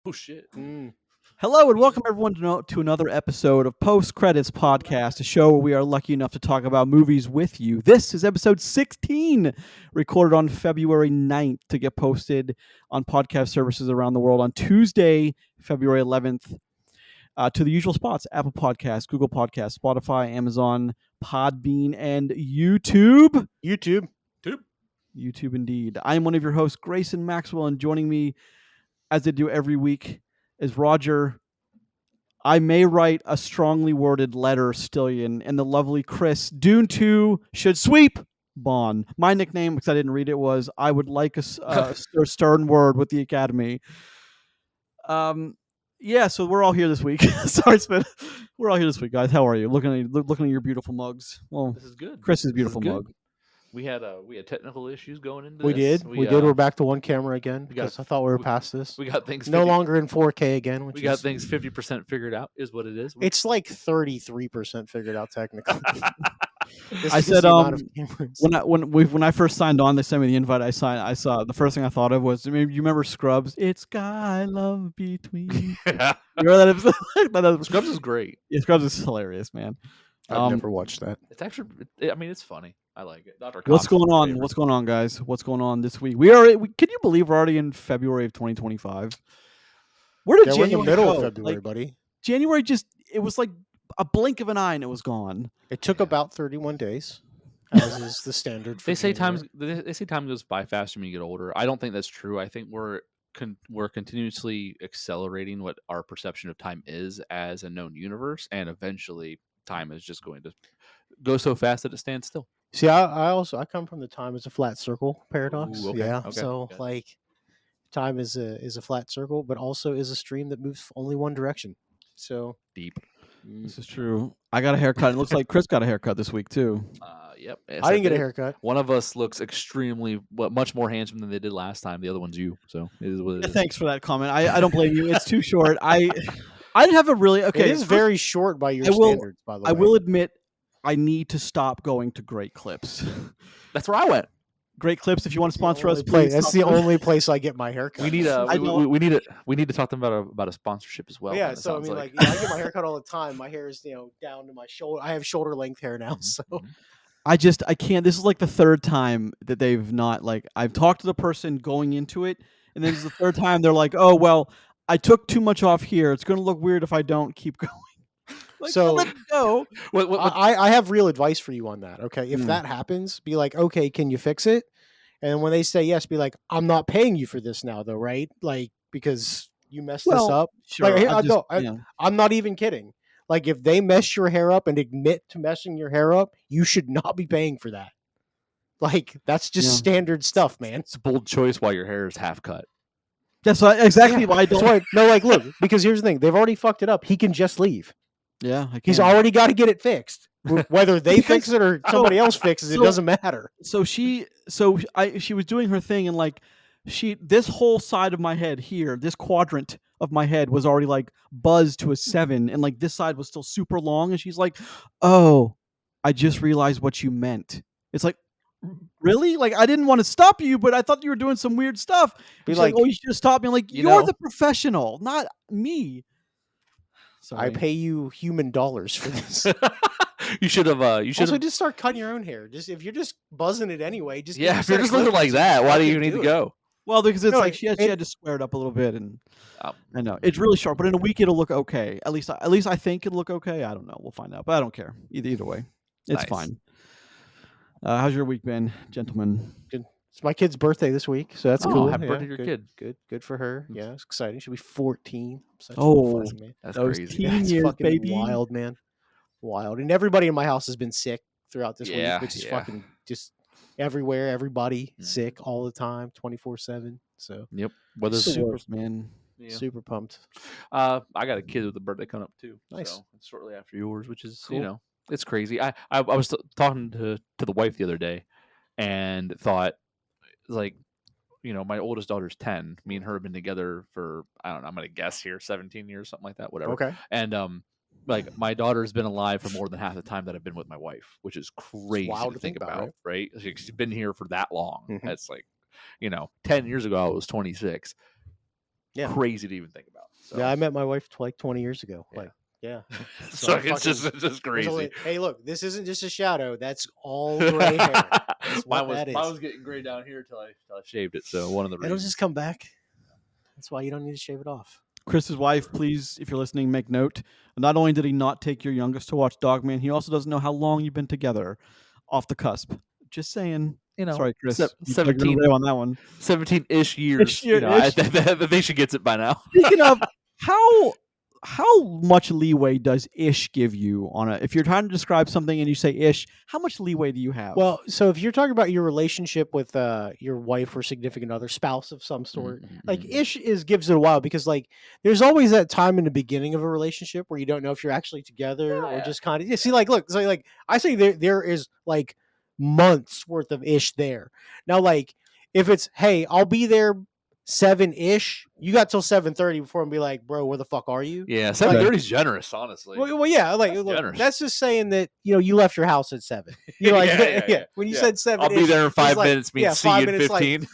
Oh shit! Hello and welcome everyone to another episode of Post Credits Podcast, a show where we are lucky enough to talk about movies with you. This is episode 16, recorded on February 9th to get posted on podcast services around the world on Tuesday, February 11th, to the usual spots: Apple Podcasts, Google Podcasts, Spotify, Amazon, Podbean, and YouTube. YouTube. YouTube indeed. I am one of your hosts, Grayson Maxwell, and joining me, as they do every week, is Roger. I may write a strongly worded letter, Stillion, and the lovely Chris. Dune 2 should sweep Bond. My nickname, because I didn't read it, was I would like a stern word with the Academy. Yeah, so we're all here this week. Sorry, Spin. We're all here this week, guys. How are you? Looking at your beautiful mugs. Well, This is good. Chris's beautiful mug. We had technical issues going into We this. did. We did. We're back to one camera again because I thought we were past this. We got things no longer in 4K again. We got things 50% figured out. Is what it is. It's like 33% figured out technically. I said when I first signed on, they sent me the invite. I saw the first thing I thought of was, you remember Scrubs? It's Sky Love Between. Yeah. You remember that episode? Scrubs is great. Yeah, Scrubs is hilarious, man. I've never watched that. It's actually, it's funny. I like it. What's going on? What's going on, guys? What's going on this week? Can you believe we're already in February of 2025? Where did January we're in the middle go? of February, buddy. January it was like a blink of an eye and it was gone. It took about 31 days, as is the standard. They say time goes by faster when you get older. I don't think that's true. I think we're continuously accelerating what our perception of time is as a known universe, and eventually time is just going to go so fast that it stands still. See, I come from the time as a flat circle paradox. Ooh, okay, yeah. okay, So okay. like, time is a flat circle, but also is a stream that moves only one direction. So Deep. This is true. I got a haircut. It looks like Chris got a haircut this week too. Yep. Yes, I didn't get a haircut. One of us looks much more handsome than they did last time. The other one's you. So it is what it is. Thanks for that comment. I don't blame you. It's too short. I didn't have a really okay. It is very short by your standards, by the way. I will admit, I need to stop going to Great Clips. That's where I went. Great Clips. If you want to sponsor us, please. That's the only place I get my haircut. We need to talk to them about a sponsorship as well. Yeah, so I mean, I get my haircut all the time. My hair is down to my shoulder. I have shoulder length hair now, so I can't. This is like the third time that they've not I've talked to the person going into it, and this is the third time they're like, "Oh well, I took too much off here. It's going to look weird if I don't keep going." So let it go. I have real advice for you on that. Okay, if that happens, be like, okay, can you fix it? And when they say yes, be like, I'm not paying you for this now, though, right? Like, because you messed this up. Sure. I'm not even kidding. Like, if they mess your hair up and admit to messing your hair up, you should not be paying for that. Like, that's just standard stuff, man. It's a bold choice while your hair is half cut. That's exactly why I don't. Look, because here's the thing. They've already fucked it up. He can just leave. Yeah, he's already got to get it fixed. Whether they fix it or somebody else fixes it, doesn't matter. So she was doing her thing, and this whole side of my head here, this quadrant of my head was already buzzed to a 7, and this side was still super long. And she's like, "Oh, I just realized what you meant." It's like, really? I didn't want to stop you, but I thought you were doing some weird stuff. She's like, "Oh, you should have stopped me." I'm like, you're the professional, not me. Sorry. I pay you human dollars for this. You should have. Also, just start cutting your own hair. Just if you're just buzzing it anyway, if you're just looking like that, why do you need to go? Well, because it's she had to square it up a little bit, and I know it's really sharp. But in a week, it'll look okay. At least I think it'll look okay. I don't know. We'll find out. But I don't care either way. It's fine. How's your week been, gentlemen? Good. It's my kid's birthday this week, so that's cool. Happy birthday to your kid. Good for her. Yeah, it's exciting. She'll be 14. Man. That's crazy. Teen years, fucking baby. Wild, man. Wild. And everybody in my house has been sick throughout this week, which is fucking just everywhere. Everybody sick all the time, 24/7. So yep, weather's super, man. Yeah. Super pumped. I got a kid with a birthday coming up too. Nice. So it's shortly after yours, which is cool. It's crazy. I was talking to the wife the other day, and thought my oldest daughter's 10. Me and her have been together for, I don't know, I'm gonna guess here, 17 years, something like that, whatever. Okay. And my daughter's been alive for more than half the time that I've been with my wife, which is crazy to think about, right? She's been here for that long. Mm-hmm. That's 10 years ago I was 26. Yeah. crazy to even think about. So. Yeah, I met my wife like 20 years ago. Yeah. Like, yeah. So I it's just crazy. hey, look, this isn't just a shadow. That's all gray hair. That's what mine that is. was getting gray down here till I shaved it. So one of the It'll reasons. just come back. That's why you don't need to shave it off. Chris's wife, please, if you're listening, make note. Not only did he not take your youngest to watch Dogman, he also doesn't know how long you've been together. Off the cusp. Just saying. You know, Sorry, Chris. 17 on that one. 17-ish years. Year- You know, I ish. think she gets it by now. Speaking of, how much leeway does ish give you on a? If you're trying to describe something and you say ish, how much leeway do you have? Well, so if you're talking about your relationship with your wife or significant other, spouse of some sort, like ish gives it a while because like there's always that time in the beginning of a relationship where you don't know if you're actually together or just kind of see like look, so like I say there is like months worth of ish there. Now like if it's hey, I'll be there 7-ish, you got till 7:30 before I'm be like, bro, where the fuck are you? Yeah, 7:30 is generous, honestly. Well, yeah, like That's look, generous. that's just saying that you left your house at 7. You're like, Yeah. When you said 7, I'll be there in 5 minutes. yeah, See 5 you in minutes, 15.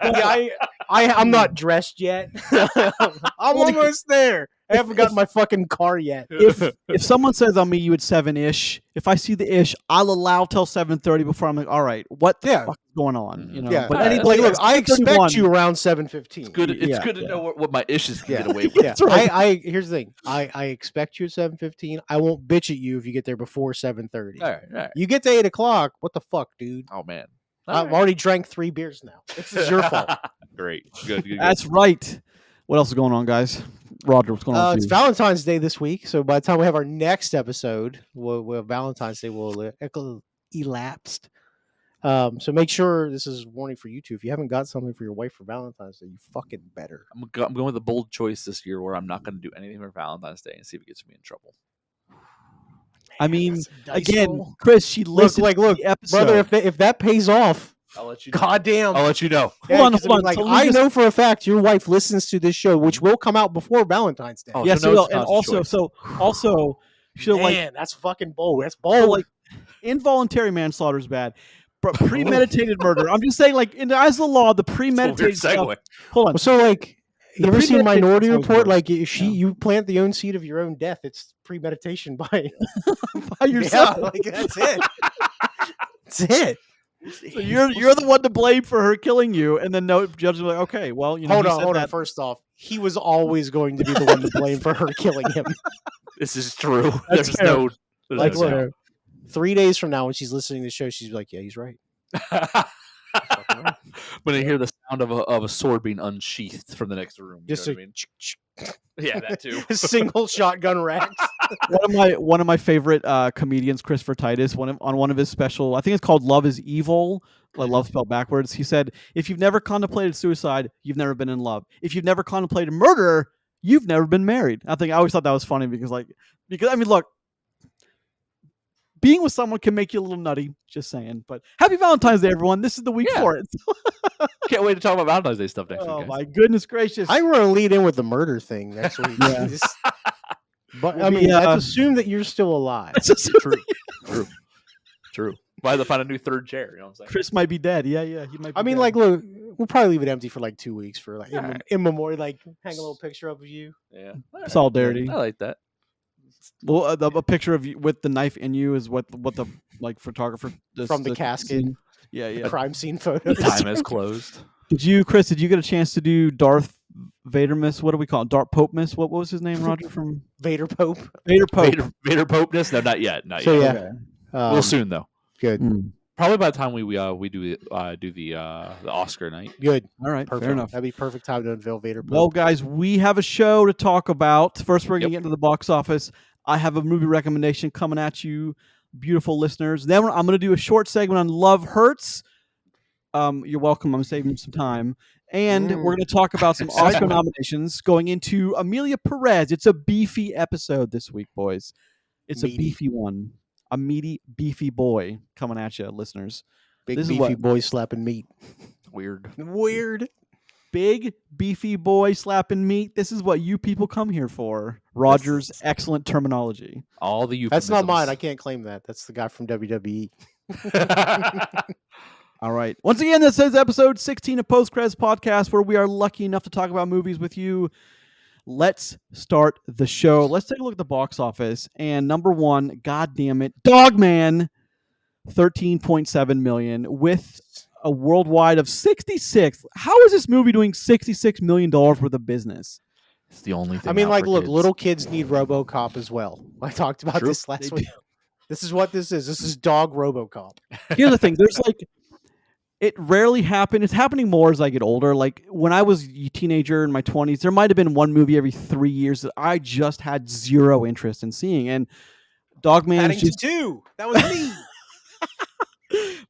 Yeah, I'm not dressed yet. I'm almost there. I haven't gotten my fucking car yet. If someone says I'll meet you at 7-ish, if I see the ish, I'll allow till 7:30 before I'm like, all right, what the fuck is going on? You know, Yeah, but like anybody look, I expect 7:31 you around 7:15. It's good to know what my issues can Yeah. get away with. Yeah, right. I here's the thing. I expect you at 7:15. I won't bitch at you if you get there before 7:30. All right. You get to 8:00. What the fuck, dude? Oh man, I've already drank 3 beers now. This is your fault. Great, good. That's right. What else is going on, guys? Roger, what's going on? It's Valentine's Day this week, so by the time we have our next episode, Valentine's Day will elapsed. So make sure this is a warning for you two. If you haven't got something for your wife for Valentine's Day, you fucking better. I'm going with a bold choice this year where I'm not going to do anything for Valentine's Day and see if it gets me in trouble. I mean, that's a dice again, roll. Chris, she listened to the episode. brother. If that pays off, I'll let you know. goddamn, I'll let you know. Hold on. Like So I know for a fact your wife listens to this show, which will come out before Valentine's Day. Oh, Yes, so it no, will. it's And not a also, choice. she'll like Man, that's fucking bold. That's so, bold. like involuntary manslaughter is bad. But premeditated murder. I'm just saying, like in the eyes of the law, the premeditated It's a weird stuff. Hold on. So like, you ever seen premeditated Minority stuff is Report? worse. Like, if you plant the own seed of your own death, it's premeditation by By yourself. Yeah, like that's it. That's it. So you're the one to blame for her killing you, and then no judge will be like, okay, well, you know, Hold he on, said hold on. that. First off, he was always going to be the one to blame for her killing him. This is true. That's There's fair. no. Like, no look, 3 days from now, when she's listening to the show, she's like, "Yeah, he's right." When I hear the sound of a sword being unsheathed from the next room, you Just know a what I mean? Yeah, that too. single shotgun racks. One of my favorite comedians, Christopher Titus, on one of his special, I think it's called "Love Is Evil," like love spelled backwards. He said, "If you've never contemplated suicide, you've never been in love. If you've never contemplated murder, you've never been married." I always thought that was funny because I mean, look, being with someone can make you a little nutty. Just saying. But happy Valentine's Day, everyone. This is the week for it. Can't wait to talk about Valentine's Day stuff next Oh week. Guys. my goodness gracious! I want to lead in with the murder thing next week. Yeah. But We'll I mean, be, let's assume that you're still alive. True. Why to find a new third chair? You know what I'm saying? Chris might be dead. Yeah, he might. Be I mean, dead. like, look, we'll probably leave it empty for like 2 weeks for like Alright. in memoriam, like hang a little picture up of you. Yeah. Solidarity. I like that. Well, a picture of you with the knife in you is what the like photographer does From the casket. scene. Yeah. Crime scene photos. Time is closed. Chris? Did you get a chance to do Darth Vader miss? What do we call it? Darth Pope miss? What was his name, Roger? From Vader Pope. Vader Pope. Vader Popeness? No, not yet. Not So yet. yeah, We'll soon though. good, Probably by the time we do the Oscar night. good, All right, perfect. fair enough. That'd be perfect time to unveil Vader Pope. Well, guys, we have a show to talk about. First, we're going to get into the box office. I have a movie recommendation coming at you, beautiful listeners. Then I'm going to do a short segment on Love Hurts. You're welcome. I'm saving you some time. And we're going to talk about some Oscar nominations going into Emilia Perez. It's a beefy episode this week, boys. It's Meaty. a beefy one. A meaty, beefy boy coming at you, listeners. Big this is beefy what- boy slapping meat. Weird. Big, beefy boy slapping meat. This is what you people come here for. Roger's excellent terminology. All the That's not mine. I euphemisms. can't claim that. That's the guy from WWE. All right. Once again, this is episode 16 of Postcreds Podcast, where we are lucky enough to talk about movies with you. Let's start the show. Let's take a look at the box office. And number one, God damn it, Dogman, 13.7 million with a worldwide of 66. How is this movie doing $66 million worth of business? It's the only thing. I mean, out like, for look, kids. little kids need RoboCop as well. I talked about True. this last week. This is what this is. This is dog RoboCop. Here's the thing. There's like, it rarely happened. It's happening more as I get older. Like when I was a teenager in my 20s, there might have been one movie every 3 years that I just had zero interest in seeing. And Dogman is Paddington just 2. That was me.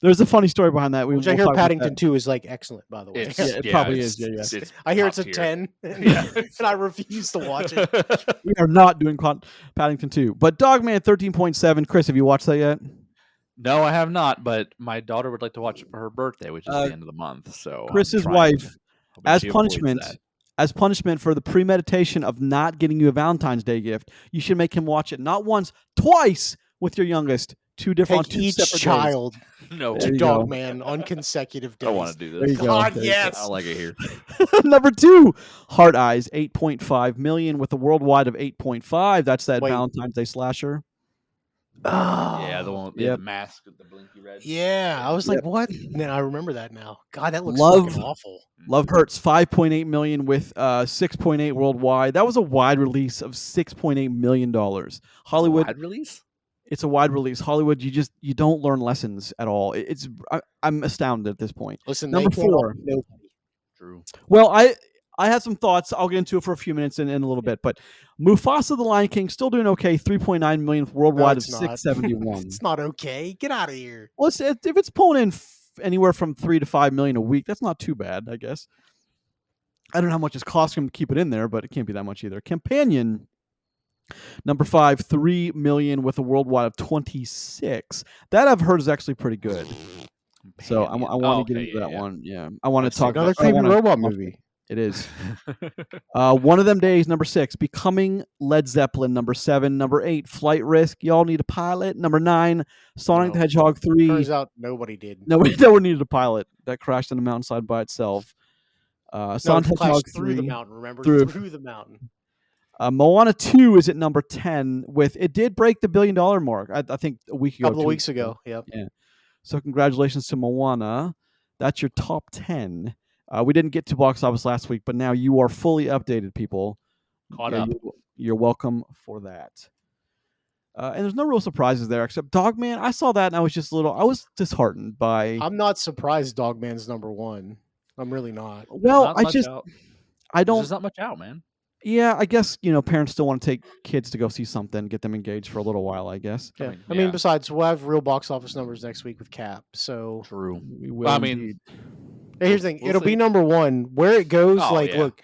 there's a funny story behind that. Which I hear Paddington 2 is like excellent, by the way. It's- Yeah, it probably it's- is. Yeah. it's I hear top it's a tier. 10, Yeah. and I refuse to watch it. We are not doing Paddington 2. But Dogman 13.7. Chris, have you watched that yet? No, I have not, but my daughter would like to watch it for her birthday, which is the end of the month. So Chris's I'm trying wife, to- hoping as she avoids punishment, that. as punishment for the premeditation of not getting you a Valentine's Day gift, you should make him watch it not once, twice with your youngest. Two different Take two each separate days. child No, There to you go. Dogman on consecutive days. I want to do There you this. go. God, There you go. yes. I like it here. Number two, Heart Eyes, 8.5 million with a worldwide of 8.5. That's that Wait. Valentine's Day slasher. Yeah, the one with Yep. the mask with the blinky red. Yeah, I was Yep. like, what? Then I remember that now. God, that looks Love- fucking awful. Love Hurts, 5.8 million with 6.8 worldwide. That was a wide release of $6.8 million. Hollywood, Wide release. it's a wide release. Hollywood, you don't learn lessons at all. I'm astounded at this point. Listen, Number they can't all four. be nobody. True. Well, I have some thoughts. I'll get into it for a few minutes in a little bit. But Mufasa the Lion King still doing okay. 3.9 million with worldwide of it's not. 671. It's not okay. Get out of here. Well, if it's pulling in anywhere from 3 to 5 million a week, that's not too bad, I guess. I don't know how much it's costing them to keep it in there, but it can't be that much either. Companion, number 5, 3 million with a worldwide of 26. That I've heard is actually pretty good. So I want to get into that one. Yeah, I want to Let's see. talk Another about I creepy wanna robot watch movie. It is. One of Them Days, number 6. Becoming Led Zeppelin, number 7. Number 8, Flight Risk. Y'all need a pilot. Number 9, Sonic the No. Hedgehog 3. Turns out nobody did. No, we never needed a pilot. That crashed on a mountainside by itself. No, Sonic the it flashed Hedgehog through the 3. mountain. Remember, Through. through the mountain. Moana 2 is at number 10 with it did break the $1 billion mark. I think a week ago. A couple of 2 weeks ago. Yep. So congratulations to Moana. That's your top 10. We didn't get to box office last week, but now you are fully updated, people. Caught up. You're welcome for that. And there's no real surprises there, except Dogman. I saw that and I was disheartened by. I'm not surprised Dogman's number 1. I'm really not. Well, Not I much just out. I don't. There's not much out, man. Yeah, I guess parents still want to take kids to go see something, get them engaged for a little while. I guess. Yeah. I mean, yeah. Besides, we'll have real box office numbers next week with Cap. So True. We will. I mean, indeed. Hey, here's the thing. We'll It'll be see. number 1. Where it goes, Oh, like, yeah. look,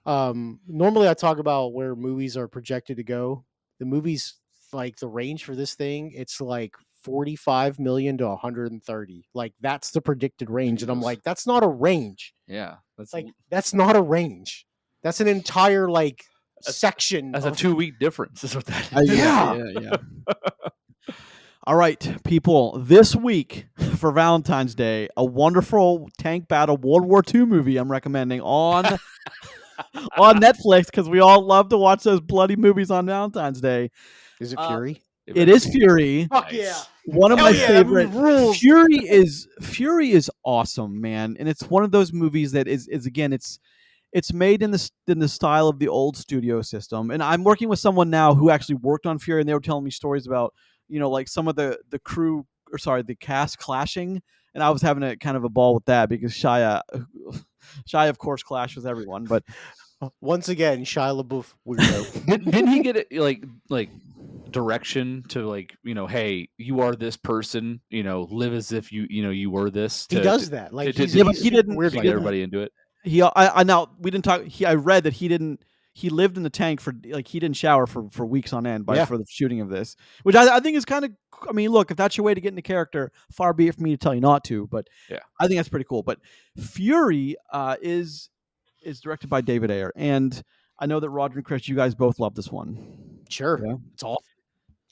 normally I talk about where movies are projected to go. The movies, like, the range for this thing, it's like 45 million to 130. Like, that's the predicted range. And I'm Jesus. like, that's not a range. Yeah, that's Like, that's not a range. That's an entire, like, section. that's a of- 2-week difference. Is what that is. Yeah. All right, people. This week for Valentine's Day, a wonderful tank battle World War II movie I'm recommending on on Netflix because we all love to watch those bloody movies on Valentine's Day. Is it Fury? It is Fury. Fuck Nice. yeah. One of Hell my yeah, that movie favorite. rules. Fury is awesome, man, and it's one of those movies that is again it's made in the style of the old studio system. And I'm working with someone now who actually worked on Fury, and they were telling me stories about like some of the crew the cast clashing, and I was having a kind of a ball with that because Shia of course clashed with everyone, but Once again, Shia LaBeouf weirdo. Didn't he get it like direction to hey, you are this person, live as if you were this. He does that. Like, to- he's, to- but he's he didn't- weird to like get that. everybody into it. I now we didn't talk. I read that he lived in the tank for he didn't shower for weeks on end for the shooting of this, which I think is kind of. I mean, look, if that's your way to get into character, far be it for me to tell you not to. But Yeah. I think that's pretty cool. But Fury is directed by David Ayer, and I know that Roger and Chris, you guys both love this one. Sure. Yeah. It's awesome.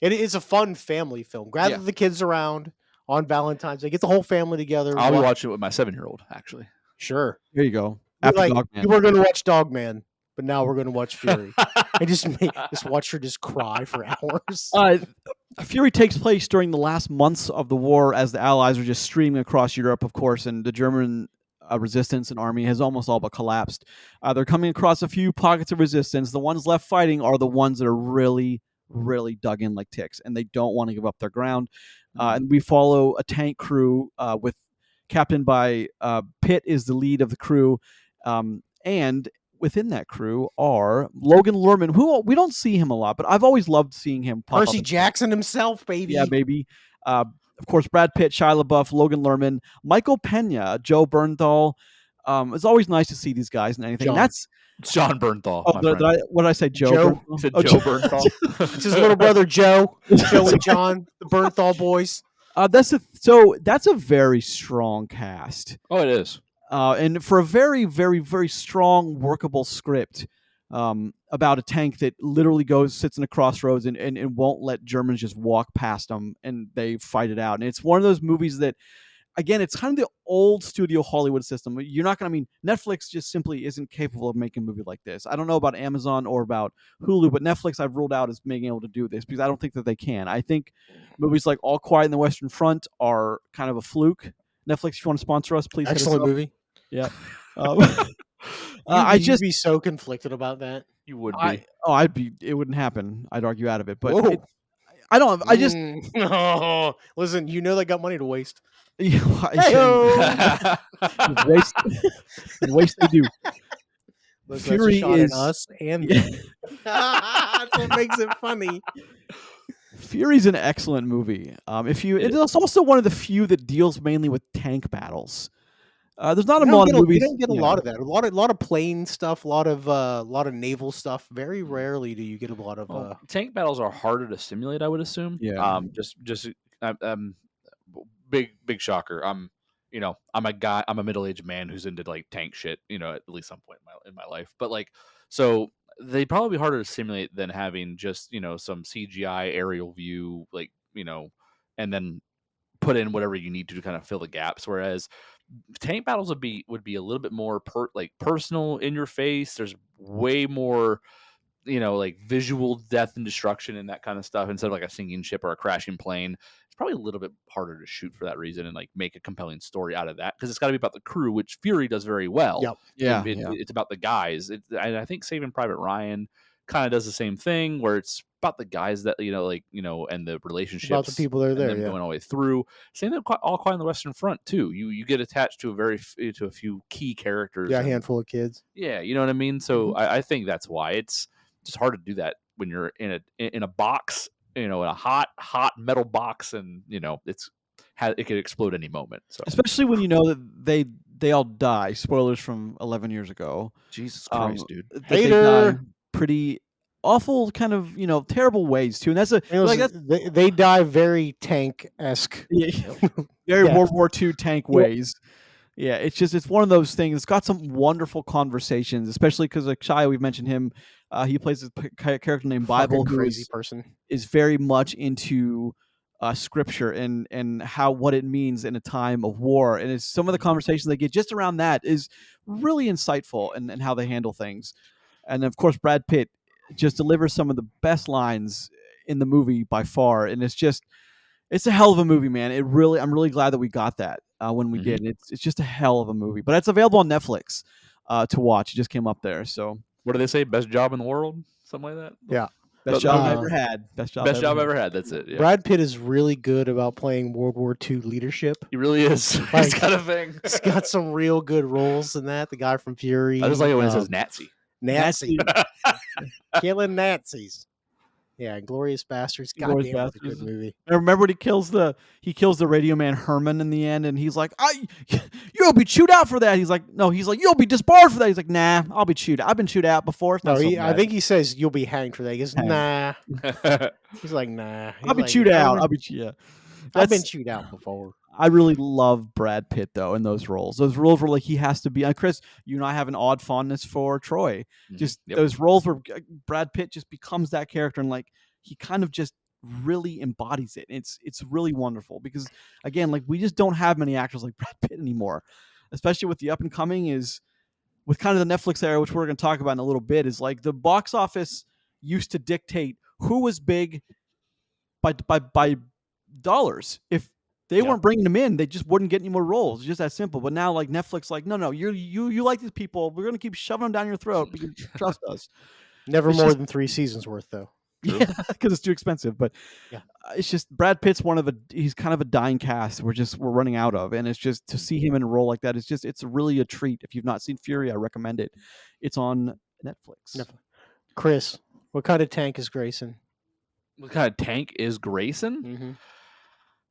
It is a fun family film. Gather Yeah. the kids around, on Valentine's Day. Get the whole family together. I'll be watching it with my 7-year-old, actually. Sure. There you go. You're After like, Dogman. you were going to watch Dogman, but now we're going to watch Fury. And just watch her just cry for hours. Fury takes place during the last months of the war as the Allies are just streaming across Europe, of course, and the German resistance and army has almost all but collapsed. They're coming across a few pockets of resistance. The ones left fighting are the ones that are really, really dug in like ticks, and they don't want to give up their ground. And we follow a tank crew with captained by Pitt is the lead of the crew, and within that crew are Logan Lerman, who we don't see him a lot, but I've always loved seeing him pop Percy up. Jackson himself, baby. Yeah, baby. Of course, Brad Pitt, Shia LaBeouf, Logan Lerman, Michael Pena, Joe Bernthal. It's always nice to see these guys in anything. John. That's It's John Bernthal, my what friend. did I say? Joe. Joe. Bernthal? You said Oh, Joe Bernthal. It's his little brother Joe. Joe and John, the Bernthal boys. That's a very strong cast. Oh, it is. And for a very, very, very strong, workable script about a tank that literally sits in a crossroads and won't let Germans just walk past them, and they fight it out. And it's one of those movies that, again, it's kind of the old studio Hollywood system. You're not going to, Netflix just simply isn't capable of making a movie like this. I don't know about Amazon or about Hulu, but Netflix I've ruled out as being able to do this because I don't think that they can. I think movies like All Quiet in the Western Front are kind of a fluke. Netflix, if you want to sponsor us, please. Excellent movie. Yeah. You'd be so conflicted about that. You would be. It wouldn't happen. I'd argue out of it, but Whoa. I don't. I just Oh, listen. You know they got money to waste. Waste they do. Fury is us and them. Yeah. That's what makes it funny. Fury's an excellent movie. It's also one of the few that deals mainly with tank battles. There's not a lot of movies. You don't get a lot of that. A lot of plane stuff. A lot of naval stuff. Very rarely do you get a lot of. Tank battles are harder to simulate, I would assume. Yeah. Big shocker. I'm a guy. I'm a middle-aged man who's into like tank shit. At least some point in my life. But like, so they'd probably be harder to simulate than having just some CGI aerial view, like and then put in whatever you need to kind of fill the gaps. Whereas tank battles would be a little bit more personal, in your face. There's way more like visual death and destruction and that kind of stuff instead of like a sinking ship or a crashing plane. It's probably a little bit harder to shoot for that reason and like make a compelling story out of that because it's got to be about the crew, which Fury does very well. Yep. Yeah, It's about the guys. And I think Saving Private Ryan kind of does the same thing where it's about the guys that and the relationships about the people that are there, going all the way through. Same thing, All Quiet on the Western Front too. You get attached to a few key characters. Yeah, a handful of kids. Yeah, you know what I mean. So I think that's why it's just hard to do that when you're in a box, in a hot metal box, and it could explode any moment. So especially when you know that they all die. Spoilers from 11 years ago. Jesus Christ, dude. They die pretty awful, kind of terrible ways too. And that's they die very tank-esque. Very World War II tank ways. Yeah, it's one of those things. It's got some wonderful conversations, especially because like Shia, we've mentioned him. He plays a character named Bible, who crazy person, is very much into scripture and what it means in a time of war. And it's some of the conversations they get just around that is really insightful and how they handle things. And of course, Brad Pitt just delivers some of the best lines in the movie by far. And it's a hell of a movie, man. I'm really glad that we got that when we did. It's just a hell of a movie, but it's available on Netflix to watch. It just came up there. So what do they say? Best job in the world? Something like that? Yeah. Best job I've ever had. Best job ever had. That's it. Yeah. Brad Pitt is really good about playing World War II leadership. He really is. He's got a thing. He's got some real good roles in that. The guy from Fury. I just like it when it says Nazi. Killing Nazis. Yeah, Glorious Bastards. Goddamn, that's a good movie. I remember when he kills the radio man Herman in the end, and he's like, "You'll be chewed out for that." He's like, "No," he's like, "You'll be disbarred for that." He's like, "Nah, I'll be chewed. I've been chewed out before." No, I think he says you'll be hanged for that. He goes, "Nah." He's like, "Nah." I'll be chewed out. I've been chewed out before. I really love Brad Pitt though in those roles. Those roles where like he has to be. Chris, you and I have an odd fondness for Troy. Just those roles where Brad Pitt just becomes that character, and like he kind of just really embodies it. It's really wonderful because again, like we just don't have many actors like Brad Pitt anymore, especially with the up and coming is with kind of the Netflix era, which we're going to talk about in a little bit. Is like the box office used to dictate who was big by dollars. If they Yeah. weren't bringing them in, they just wouldn't get any more roles. It's just that simple. But now, like Netflix, like no, you like these people. We're gonna keep shoving them down your throat. But you trust us. Never It's more just than 3 seasons worth, though. yeah, because it's too expensive. But Yeah. it's just Brad Pitt's he's kind of a dying cast. We're running out of, and it's just to see him in a role like that. It's really a treat. If you've not seen Fury, I recommend it. It's on Netflix. Never. Chris, what kind of tank is Grayson? What kind of tank is Grayson?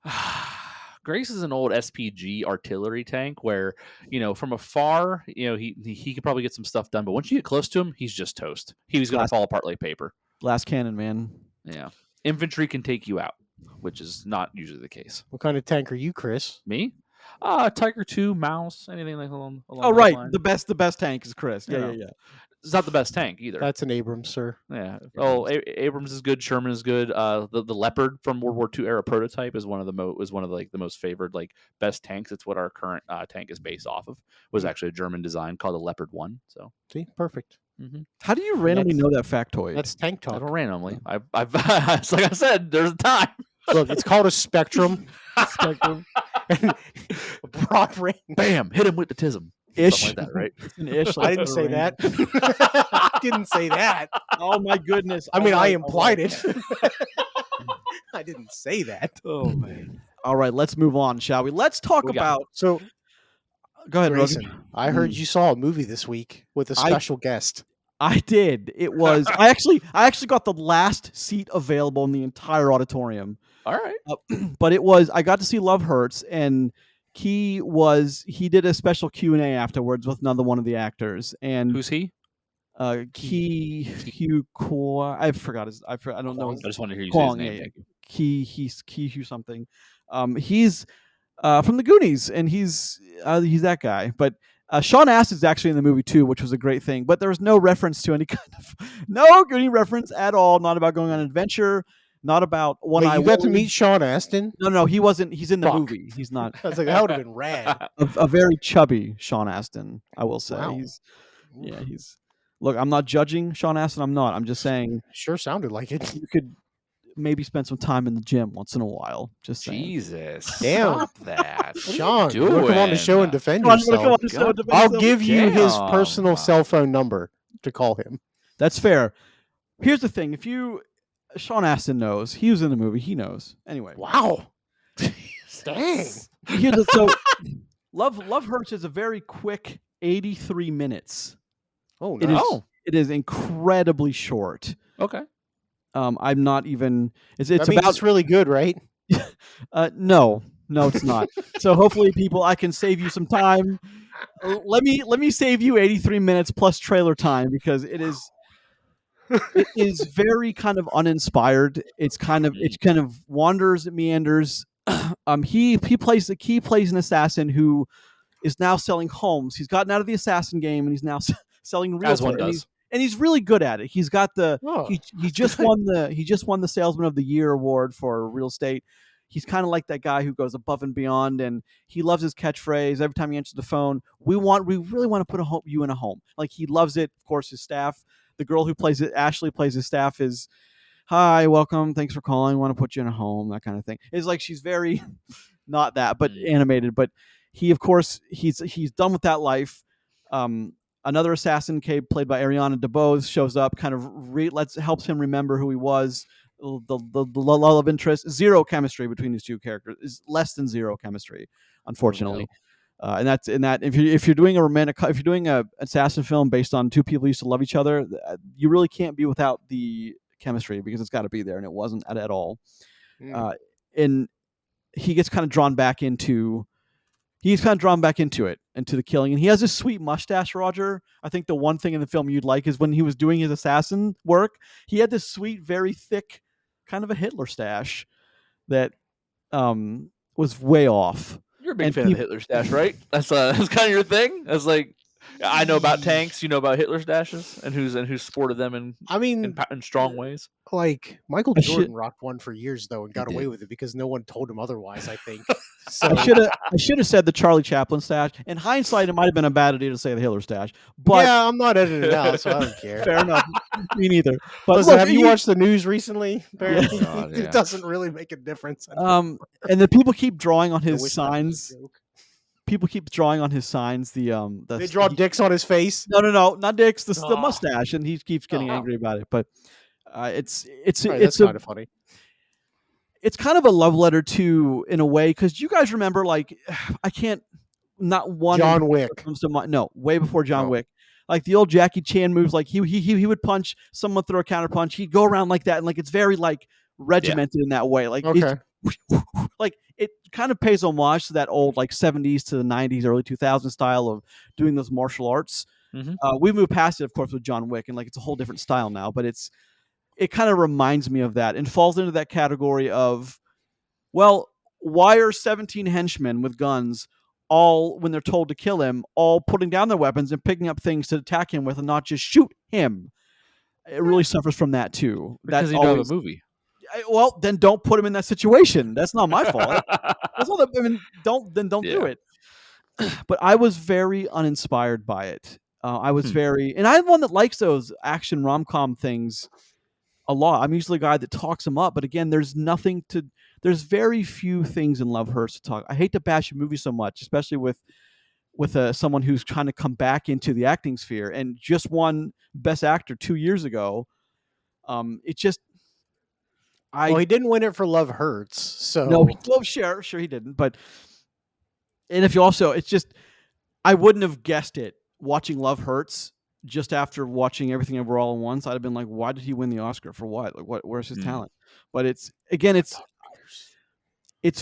Mm-hmm. Grace is an old SPG artillery tank where, from afar, he could probably get some stuff done. But once you get close to him, he's just toast. He's going to fall apart like paper. Glass cannon, man. Yeah. Infantry can take you out, which is not usually the case. What kind of tank are you, Chris? Me? Tiger 2, Mouse, anything like along Oh, those right. lines. The best tank is Chris. Yeah, Yeah. yeah. It's not the best tank either. That's an Abrams, sir. Yeah. Oh, Abrams is good. Sherman is good. The Leopard from World War II era prototype is one of the most favored best tanks. It's what our current tank is based off of. Was actually a German design called the Leopard 1. So See, perfect. How do you randomly know that factoid? That's tank I talk. don't randomly. I've it's like I said, there's a time. Look, it's called a spectrum. Spectrum. A broad range. Bam! Hit him with the tism. Ish. Something like that, right? It's an ish. I didn't say that. I didn't say that. Oh my goodness. I mean, All I right, implied it. I didn't say that. Oh man. All right, let's move on, shall we? Let's talk We got about. So, Go ahead, Grayson, Rogan. I heard you saw a movie this week with a special guest. I did. It was. I actually got the last seat available in the entire auditorium. All right. But it was. I got to see Love Hurts, and he did a special Q&A afterwards with another one of the actors. And Who's he? Hugh Kwong. I forgot his. I don't know. I just want to hear you Kwong, say his name. yeah, Thank you. Key Hugh something. He's from the Goonies, and he's that guy. But Sean Astin's actually in the movie too, which was a great thing. But there was no reference to any kind of no Goonie reference at all. Not about going on an adventure. Not about one. Wait, you got to meet Sean Astin? No, he wasn't. He's in the Fuck. movie. He's not. I was like, that would have been rad. A very chubby Sean Astin, I will say. Wow. He's. Look, I'm not judging Sean Astin. I'm not. I'm just saying Sure sounded like it. you could maybe spend some time in the gym once in a while. Just saying. Jesus. Damn. Stop that. Sean, you you wanna come on the doing? show and defend Come on, you wanna come yourself. on the show and defend I'll yourself? give you his Damn. personal cell phone number to call him. That's fair. Here's the thing: if Sean Astin knows he was in the movie, he knows. Anyway, Wow. Dang. so Love Hurts is a very quick 83 minutes. Oh, It nice. is. It is incredibly short. Okay. I'm not even. It's That means about. it's really good, right? No, it's not. So hopefully, people, I can save you some time. Let me save you 83 minutes plus trailer time because it is very kind of uninspired. It kind of wanders, meanders. He plays an assassin who is now selling homes. He's gotten out of the assassin game and he's now selling real As one estate. does. And he's really good at it. He's got Oh, he just won the Salesman of the Year award for real estate. He's kind of like that guy who goes above and beyond, and he loves his catchphrase. Every time he answers the phone, we really want to put you in a home. Like, he loves it. Of course, his staff, the girl who plays it, Ashley plays his staff, is, hi, welcome, thanks for calling, want to put you in a home, that kind of thing. It's like she's very not that, but animated. But he, of course, he's done with that life. Another assassin, played by Ariana DeBose, shows up, kind of helps him remember who he was. The love interest, zero chemistry between these two characters, is less than zero chemistry, unfortunately. And that's in that if you're doing a assassin film based on two people who used to love each other, you really can't be without the chemistry because it's got to be there, and it wasn't at all. And he gets kind of drawn back into. He's kind of drawn back into the killing. And he has this sweet mustache, Roger. I think the one thing in the film you'd like is when he was doing his assassin work, he had this sweet, very thick, kind of a Hitler stash that was way off. You're a big fan of Hitler stash, right? That's kind of your thing. That's like I know about tanks. You know about Hitler's dashes, and who's sported them I mean, in strong ways. like Michael I should Jordan rocked one for years though and got away did. with it because no one told him otherwise. I think I so. should have said the Charlie Chaplin stash. In hindsight, it might have been a bad idea to say the Hitler stash, but Yeah, I'm not editing it out, so I don't care. fair enough. Me neither. But Listen, look, have you watched the news recently? Yeah. Apparently, God, it yeah. doesn't really make a difference. and the people keep drawing on I his wish that was a signs. joke. People keep drawing on his signs. They draw dicks on his face. no, not Dick's. The Oh. mustache, and he keeps getting Oh. angry about it. But it's All right, that's kind of funny. it's kind of a love letter to, in a way, because you guys remember, like, I can't, not one John Wick. comes to mind. No, way before John Oh. Wick. Like the old Jackie Chan moves, like he would punch someone, throw a counter punch. He'd go around like that, and like it's very like regimented in that way. Like Okay. like it kind of pays homage to that old like 70s to the 90s, early 2000s style of doing those martial arts. Mhm. We moved past it, of course, with John Wick, and like it's a whole different style now. But it kind of reminds me of that and falls into that category of, well, why are 17 henchmen with guns all, when they're told to kill him, all putting down their weapons and picking up things to attack him with and not just shoot him? It really suffers from that too. Because That you don't have always, a movie. well, then don't put him in that situation. That's not my fault. That's not, I mean, don't do Yeah. it. But I was very uninspired by it. I was Hmm. very, and I'm one that likes those action rom-com things a lot. I'm usually a guy that talks them up, but again, there's very few things in Love Hurts to talk. I hate to bash a movie so much, especially with someone who's trying to come back into the acting sphere and just won Best Actor 2 years ago. It just, Well, he didn't win it for Love Hurts, so no, well, sure he didn't, but, and if you also, it's just, I wouldn't have guessed it watching Love Hurts. Just after watching Everything Ever All at Once, I'd have been like, why did he win the Oscar for what? Like, where's his talent? But it's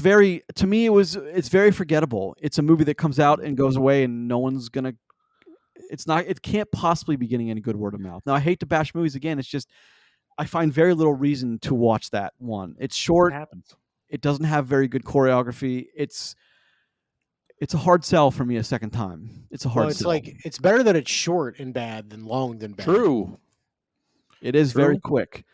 very, to me, it's very forgettable. It's a movie that comes out and goes away, and no one's gonna. It can't possibly be getting any good word of mouth. Now, I hate to bash movies again. It's just, I find very little reason to watch that one. It's short. It happens. It doesn't have very good choreography. It's a hard sell for me a second time. It's a hard well, it's sell. like it's better that it's short and bad than long than bad. True. It is very quick.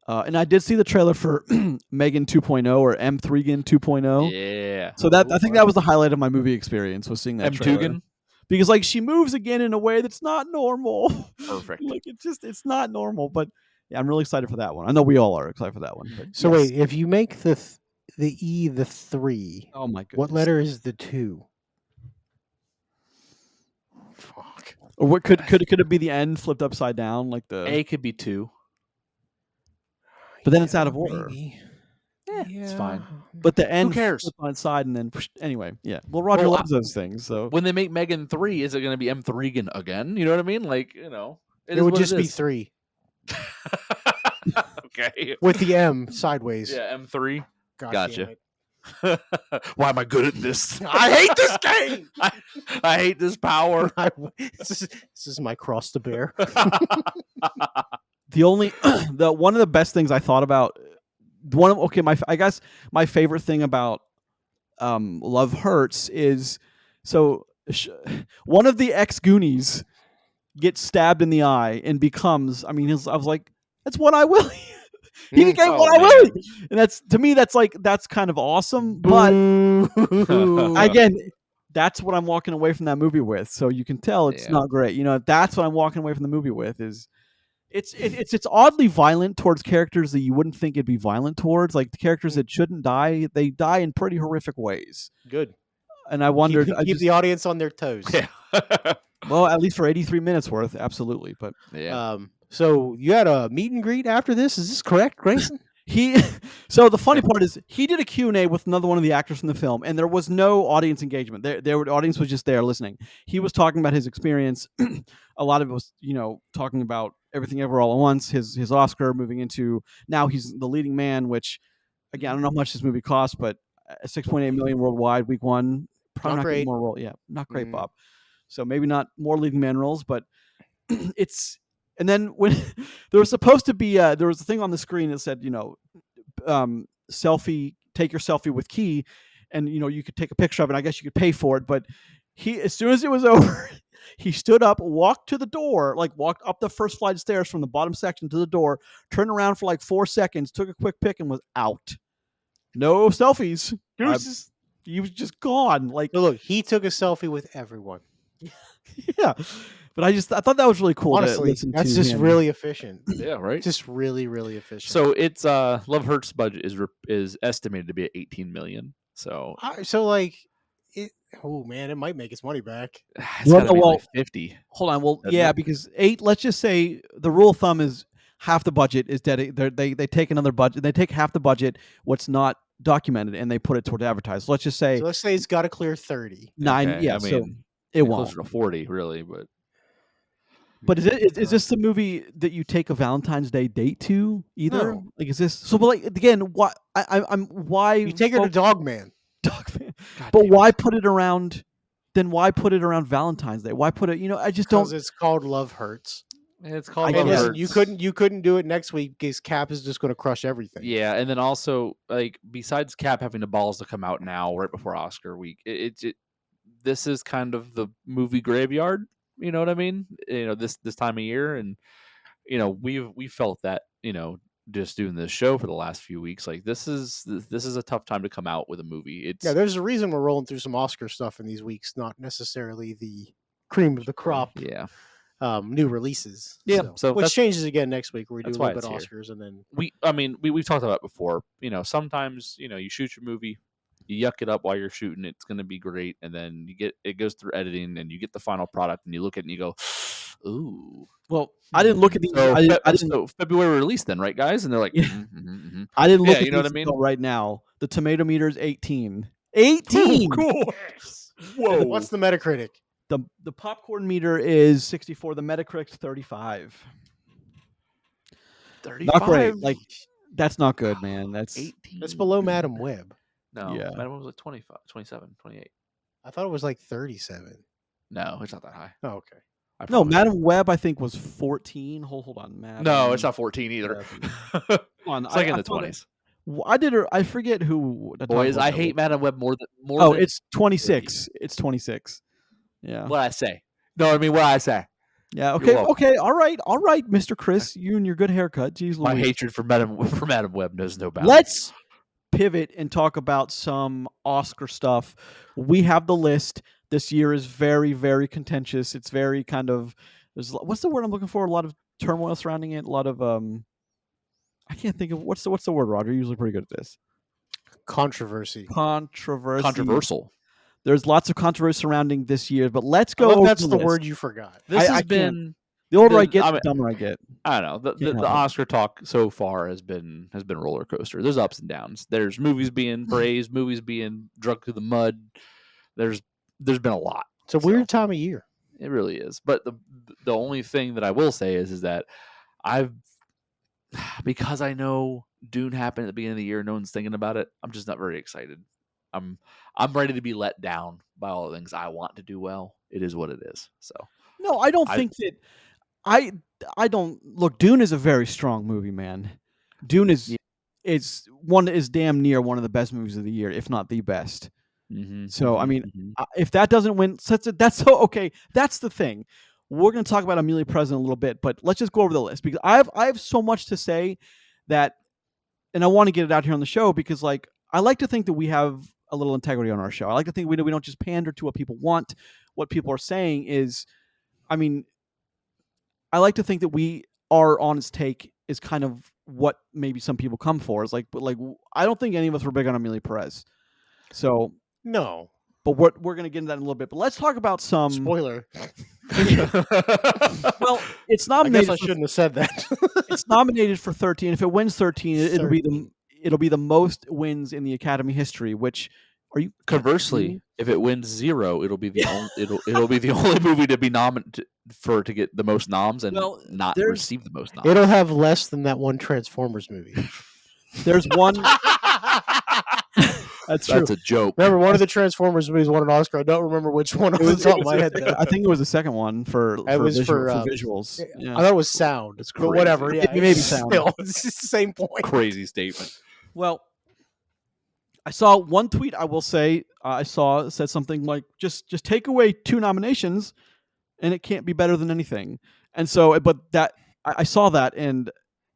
And I did see the trailer for Megan 2.0 or M3gan 2.0. Yeah. So I think that was the highlight of my movie experience, was seeing that trailer. M2gan. Because like she moves again in a way that's not normal. Perfect. Like it's not normal. But yeah, I'm really excited for that one. I know we all are excited for that one. But So yes. wait, if you make the E the 3, Oh my goodness. what letter is the 2? Fuck. Or what could it be the N flipped upside down like the? A could be 2. But then it's out of order. Maybe. It's fine. But the N cares? flipped on its side and then anyway, yeah. Well, Roger Well, loves those things. So When they make Megan 3, is it going to be M3gan again? You know what I mean? Like, you know, It would just be 3 Okay. with the M sideways. Yeah, M3. God Gotcha. damn it. Why am I good at this? I hate this game. I hate this power. This is my cross to bear. the only one of the best things I thought about, I guess my favorite thing about Love Hurts is, so one of the ex-Goonies gets stabbed in the eye and becomes, I was like, that's One Eye Willie. He became One Eye Willie, and that's kind of awesome. But again, that's what I'm walking away from that movie with. So you can tell it's not great. You know, that's what I'm walking away from the movie with. Is it's oddly violent towards characters that you wouldn't think it'd be violent towards. Like the characters that shouldn't die, they die in pretty horrific ways. Good. And I wondered, keep the audience on their toes. Yeah. well, at least for 83 minutes worth, absolutely. But Yeah. So you had a meet and greet after this. Is this correct, Grayson? So the funny part is he did a Q&A with another one of the actors from the film, and there was no audience engagement. The audience was just there listening. He was talking about his experience. A lot of it was, talking about Everything Ever All at Once, his Oscar, moving into, now he's the leading man, which, again, I don't know how much this movie cost, but 6.8 million worldwide, week one. Probably not getting more role. Yeah, not great, Bob. So maybe not more leading man roles, but it's, and then when there was supposed to be there was a thing on the screen that said, selfie, take your selfie with Key, and you could take a picture of it. I guess you could pay for it, but He, as soon as it was over, he stood up, walked to the door, like walked up the first flight of stairs from the bottom section to the door, turned around for like 4 seconds, took a quick pic, and was out. No selfies. Deuces. He was just gone. Like, But look, he took a selfie with everyone. yeah. But I thought that was really cool to Honestly, listen that's to just him. really efficient. Yeah, right. Just really, really efficient. So it's Love Hurts budget is estimated to be at 18 million. So like, oh man, it might make its money back. it's got to be like 50. Hold on. Well, doesn't yeah, it? because 8. Let's just say the rule of thumb is half the budget is dedicated. They take another budget. They take half the budget, what's not documented, and they put it toward advertising. So let's just say So let's say it's got to clear 30. 9. Okay, Yeah, I so mean, it won't. closer to 40, really, but. But is this the movie that you take a Valentine's Day date to either? No. Like, is this so? But like again, why I'm why You take her to Dogman. Dogman? God But damn why it. put it around? Then why put it around Valentine's Day? Why put it? I just don't. Because it's called Love Hurts. It's called I Love And listen, Hurts. you couldn't do it next week because Cap is just going to crush everything. Yeah, and then also like besides Cap having the balls to come out now right before Oscar week, this is kind of the movie graveyard. You know what I mean? This time of year, and we felt that just doing this show for the last few weeks. Like this is a tough time to come out with a movie. It's Yeah, there's a reason we're rolling through some Oscar stuff in these weeks, not necessarily the cream of the crop. Yeah, new releases. Yeah, so which that's- changes again next week where we do a that's why little bit of it's Oscars and then we've talked about it before. Sometimes you shoot your movie, you yuck it up while you're shooting. It's going to be great, and then it goes through editing, and you get the final product, and you look at it and you go, ooh. Well, I didn't look at these. So, I didn't. so February release then, right, guys? And they're like, Yeah. I I didn't look Yeah, at you know what I these mean? until right now. The tomato meter is 18. 18. Whoa. what's the Metacritic? The popcorn meter is 64. The Metacritic's 35. 35? Not great. Like, that's not good, man. That's 18. That's below Madam Web. No, Yeah. Madam Web was like 25, 27, 28. I thought it was like 37. No, it's not that high. Oh, okay. I no. promise. Madam Web, I think, was 14. Hold on, Madam. No, it's not 14 either. Come on, It's like in the thought it- 20s. I did her. I forget who. the Boys, top I was. hate Madam Web more than Oh, it's 26. It's 26. Yeah. what I say. No, I mean what I say. Yeah. Okay. welcome. Okay. All right. All right, Mr. Chris. You and your good haircut. Jeez My Louise. hatred for Madam Web knows no bounds. Let's pivot and talk about some Oscar stuff. We have the list. This year is very, very contentious. It's very kind of what's the word I'm looking for? A lot of turmoil surrounding it. A lot of I can't think of what's the word, Roger. You're usually pretty good at this. Controversy. controversial. There's lots of controversy surrounding this year, but let's I go. love over that's the list. word you forgot. This I has can't. been The older I the- get, I the mean- dumber I get. I don't know. The help it. Oscar talk so far has been a roller coaster. There's ups and downs. There's movies being praised, movies being dragged through the mud. There's been a lot. It's a weird time of year. It really is. But the only thing that I will say is that because I know Dune happened at the beginning of the year, no one's thinking about it. I'm just not very excited. I'm ready to be let down by all the things I want to do well. It is what it is. So No, I don't I- think that. I don't look. Dune is a very strong movie, man. Dune is damn near one of the best movies of the year, if not the best. So, I mean, if that doesn't win, that's so okay. That's the thing. We're going to talk about Emilia Perez in a little bit, but let's just go over the list because I have so much to say that, and I want to get it out here on the show because, like, I like to think that we have a little integrity on our show. I like to think we don't just pander to what people want. What people are saying is, I mean, I like to think that our honest take is kind of what maybe some people come for. Is like, but like, I don't think any of us were big on Emilia Perez. So. No. But we're going to get into that in a little bit. But let's talk about some. Spoiler. Well, it's I nominated. guess I shouldn't have said that. It's nominated for 13. If it wins 13, it'll be the most wins in the Academy history. Which are you? Conversely, if it wins 0, it'll be the only it'll be the only movie to be nominated to get the most noms and not receive the most noms. It'll have less than that one Transformers movie. There's one. That's true. That's a joke. Remember, one of the Transformers movies won an Oscar. I don't remember which one off the top of my head. Though. I think it was the second one for visuals. I Yeah. thought it was sound. It's but crazy. whatever. Yeah, Maybe sound. Still, it's the same point. Crazy statement. Well, I saw one tweet. I will say I saw said something like just take away 2 nominations, and it can't be better than anything. And so, but that I saw that, and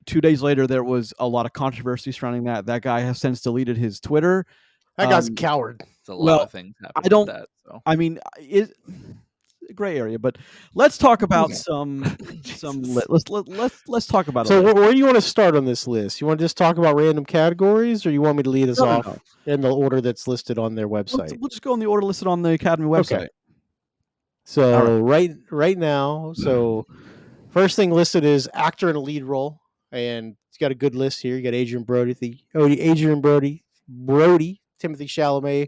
2 days later there was a lot of controversy surrounding that. That guy has since deleted his Twitter. That guy's a coward. It's a lot Well, of things I happening with don't. that. So I mean, it gray area, but let's talk about some Jesus. let's talk about a So list. where do you want to start on this list? You want to just talk about random categories, or you want me to lead us No. off in the order that's listed on their website? We'll just go in the order listed on the Academy Okay. website. So right now, so first thing listed is actor in a lead role, and it's got a good list here. You got Brody, Timothy Chalamet,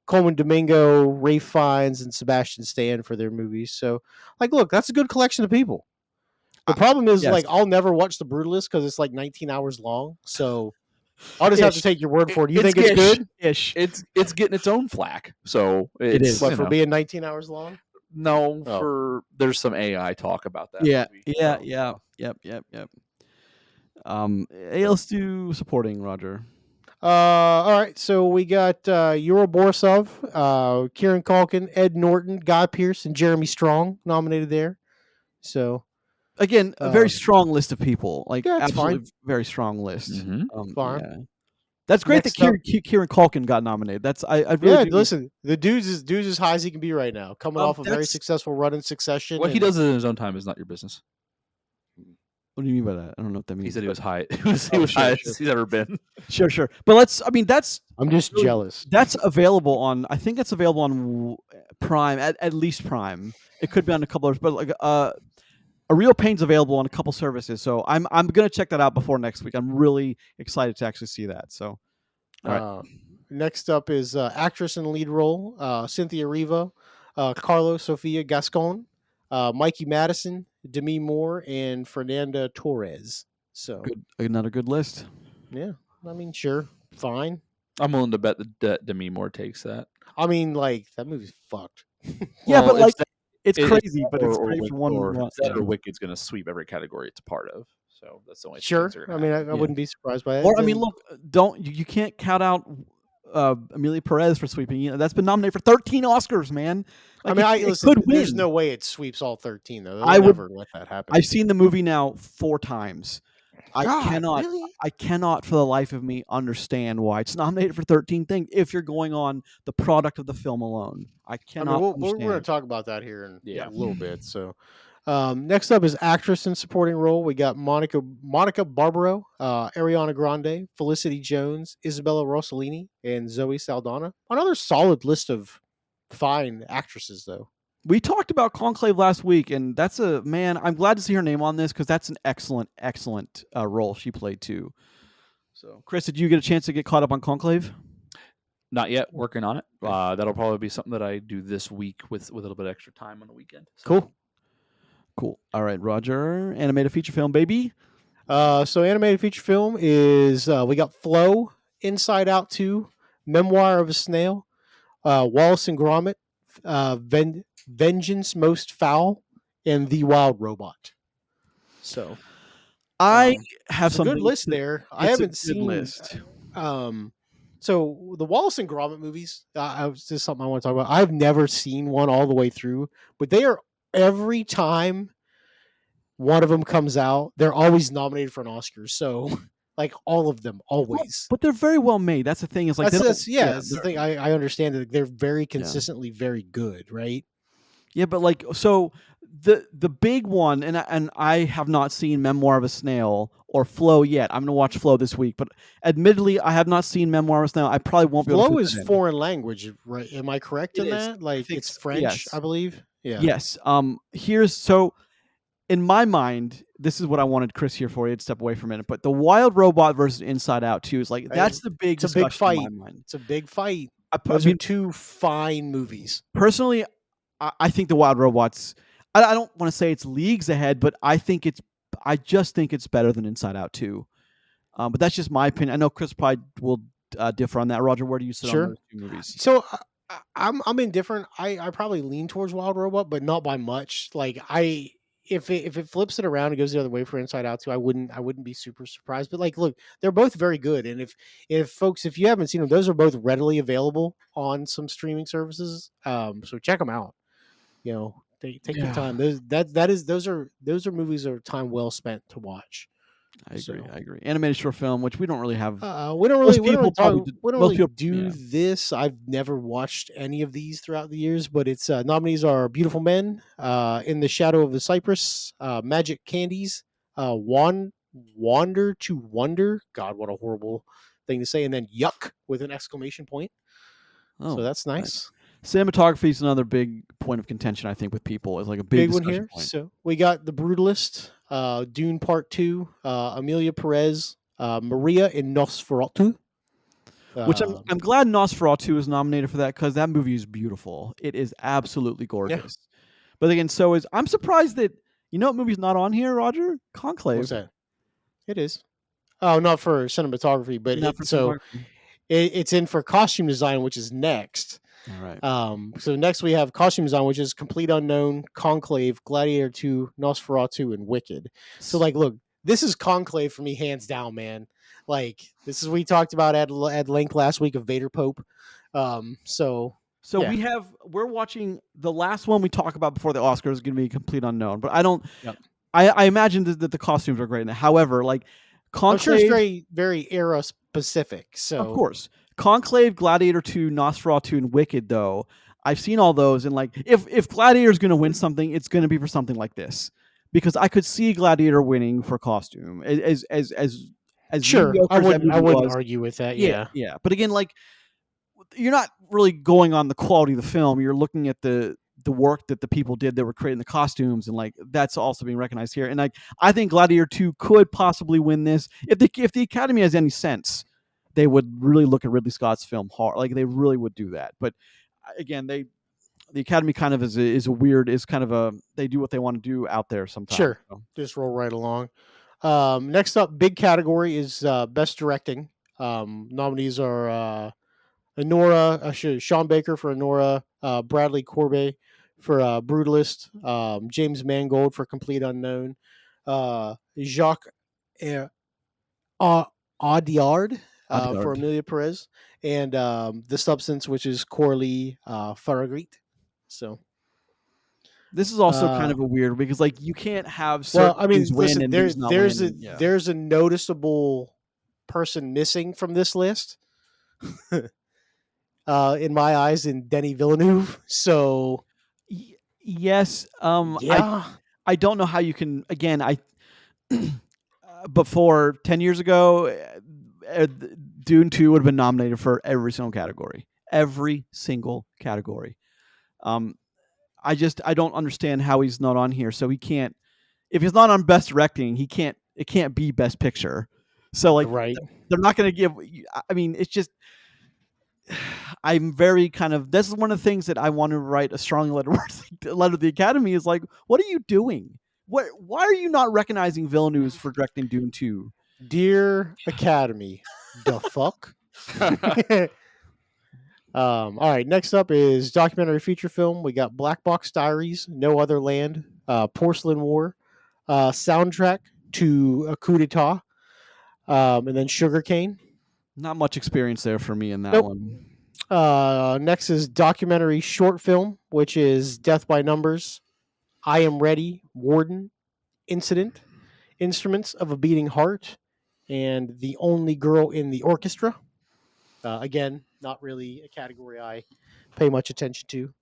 Coleman Domingo, Ray Fiennes, and Sebastian Stan for their movies. So, like, look, that's a good collection of people. The problem is, Yes. like, I'll never watch The Brutalist because it's like 19 hours long. So I'll just have to take your word for it. You think it's good? Ish. It's getting its own flack. So It it's is. What, you for know, being 19 hours long? no Oh. for there's some AI talk about that. Yeah. movie, Yeah. so, Yeah. Yep. Let's do supporting, Roger. All right. So we got Yuri Borisov, Kieran Culkin, Ed Norton, Guy Pearce, and Jeremy Strong nominated there. So Again, a very strong list of people. Like, yeah, it's absolutely fine. very strong list. Fine. Yeah. That's great Next that Kieran Culkin got nominated. That's I really do. Listen, the dude's as high as he can be right now, coming off a very That's- successful run in Succession. what he does in his own time is not your business. What do you mean by that? I don't know what that means. He said he but- was high. He was sure, highest sure. he's ever been. Sure. But let's. I mean, that's I'm just jealous. That's available on. I think it's available on Prime, at least Prime. It could be on a couple others, but like A Real Pain's available on a couple services. So I'm gonna check that out before next week. I'm really excited to actually see that. So, all right. Next up is actress in the lead role, Cynthia Erivo, Carlos Sofia Gascon, Mikey Madison, Demi Moore, and Fernanda Torres. So Another good list. yeah, I mean, sure, fine. I'm willing to bet that Demi Moore takes that. I mean, like, that movie's fucked. Yeah, Well, but like it's it's crazy, but it's or great for one. or Wicked's going to sweep every category it's a part of. So that's the only two Sure, things that are I gonna mean, happen. I wouldn't be surprised by it. Or I mean, Then- look, you can't count out Emilia Perez for sweeping. You know, that's been nominated for 13 Oscars, man. Like, I mean, it listen, could there's win. no way it sweeps all 13 though. They'll I would- never let that happen. I've seen the movie now 4 times. God, really? I cannot for the life of me understand why it's nominated for 13 things if you're going on the product of the film alone. I cannot we're understand. going to talk about that here in Yeah. a little bit. So, next up is actress in supporting role. We got Monica Barbaro, Ariana Grande, Felicity Jones, Isabella Rossellini, and Zoe Saldana. Another solid list of fine actresses, though. We talked about Conclave last week, and that's I'm glad to see her name on this because that's an excellent role she played too. So, Chris, did you get a chance to get caught up on Conclave? Not yet. Working on it. Okay. That'll probably be something that I do this week with a little bit of extra time on the weekend. So. Cool. All right, Roger. Animated feature film, baby. So animated feature film is we got Flow, Inside Out 2, Memoir of a Snail, Wallace and Gromit, Vengeance Most Foul, and The Wild Robot. So I have it's a good something list there. I it's a haven't good seen list. So the Wallace and Gromit movies, this is something I want to talk about. I've never seen one all the way through, but they are every time one of them comes out, they're always nominated for an Oscar. So like all of them, always. But they're very well made. That's the thing. Is like That's the thing. I understand that they're very consistently very good, right? Yeah, but like so the big one, and I have not seen Memoir of a Snail or Flow yet. I'm gonna watch Flow this week, but admittedly, I have not seen Memoir of a Snail. I probably won't be able to. Flow fit is that in. foreign language, right? Am I correct in It is. that? Like think it's so, French, yes. I believe. Yeah. Yes. In my mind, this is what I wanted Chris here for. He'd step away for a minute, but the Wild Robot versus Inside Out 2 is like that's the big. It's a big discussion fight. in my mind. It's a big fight. I Those mean, are two fine movies. personally, I think the Wild Robots. I don't want to say it's leagues ahead, but I just think it's better than Inside Out 2. But that's just my opinion. I know Chris probably will differ on that. Roger, where do you sit on those two movies? So I'm indifferent. I probably lean towards Wild Robot, but not by much. Like if it flips it around and goes the other way for Inside Out 2, I wouldn't be super surprised. But like, look, they're both very good, and if folks, if you haven't seen them, those are both readily available on some streaming services. So check them out. Take the Yeah, time. Those are movies that are time well spent to watch. I agree. So I agree. Animated short film, which we don't really have. we don't really Most people probably did. we don't Most really people, do yeah. this. I've never watched any of these throughout the years, but it's nominees are Beautiful Men, In the Shadow of the Cypress, Magic Candies, Wander to Wonder. God, what a horrible thing to say, and then Yuck with an exclamation point. So Oh, that's nice. nice. Cinematography is another big point of contention, I think, with people. It's like a big Big one discussion here. point. So we got The Brutalist, Dune Part 2, Emilia Perez, Maria in Nosferatu. Which I'm Um, I'm glad Nosferatu is nominated for that because that movie is beautiful. It is absolutely yeah, gorgeous. But again, so is I'm surprised that what movie's not on here, Roger? what's Conclave. that? It is. Oh, not for cinematography, but Not it for so cinematography. it's in for costume design, which is next. All right. So next we have costume design, which is Complete Unknown, Conclave, Gladiator 2, Nosferatu, and Wicked. So like, look, this is Conclave for me, hands down, man. Like this is we talked about at length last week of Vader Pope. So So yeah, we're watching the last one we talk about before the Oscars is going to be Complete Unknown, but I don't. yep. I imagine that the costumes are great. However, like I'm sure it's Conclave, very very era specific. of So course, Conclave, Gladiator 2, Nosferatu, and Wicked. Though I've seen all those, and like if Gladiator is going to win something, it's going to be for something like this, because I could see Gladiator winning for costume as sure, mediocre as that I movie wouldn't was. argue with that. Yeah, Yeah, yeah. But again, like you're not really going on the quality of the film. You're looking at the work that the people did that were creating the costumes, and like that's also being recognized here. And like I think Gladiator 2 could possibly win this if the Academy has any sense. They would really look at Ridley Scott's film hard. Like they really would do that. But again, the Academy kind of is a weird is kind of a they do what they want to do out there sometimes. sure. So. Just roll right along. Next up, big category is best directing. Nominees are Sean Baker for Honora, Bradley Corbet for Brutalist, James Mangold for Complete Unknown, Jacques uh, Audiard for Odegaard. Emilia Perez, and The Substance, which is Corley Faragrit. So, This is also kind uh, of a weird because like you can't have well, certain I things mean, win listen, and these not win. And yeah. there's a noticeable person missing from this list. In my eyes, in Denny Villeneuve. So Yes, yeah, I don't know how you can again. Before 10 years ago, Dune 2 would have been nominated for every single category. Every single category. Um, I don't understand how he's not on here. So he can't if he's not on best directing, it can't be best picture. So like right. they're not going to give I mean, it's just I'm very kind of this is one of the things that I want to write a strong letter to the Academy is like, what are you doing? Why are you not recognizing Villeneuve for directing Dune 2? Dear Academy, the fuck. All right. Next up is documentary feature film. We got Black Box Diaries, No Other Land, Porcelain War, soundtrack to a coup d'état, and then Sugarcane. Not much experience there for me in that Nope. one. Next is documentary short film, which is Death by Numbers, I Am Ready, Warden, Incident, Instruments of a Beating Heart, and The Only Girl in the Orchestra. Again, not really a category I pay much attention to.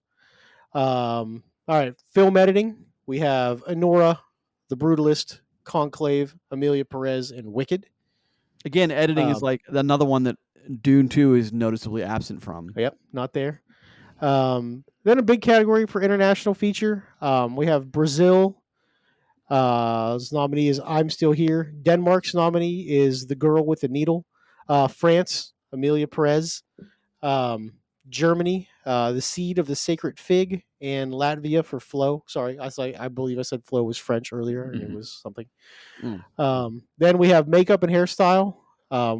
All right, film editing. We have Honora, The Brutalist, Conclave, Emilia Perez, and Wicked. Again, editing is Um, like another one that Dune 2 is noticeably absent from. yep, not there. Then a big category for international feature. We have Brazil. His nominee is I'm Still Here. Denmark's nominee is The Girl with the Needle. France, Emilia Perez. Um, Germany, The Seed of the Sacred Fig, and Latvia for Flow. Sorry, I believe I said Flow was French earlier, and it Mhm. was something. Mm. Then we have makeup and hairstyle.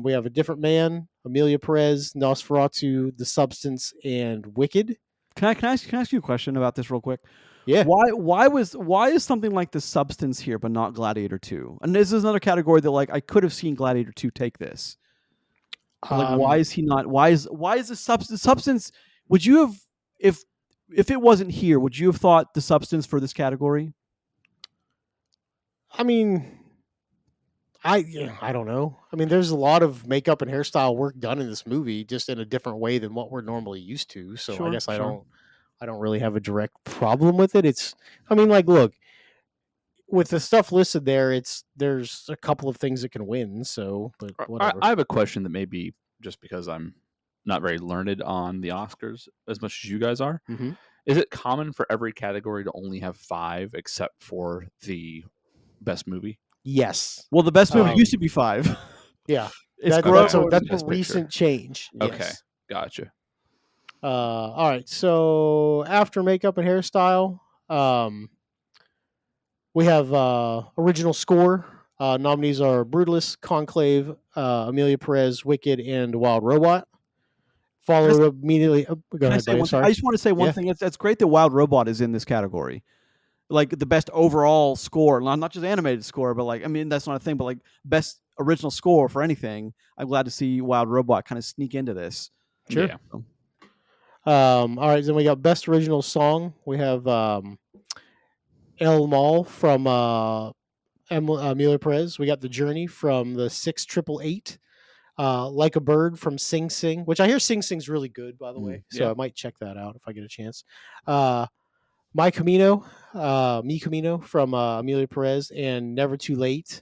We have A Different Man, Emilia Perez, Nosferatu, The Substance, and Wicked. Can I ask you a question about this real quick? Yeah. Why is something like The Substance here but not Gladiator 2? And this is another category that like I could have seen Gladiator 2 take this. But like why Um, is he not why is the substance would you have if if it wasn't here, would you have thought The Substance for this category? I mean, I don't know. I mean, there's a lot of makeup and hairstyle work done in this movie, just in a different way than what we're normally used to. So I Sure, guess sure. I don't really have a direct problem with it. I mean, like, look, with the stuff listed there, there's a couple of things that can win. So, but I whatever. have a question that may be just because I'm not very learned on the Oscars as much as you guys are. Hmm. Is it common for every category to only have 5 except for the best movie? Yes. Well, the best movie Um, used to be 5. yeah. It's Okay. grown. That's a Best picture. recent change. Okay. Yes. Gotcha. All right. So after makeup and hairstyle, um, we have original score. Nominees are Brutalist, Conclave, Amelia Perez, Wicked, and Wild Robot. Can I, Followed up immediately. Go can I ahead, say buddy. I'm one thing? I sorry. just want to say one Yeah, thing. It's great that Wild Robot is in this category. Like the best overall score, not just animated score, but like I mean that's not a thing, but like best original score for anything. I'm glad to see Wild Robot kind of sneak into this. sure. Yeah. So, All right. Then we got best original song. We have El Mal from Amelia Perez. We got The Journey from the 6888. Like a Bird from Sing Sing, which I hear Sing Sing's really good, by the way. So Yeah. I might check that out if I get a chance. Uh, My Camino, Mi Camino from Amelia Perez, and Never Too Late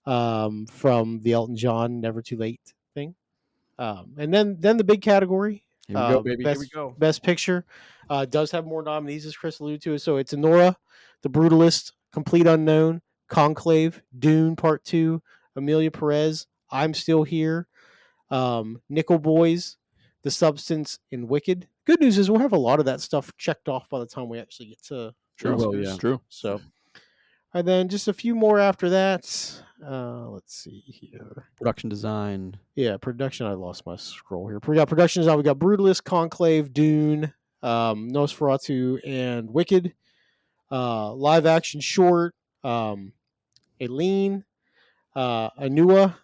from the Elton John Never Too Late thing. And then the big category, here we go, baby. Here we best go. best picture, does have more nominees as Chris alluded to. So it's Nora, The Brutalist, Complete Unknown, Conclave, Dune Part Two, Amelia Perez, I'm Still Here, Nickel Boys, The Substance, and Wicked. Good news is we'll have a lot of that stuff checked off by the time we actually get to the We True. will, Oscars. yeah. True. So, and then just a few more after that. Let's see here. Production design. Yeah, production. I lost my scroll here. We got production design. We got Brutalist, Conclave, Dune, Nosferatu, and Wicked. Live action short. Aileen, Anua,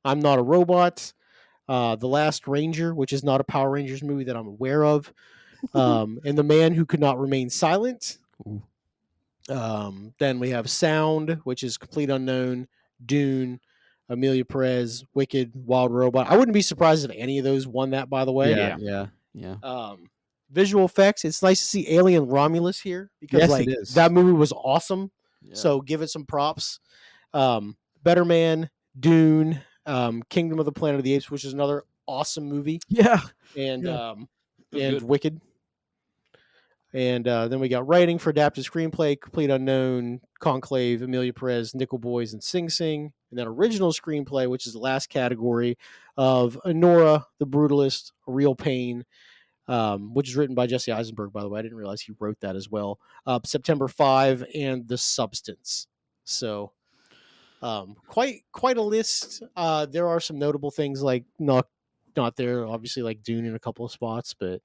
I'm Not a Robot. The Last Ranger, which is not a Power Rangers movie that I'm aware of, and The Man Who Could Not Remain Silent. Ooh. Then we have Sound, which is Complete Unknown, Dune, Amelia Perez, Wicked, Wild Robot. I wouldn't be surprised if any of those won that, by the way. Yeah, Yeah. yeah. Visual effects. It's nice to see Alien Romulus here because Yes, like it is. that movie was awesome. Yeah. So give it some props. Better Man, Dune, Kingdom of the Planet of the Apes, which is another awesome movie, yeah. and Yeah. Good. Wicked. And then we got writing for adapted screenplay, Complete Unknown, Conclave, Amelia Perez, Nickel Boys, and Sing Sing. And then original screenplay, which is the last category of Nora, The Brutalist, A Real Pain, which is written by Jesse Eisenberg, by the way. I didn't realize he wrote that as well. September 5, and The Substance. So quite a list. There are some notable things like not there, obviously, like Dune in a couple of spots, but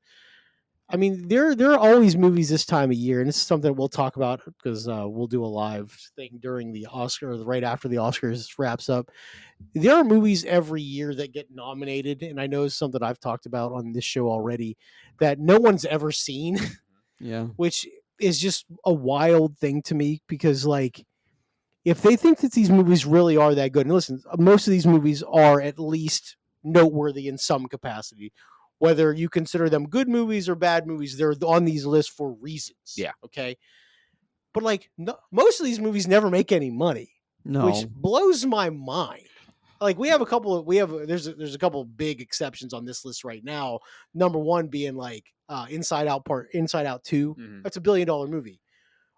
I mean, there are always movies this time of year, and this is something we'll talk about because we'll do a live thing during the Oscar, or right after the Oscars wraps up. There are movies every year that get nominated, and I know it's something I've talked about on this show already that no one's ever seen, Yeah. which is just a wild thing to me because, like, if they think that these movies really are that good, and listen, most of these movies are at least noteworthy in some capacity. Whether you consider them good movies or bad movies, they're on these lists for reasons. Yeah. Okay. But like most of these movies never make any money, which No. blows my mind. Like we have a couple of there's a couple of big exceptions on this list right now. Number one being like Inside Out 2. Mhm. That's $1 billion movie.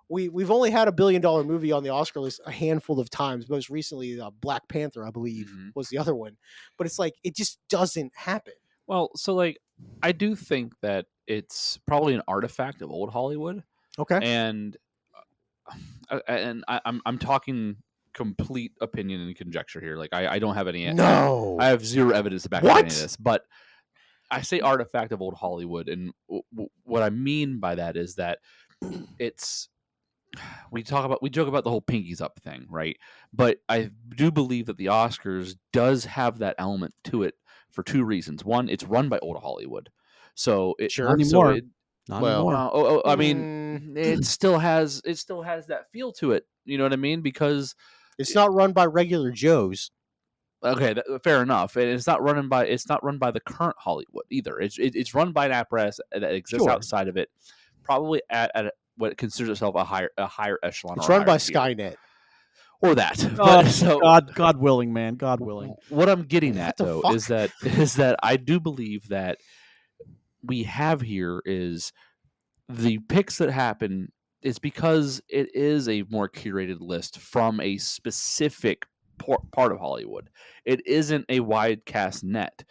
We've only had $1 billion movie on the Oscar list a handful of times. Most recently, Black Panther, I believe, was the other one. But it's like it just doesn't happen. Well, so like I do think that it's probably an artifact of old Hollywood, Okay. and I'm talking complete opinion and conjecture here. Like I don't have any. No. I have zero evidence to back up What? any of this, but I say artifact of old Hollywood, and what I mean by that is that it's we joke about the whole pinkies up thing, right? But I do believe that the Oscars does have that element to it for two reasons. One, it's run by old Hollywood, so Not Sure. anymore. Not Well, anymore. I mean, mm, it still has that feel to it. You know what I mean? Because it's not run by regular Joes. okay, fair enough. And it's not run by the current Hollywood either. It's run by an apparatus that exists Sure. outside of it, probably at what it considers itself a higher echelon It's or a run by higher tier Skynet. or that. Oh, But so God willing, man. God willing. what I'm getting What at the though fuck? is that I do believe that we have here is the picks that happen is because it is a more curated list from a specific part of Hollywood. It isn't a wide cast net.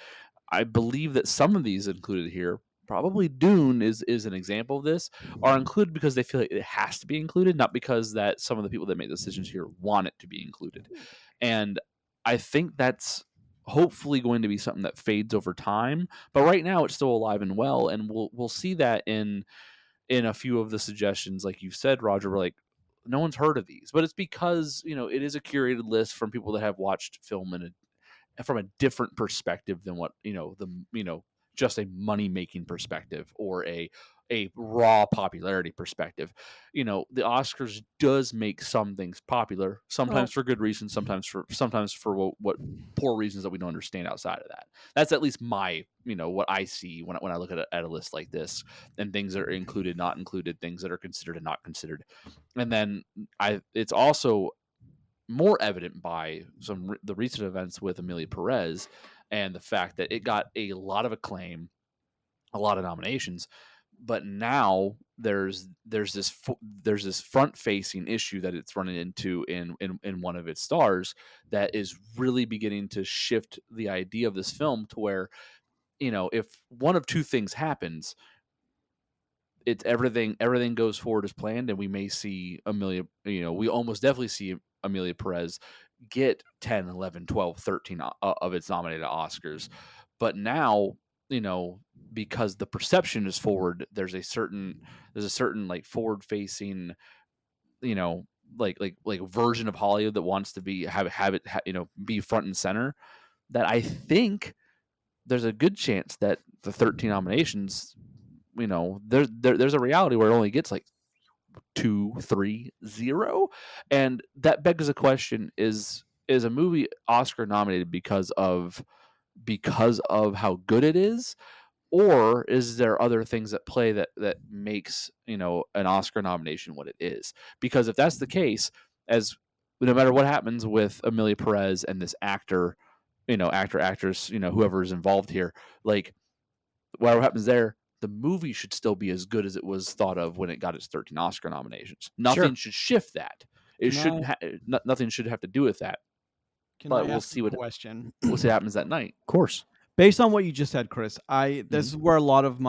I believe that some of these included here, probably Dune is an example of this, are included because they feel like it has to be included, not because that some of the people that make decisions here want it to be included. And I think that's hopefully going to be something that fades over time. But right now it's still alive and well, and we'll see that in a few of the suggestions, like you said, Roger, were like no one's heard of these, but it's because it is a curated list from people that have watched film from a different perspective than what just a money making perspective or a raw popularity perspective. The Oscars does make some things popular, sometimes Well, for good reasons, sometimes for what poor reasons that we don't understand outside of that. That's at least my what I see when I look at a list like this, and things that are included, not included, things that are considered and not considered. And then it's also more evident by the recent events with Emilia Perez and the fact that it got a lot of acclaim, a lot of nominations, but now there's this front facing issue that it's running into in one of its stars that is really beginning to shift the idea of this film to where if one of two things happens, it's everything goes forward as planned, and we may see we almost definitely see Emilia Perez get 10, 11, 12, 13 of its nominated Oscars. But now, because the perception is forward, there's a certain like forward facing, you know, like version of Hollywood that wants to have it be front and center, that I think there's a good chance that the 13 nominations, there's a reality where it only gets like 2, 3, 0, and that begs the question: is a movie Oscar nominated because of how good it is, or is there other things at play that makes an Oscar nomination what it is? Because if that's the case, as no matter what happens with Emilia Perez and this actor, actress, whoever is involved here, like whatever happens there, the movie should still be as good as it was thought of when it got its 13 Oscar nominations. Nothing Sure. should shift that. It Can shouldn't. I Nothing should have to do with that. can I But ask a question? we'll see what happens that night. Of course. Based on what you just said, Chris, this Mhm. is where a lot of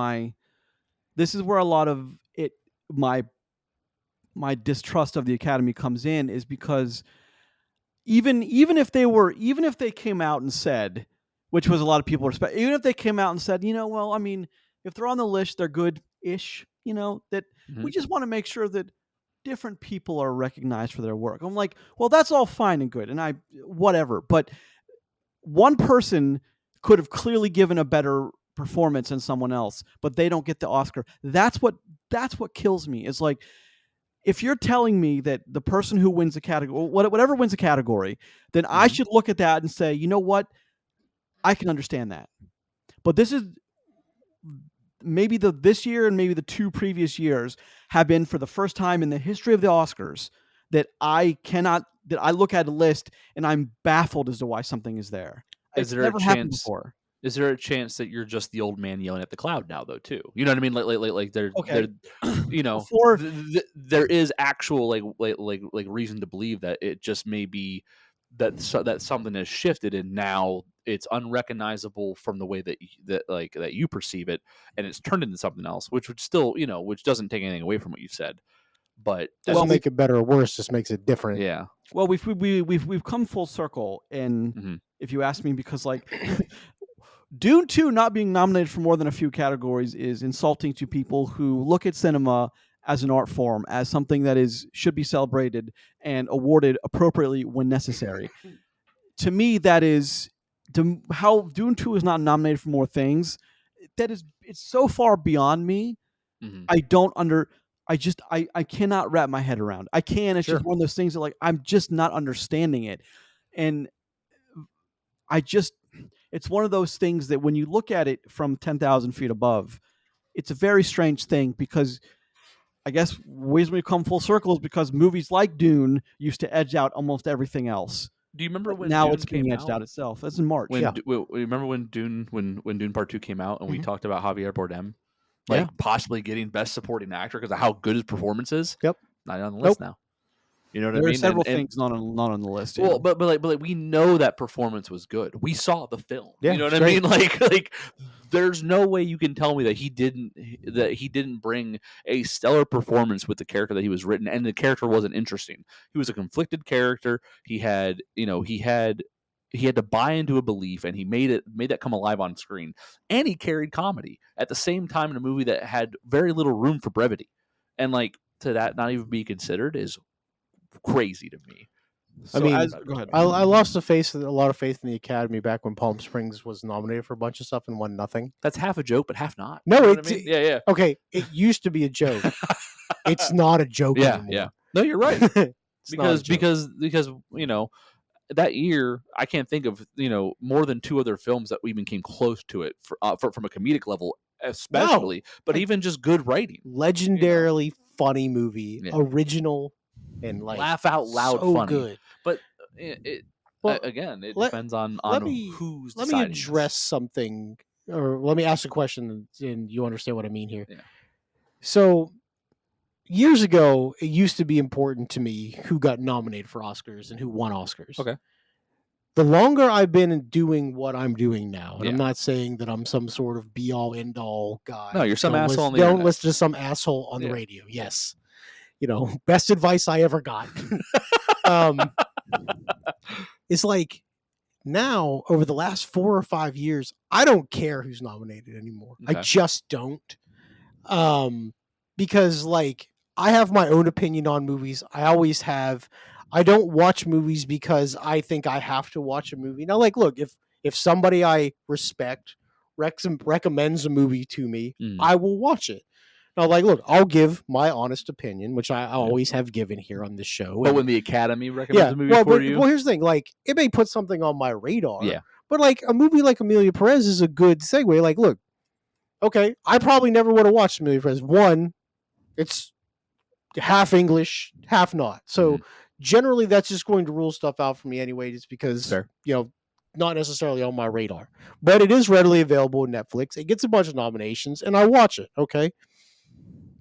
it my distrust of the Academy comes in, is because even if they came out and said, which was a lot of people respect, even if they came out and said, well, I mean, if they're on the list, they're good-ish, that we Mhm. just want to make sure that different people are recognized for their work. I'm like, well, that's all fine and good, and whatever, but one person could have clearly given a better performance than someone else, but they don't get the Oscar. That's what kills me. It's like, if you're telling me that the person who wins the category, whatever wins the category, then I Mhm. should look at that and say, you know what, I can understand that. But this is maybe this year and maybe the two previous years have been, for the first time in the history of the Oscars, that I look at a list and I'm baffled as to why something is there. Is It's there a never happened chance? before. Is there a chance that you're just the old man yelling at the cloud now, though? Too, you know what I mean? Like Okay. Before there is actual like reason to believe that it just may be that something has shifted and now it's unrecognizable from the way that you perceive it, and it's turned into something else, which would still which doesn't take anything away from what you said, but Doesn't well, make it better or worse, just makes it different. yeah. we've come full circle, and Mhm. if you ask me, because like Dune 2 not being nominated for more than a few categories is insulting to people who look at cinema as an art form, as something that should be celebrated and awarded appropriately when necessary. To me, that is how Dune 2 is not nominated for more things. It's so far beyond me. Mhm. I don't under I cannot wrap my head around. I can. It's Sure. just one of those things that like I'm just not understanding it. And I just it's one of those things that when you look at it from 10,000 feet above, it's a very strange thing because I guess ways we come full circle is because movies like Dune used to edge out almost everything else. Do you remember But when now Dune it's being came edged out? out itself. That's in March. When Yeah. remember when Dune Part 2 came out and we Mhm. talked about Javier Bardem, Yeah. like possibly getting Best Supporting Actor because of how good his performance is? Yep. Not on the Nope. list now. You know what I There are mean? several And things not on the list. well, Yeah. but we know that performance was good. We saw the film. Yeah, You know what it's I great. mean? Like there's no way you can tell me that he didn't bring a stellar performance with the character that he was written, and the character wasn't interesting. He was a conflicted character. He had he had to buy into a belief, and he made that come alive on screen. And he carried comedy at the same time in a movie that had very little room for brevity. And like to that not even be considered is crazy to me. I So mean, go ahead. I lost a lot of faith in the Academy back when Palm Springs was nominated for a bunch of stuff and won nothing. That's half a joke, but half not. No, You know what I it's mean? Yeah. okay. It used to be a joke. It's not a joke Yeah, anymore. yeah. No, you're right. It's not a joke. because that year I can't think of more than two other films that even came close to it from a comedic level, especially, but like- even just good writing, legendarily funny movie, Yeah. original, and like laugh out loud, so funny. good. But Well, again, it let- depends on who's let me deciding address something, or let me ask a question, and you understand what I mean here. Yeah. So years ago, it used to be important to me who got nominated for Oscars and who won Oscars. Okay. The longer I've been doing what I'm doing now, and I'm Yeah. not saying that I'm some sort of be all end all guy. No, you're some Don't asshole on the Don't internet. listen to some asshole on the Yeah. radio. Yes, best advice I ever got. It's like now over the last 4 or 5 years, I don't care who's nominated anymore. I Okay. just don't. Because like I have my own opinion on movies. I always have. I don't watch movies because I think I have to watch a movie. Now, like, look, if somebody I respect recommends a movie to me, Mm. I will watch it. Now, like, look, I'll give my honest opinion, which I always have given here on this show. But and- when the Academy recommends a movie for but, you, well, here's the thing: like, it may put something on my radar. Yeah. But like a movie like Emilia Perez is a good segue. Like, look, okay, I probably never would have watched Emilia Perez. One, it's half English, half not. So generally, that's just going to rule stuff out for me anyway, just because Fair. not necessarily on my radar. But it is readily available on Netflix. It gets a bunch of nominations, and I watch it. Okay.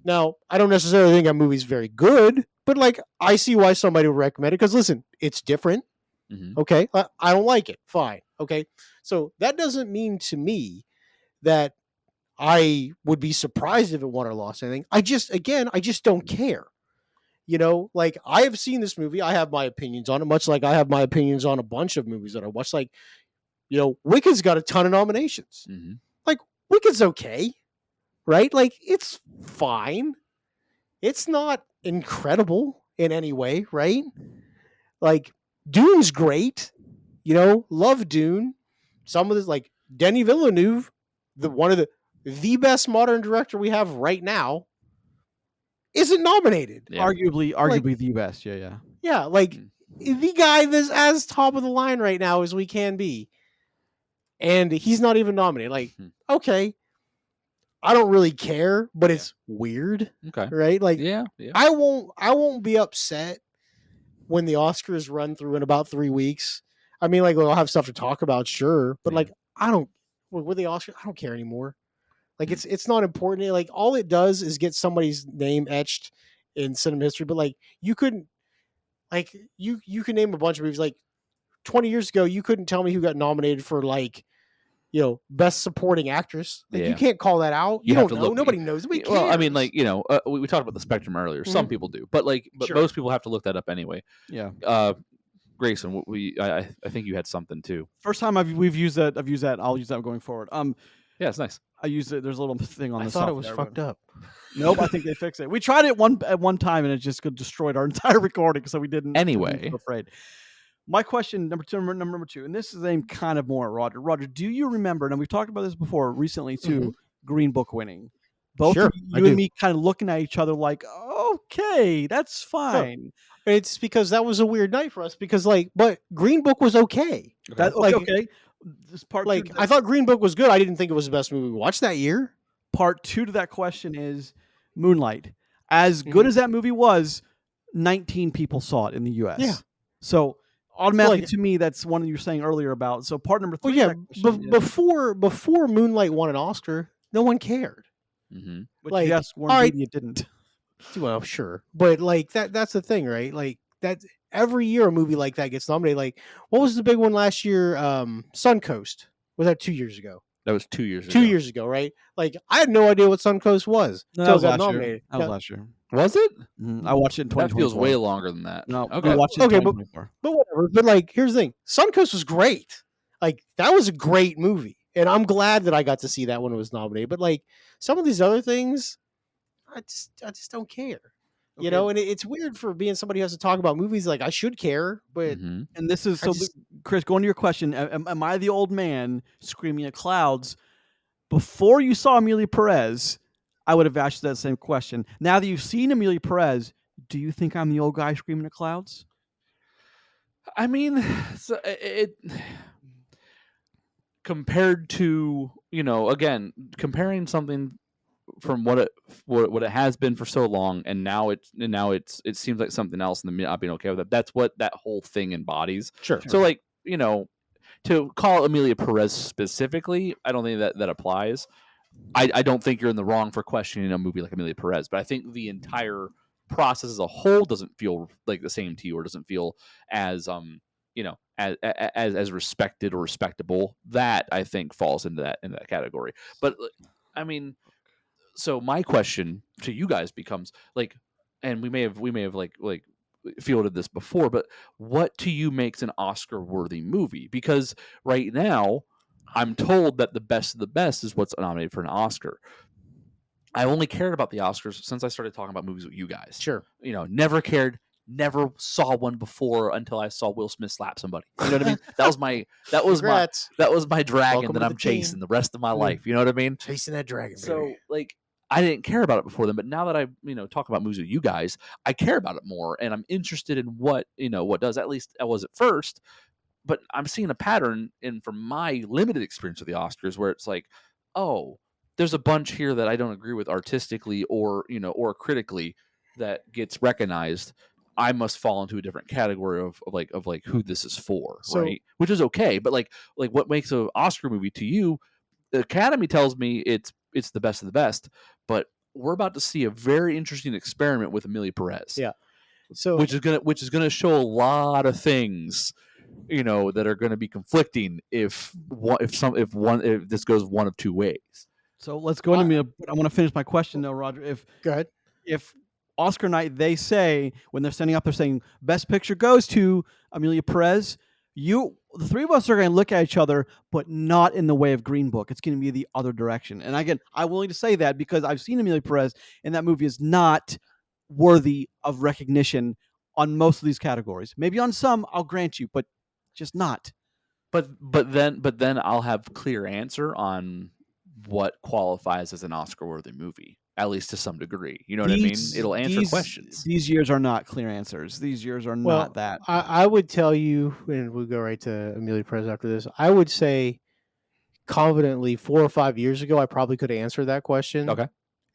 Now, I don't necessarily think that movie's very good, but like I see why somebody would recommend it because listen, it's different. Mhm. Okay, I don't like it. Fine. Okay, so that doesn't mean to me that I would be surprised if it won or lost anything. I just don't care. Like I have seen this movie. I have my opinions on it, much like I have my opinions on a bunch of movies that I watch. Like, Wicked's got a ton of nominations. Mhm. Like, Wicked's okay, right? Like, it's fine. It's not incredible in any way, right? Like, Dune's great. Love Dune. Some of this, like Denis Villeneuve, one of the best modern director we have right now, isn't nominated. Yeah. Arguably the best. Yeah. Yeah, like Mm. the guy that's as top of the line right now as we can be, and he's not even nominated. Like, okay, I don't really care, but it's weird, Okay. right? Like, Yeah. I won't be upset when the Oscars run through in about 3 weeks. I mean, like, I'll have stuff to talk about, sure, but Yeah. like, I don't with the Oscars, I don't care anymore. Like, it's not important. Like, all it does is get somebody's name etched in cinema history. But like, you couldn't, like, you can name a bunch of movies. Like 20 years ago, you couldn't tell me who got nominated for like, best supporting actress. Like, Yeah. you can't call that out. You You have don't to know. look- Nobody knows. Nobody cares. Well, I mean, like we talked about the spectrum earlier. Some people do, but Sure. most people have to look that up anyway. Yeah. Grayson, I think you had something too. First time I've used that. I'll use that going forward. Yeah, it's nice. I used it. There's a little thing on I the thought it was software. fucked up. Nope, I think they fixed it. We tried it at one time, and it just destroyed our entire recording, so we didn't. Anyway. So afraid. My question, number two, and this is aimed kind of more at Roger. Roger, do you remember? And we've talked about this before recently too. Green Book winning. Both Sure, I you and do. me kind of looking at each other like, okay, that's Sure. fine. It's because that was a weird night for us because but Green Book was okay. That okay. This part two. I thought Green Book was good. I didn't think it was the best movie we watched that year. Part two to that question is Moonlight. As good Mhm. as that movie was, 19 people saw it in the U.S. Yeah. So automatically to me, that's one you were saying earlier about. So part number Well, three. yeah, before Moonlight won an Oscar, no one cared. Mm-hmm. Which yes, Warren all right, Beatty didn't. well, sure, but that's the thing, right? Like that every year a movie like that gets nominated. Like what was the big one last year? Suncoast. Was that 2 years ago? That was 2 years ago. 2 years ago, right? Like I had no idea what Suncoast was No, that until it was got last year. nominated. That was last year. Was it? I watched it in 2024. That feels way longer than that. No, Okay. we watched it in 2024. But whatever. But like, here's the thing: Suncoast was great. Like that was a great movie, and I'm glad that I got to see that when it was nominated. But like some of these other things, I just don't care. You know, and it's weird for being somebody who has to talk about movies. Like I should care, but and this is just, Chris, going to your question, am I the old man screaming at clouds? Before you saw Emilia Perez, I would have asked you that same question. Now that you've seen Emilia Perez, do you think I'm the old guy screaming at clouds? I mean, compared to, again, comparing something from what it has been for so long, and now it seems like something else, and not being okay with it. That's what that whole thing embodies. Sure. So like, to call Emilia Perez specifically, I don't think that applies. I don't think you're in the wrong for questioning a movie like Emilia Perez, but I think the entire process as a whole doesn't feel like the same to you, or doesn't feel as as respected or respectable. That I think falls into that category. But I mean, so my question to you guys becomes like, and we may have like fielded this before, but what to you makes an Oscar worthy movie? Because right now I'm told that the best of the best is what's nominated for an Oscar. I only cared about the Oscars since I started talking about movies with you guys. Sure. Never cared, never saw one before until I saw Will Smith slap somebody. You know what I mean? That was my dragon Welcome that to I'm the chasing team. the rest of my life. You know what I mean? Chasing that dragon. So Baby. like, I didn't care about it before then, but now that I talk about movies with you guys, I care about it more, and I'm interested in what does. At least I was at first, but I'm seeing a pattern from my limited experience with the Oscars where it's like, oh, there's a bunch here that I don't agree with artistically or critically that gets recognized. I must fall into a different category of who this is for, right? Which is okay, but like what makes an Oscar movie to you? The Academy tells me it's the best of the best, but we're about to see a very interesting experiment with Emilia Perez. Yeah. So which is gonna show a lot of things, that are going to be conflicting if this goes one of two ways. So let's go into me. I want to finish my question though, Roger. Go ahead. If Oscar night, they say when they're standing up, they're saying Best Picture goes to Emilia Perez. The three of us are going to look at each other, but not in the way of Green Book. It's going to be the other direction. And again, I'm willing to say that because I've seen Emilia Perez, and that movie is not worthy of recognition on most of these categories. Maybe on some, I'll grant you, but just not. But then I'll have clear answer on what qualifies as an Oscar-worthy movie, at least to some degree. You know what I mean? It'll answer questions. These years are not clear answers. These years are not that. I would tell you, and we'll go right to Emilia Perez after this. I would say confidently 4 or 5 years ago, I probably could have answered that question. Okay.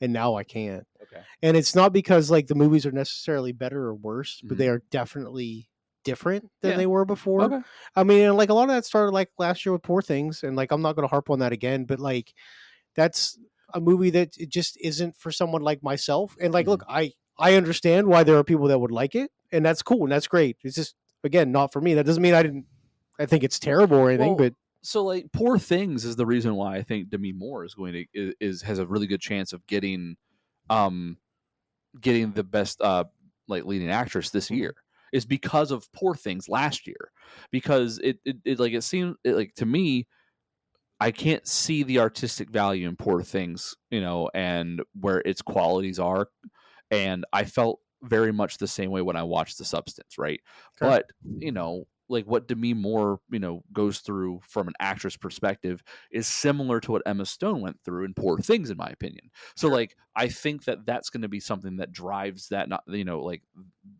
And now I can't. Okay. And it's not because like the movies are necessarily better or worse, but they are definitely different than they were before. Okay. I mean, and like a lot of that started like last year with Poor Things, and like I'm not going to harp on that again, but like that's a movie that it just isn't for someone like myself. And like, look, I understand why there are people that would like it, and that's cool and that's great. It's just again not for me. That doesn't mean I think it's terrible or anything, but so like Poor Things is the reason why I think Demi Moore is going to has a really good chance of getting the best like leading actress this year, is because of Poor Things last year, because it seemed like to me I can't see the artistic value in Poor Things, and where its qualities are. And I felt very much the same way when I watched The Substance, right? Okay. But, like what Demi Moore, goes through from an actress perspective is similar to what Emma Stone went through in Poor Things, in my opinion. So, Sure. like, I think that that's going to be something that drives that, not, like,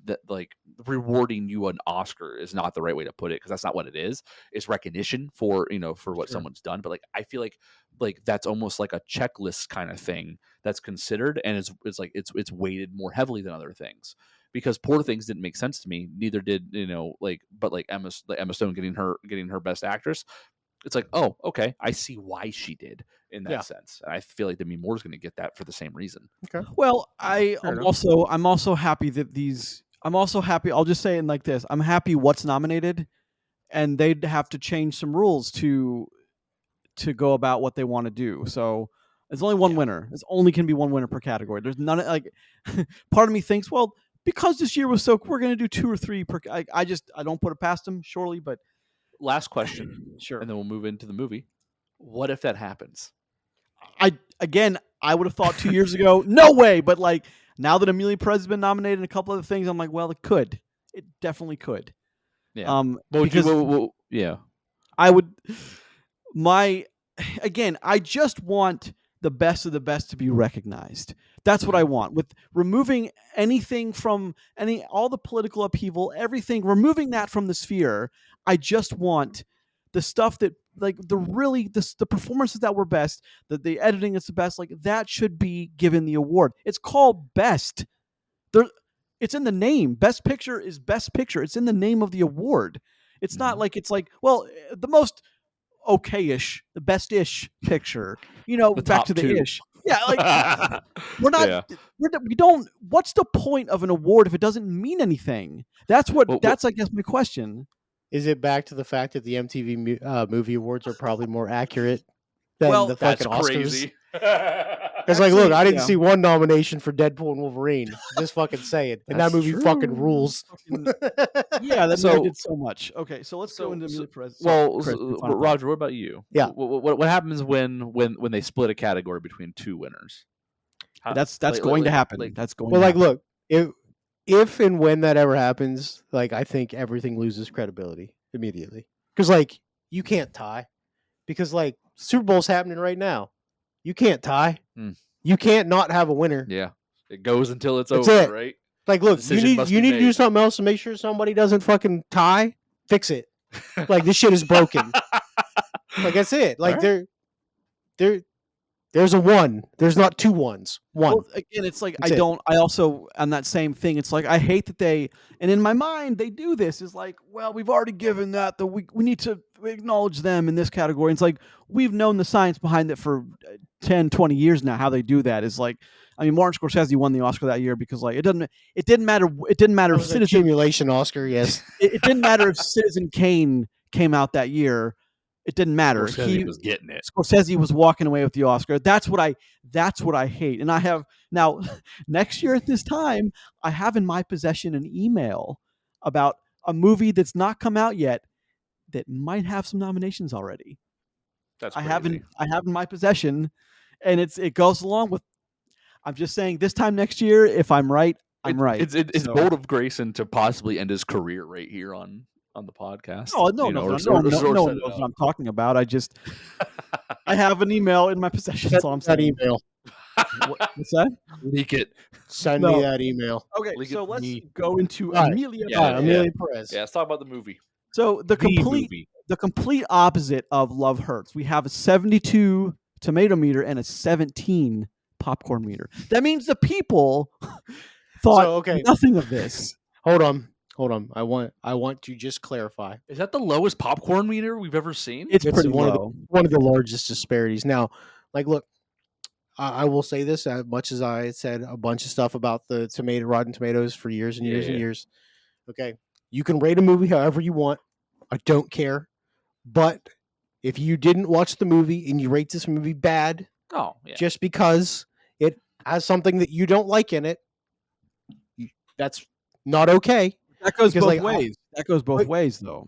that, like, rewarding you an Oscar is not the right way to put it, because that's not what it is. It's recognition for, for what Sure. someone's done. But, like, I feel like that's almost like a checklist kind of thing that's considered, and it's like it's weighted more heavily than other things, because Poor Things didn't make sense to me, neither did, but like Emma Stone getting her best actress. It's like, oh, okay, I see why she did in that Yeah. sense, and I feel like Demi Moore's going to get that for the same reason. Okay. Well, Fair I'm enough. also happy that I'm also happy. I'll just say it like this: I'm happy what's nominated, and they'd have to change some rules to go about what they want to do. So there's only one Yeah. winner. There's only can be one winner per category. There's none like. Part of me thinks, well, because this year was so, we're going to do 2 or 3 per. I don't put it past them, surely, but Last question, sure. and then we'll move into the movie. What if that happens? I would have thought 2 years ago, no way. But like now that Emilia Perez has been nominated and a couple other things, I'm like, well, it could. It definitely could. Yeah. What would Because yeah. I would I just want the best of the best to be recognized. That's what I want. With removing anything from all the political upheaval, everything, removing that from the sphere, I just want the stuff that, like, the performances that were best, the editing that's the best, like that should be given the award. It's called best. There it's in the name. Best picture is best picture. It's in the name of the award. It's not like it's like, well, the most okay-ish, the best-ish picture. The Back to top the two. ish. Yeah, like we're not. Yeah. We don't. What's the point of an award if it doesn't mean anything? That's What I guess my question. Is it back to the fact that the MTV movie awards are probably more accurate than Well, the That's fucking Oscars? crazy. It's like, look, actually, I didn't yeah. see one nomination for Deadpool and Wolverine. Just fucking say it. And that That's movie fucking true. rules. Yeah, that movie So did so much. Okay, so let's go into Emilia Perez. Sorry, well, Chris, your final thought. Roger, what about you? Yeah. What happens when they split a category between two winners? That's going to happen. That's going Well, to like, happen. look, if and when that ever happens, like, I think everything loses credibility immediately. Because, like, you can't tie. Because, like, Super Bowl's happening right now. You can't tie. Hmm. You can't not have a winner. Yeah, it goes until it's That's over, it. right? Like, look, you decision need must to be do made. something else to make sure somebody doesn't fucking tie. Fix it. Like, this shit is broken. Like, that's it. Like, All right. there's a one. There's not two ones. One. Well, again, it's like That's it. I also, on that same thing, it's like I hate that and in my mind they do this, is like, well, we've already given that, we need to acknowledge them in this category. It's like, we've known the science behind it for 10, 20 years now. How they do that is like, I mean, Martin Scorsese won the Oscar that year because, like, it didn't matter That if was an Citizen accumulation Oscar, yes. it didn't matter if Citizen Kane came out that year. It didn't matter. Scorsese was getting it. Scorsese was walking away with the Oscar. That's what I hate. And I have now, next year at this time, I have in my possession an email about a movie that's not come out yet that might have some nominations already. That's I crazy. have in my possession, and it goes along with. I'm just saying, this time next year, if I'm right, I'm right. It's So- bold of Grayson to possibly end his career right here on the podcast. Oh, no you know, one or knows set it what up. I'm talking about. I have an email in my possession. That's all I'm That saying. email. What's that? Leak it. Send No. me that email. Okay, Leak so it to let's me. go into All right. Emilia Yeah, Perez. Emilia Perez. Yeah, let's talk about the movie. So the complete opposite of Love Hurts. We have a 72 tomato meter and a 17 popcorn meter. That means the people thought nothing of this. Hold on. I want to just clarify. Is that the lowest popcorn meter we've ever seen? It's pretty one low. One of the largest disparities. Now, like, look, I will say this, as much as I said a bunch of stuff about the Rotten Tomatoes for years and years and years. Okay, you can rate a movie however you want. I don't care. But if you didn't watch the movie and you rate this movie bad, just because it has something that you don't like in it, that's not okay. That goes both ways. That goes both ways, though.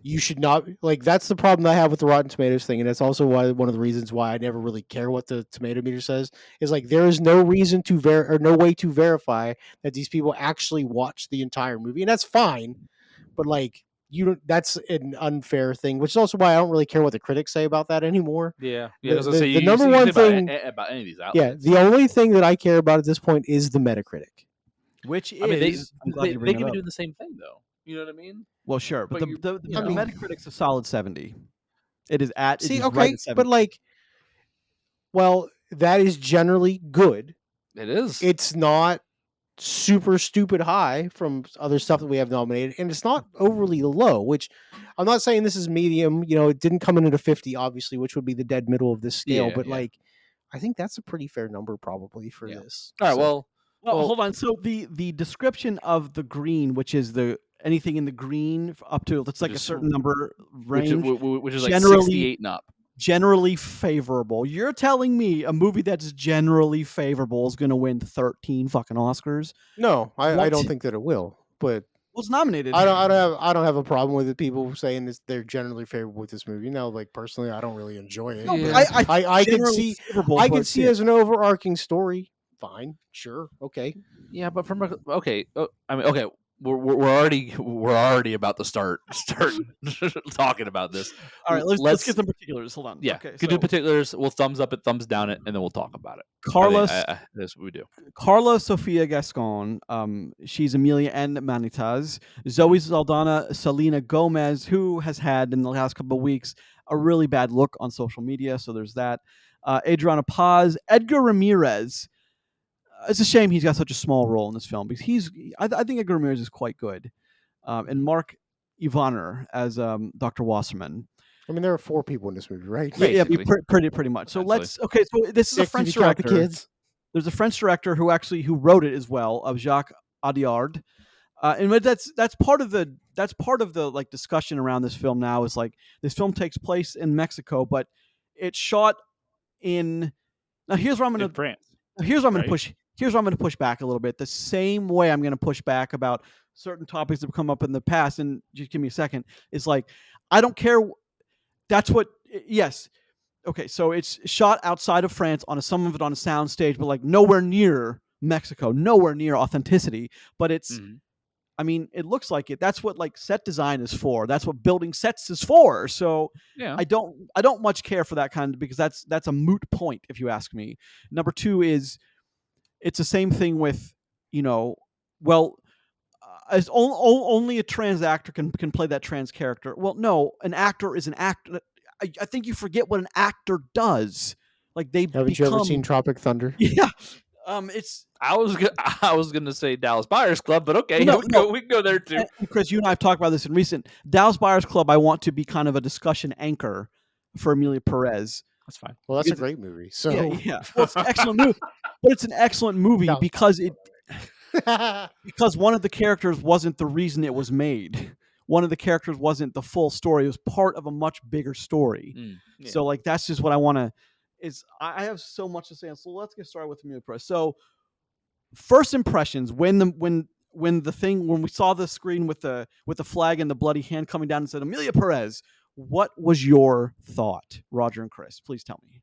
you should not like. That's the problem that I have with the Rotten Tomatoes thing, and that's also why one of the reasons why I never really care what the tomato meter says is like there is no reason to or no way to verify that these people actually watch the entire movie, and that's fine. But like you don't, that's an unfair thing, which is also why I don't really care what the critics say about that anymore. Yeah. I The was gonna say the number you can one say about thing, about any of these yeah, outlets. the only thing that I care about at this point is the Metacritic. Which I mean, is, I'm glad you bring they that can be up. doing the same thing though. You know what I mean? Well, sure, but But you I the mean, Metacritic's a solid 70. It see, is right okay, at 70. but like, well, that is generally good. it is. It's not super stupid high from other stuff that we have nominated, and it's not overly low, which I'm not saying this is medium. You know, it didn't come in at a 50, obviously, which would be the dead middle of this scale, Yeah, but yeah, like, I think that's a pretty fair number probably for yeah. this. All right. So, Well, Well, hold on. So the description of the green, which is the anything in the green up to it's which like a is certain number range, which is like generally 68 and up. generally favorable. You're telling me a movie that's generally favorable is going to win 13 fucking Oscars? no, I What don't think that it will, but was nominated? I don't have a problem with it. People saying this, they're generally favorable with this movie. Now, like personally, I don't really enjoy it, No, but but Yeah. I think I could generally see favorable, but as an overarching story. Fine, sure, okay. Yeah, but from okay, I mean, okay, we're already about to start talking about this. all right, let's get Let's some particulars. Hold on. yeah, Okay, could do so particulars. We'll thumbs up it, thumbs down it, and then we'll talk about it. I think Carlos that's what we do. Carla Sofia Gascon, she's Emilia and Manitas. Zoe Saldana, Selena Gomez, who has had in the last couple of weeks a really bad look on social media. So there's that. Adriana Paz, Edgar Ramirez. It's a shame he's got such a small role in this film because I think Edgar Ramirez is quite good. And Mark Ivaner as Dr. Wasserman. I mean, there are 4 people in this movie, right? Yeah, Basically, pretty much. So essentially. okay. So this is a If you French count the director. kids. There's a French director who wrote it as well, of Jacques Audiard, and that's part of the like discussion around this film now is like this film takes place in Mexico, but it's shot in. Now In France, here's where I'm gonna right? push here's where I'm gonna push back a little bit. The same way I'm gonna push back about certain topics that have come up in the past, and just give me a second. Is like I don't care. That's what yes. Okay, so it's shot outside of France on some of it on a sound stage, but like nowhere near Mexico, nowhere near authenticity. But it's, Mm-hmm. I mean, it looks like it. That's what like set design is for. That's what building sets is for. So Yeah. I don't much care for that kind of because that's a moot point if you ask me. Number two is it's the same thing with you know, well, as only a trans actor can play that trans character. Well, no, an actor is an actor. I think you forget what an actor does. Like they Haven't you ever seen become Tropic Thunder? yeah. It's I was gonna say Dallas Buyers Club, but okay, no no. we can go there too. And Chris, you and I have talked about this in recent Dallas Buyers Club. I want to be kind of a discussion anchor for Emilia Perez. That's fine. Well, that's a Because great movie. So yeah. Well, it's an excellent movie, but it's an excellent movie Dallas because because one of the characters wasn't the reason it was made. One of the characters wasn't the full story. It was part of a much bigger story. Yeah. So like that's just what I want to. Is I have so much to say. So let's get started with Emilia Perez. So first impressions when we saw the screen with the flag and the bloody hand coming down and said Emilia Perez. What was your thought, Roger and Chris? Please tell me.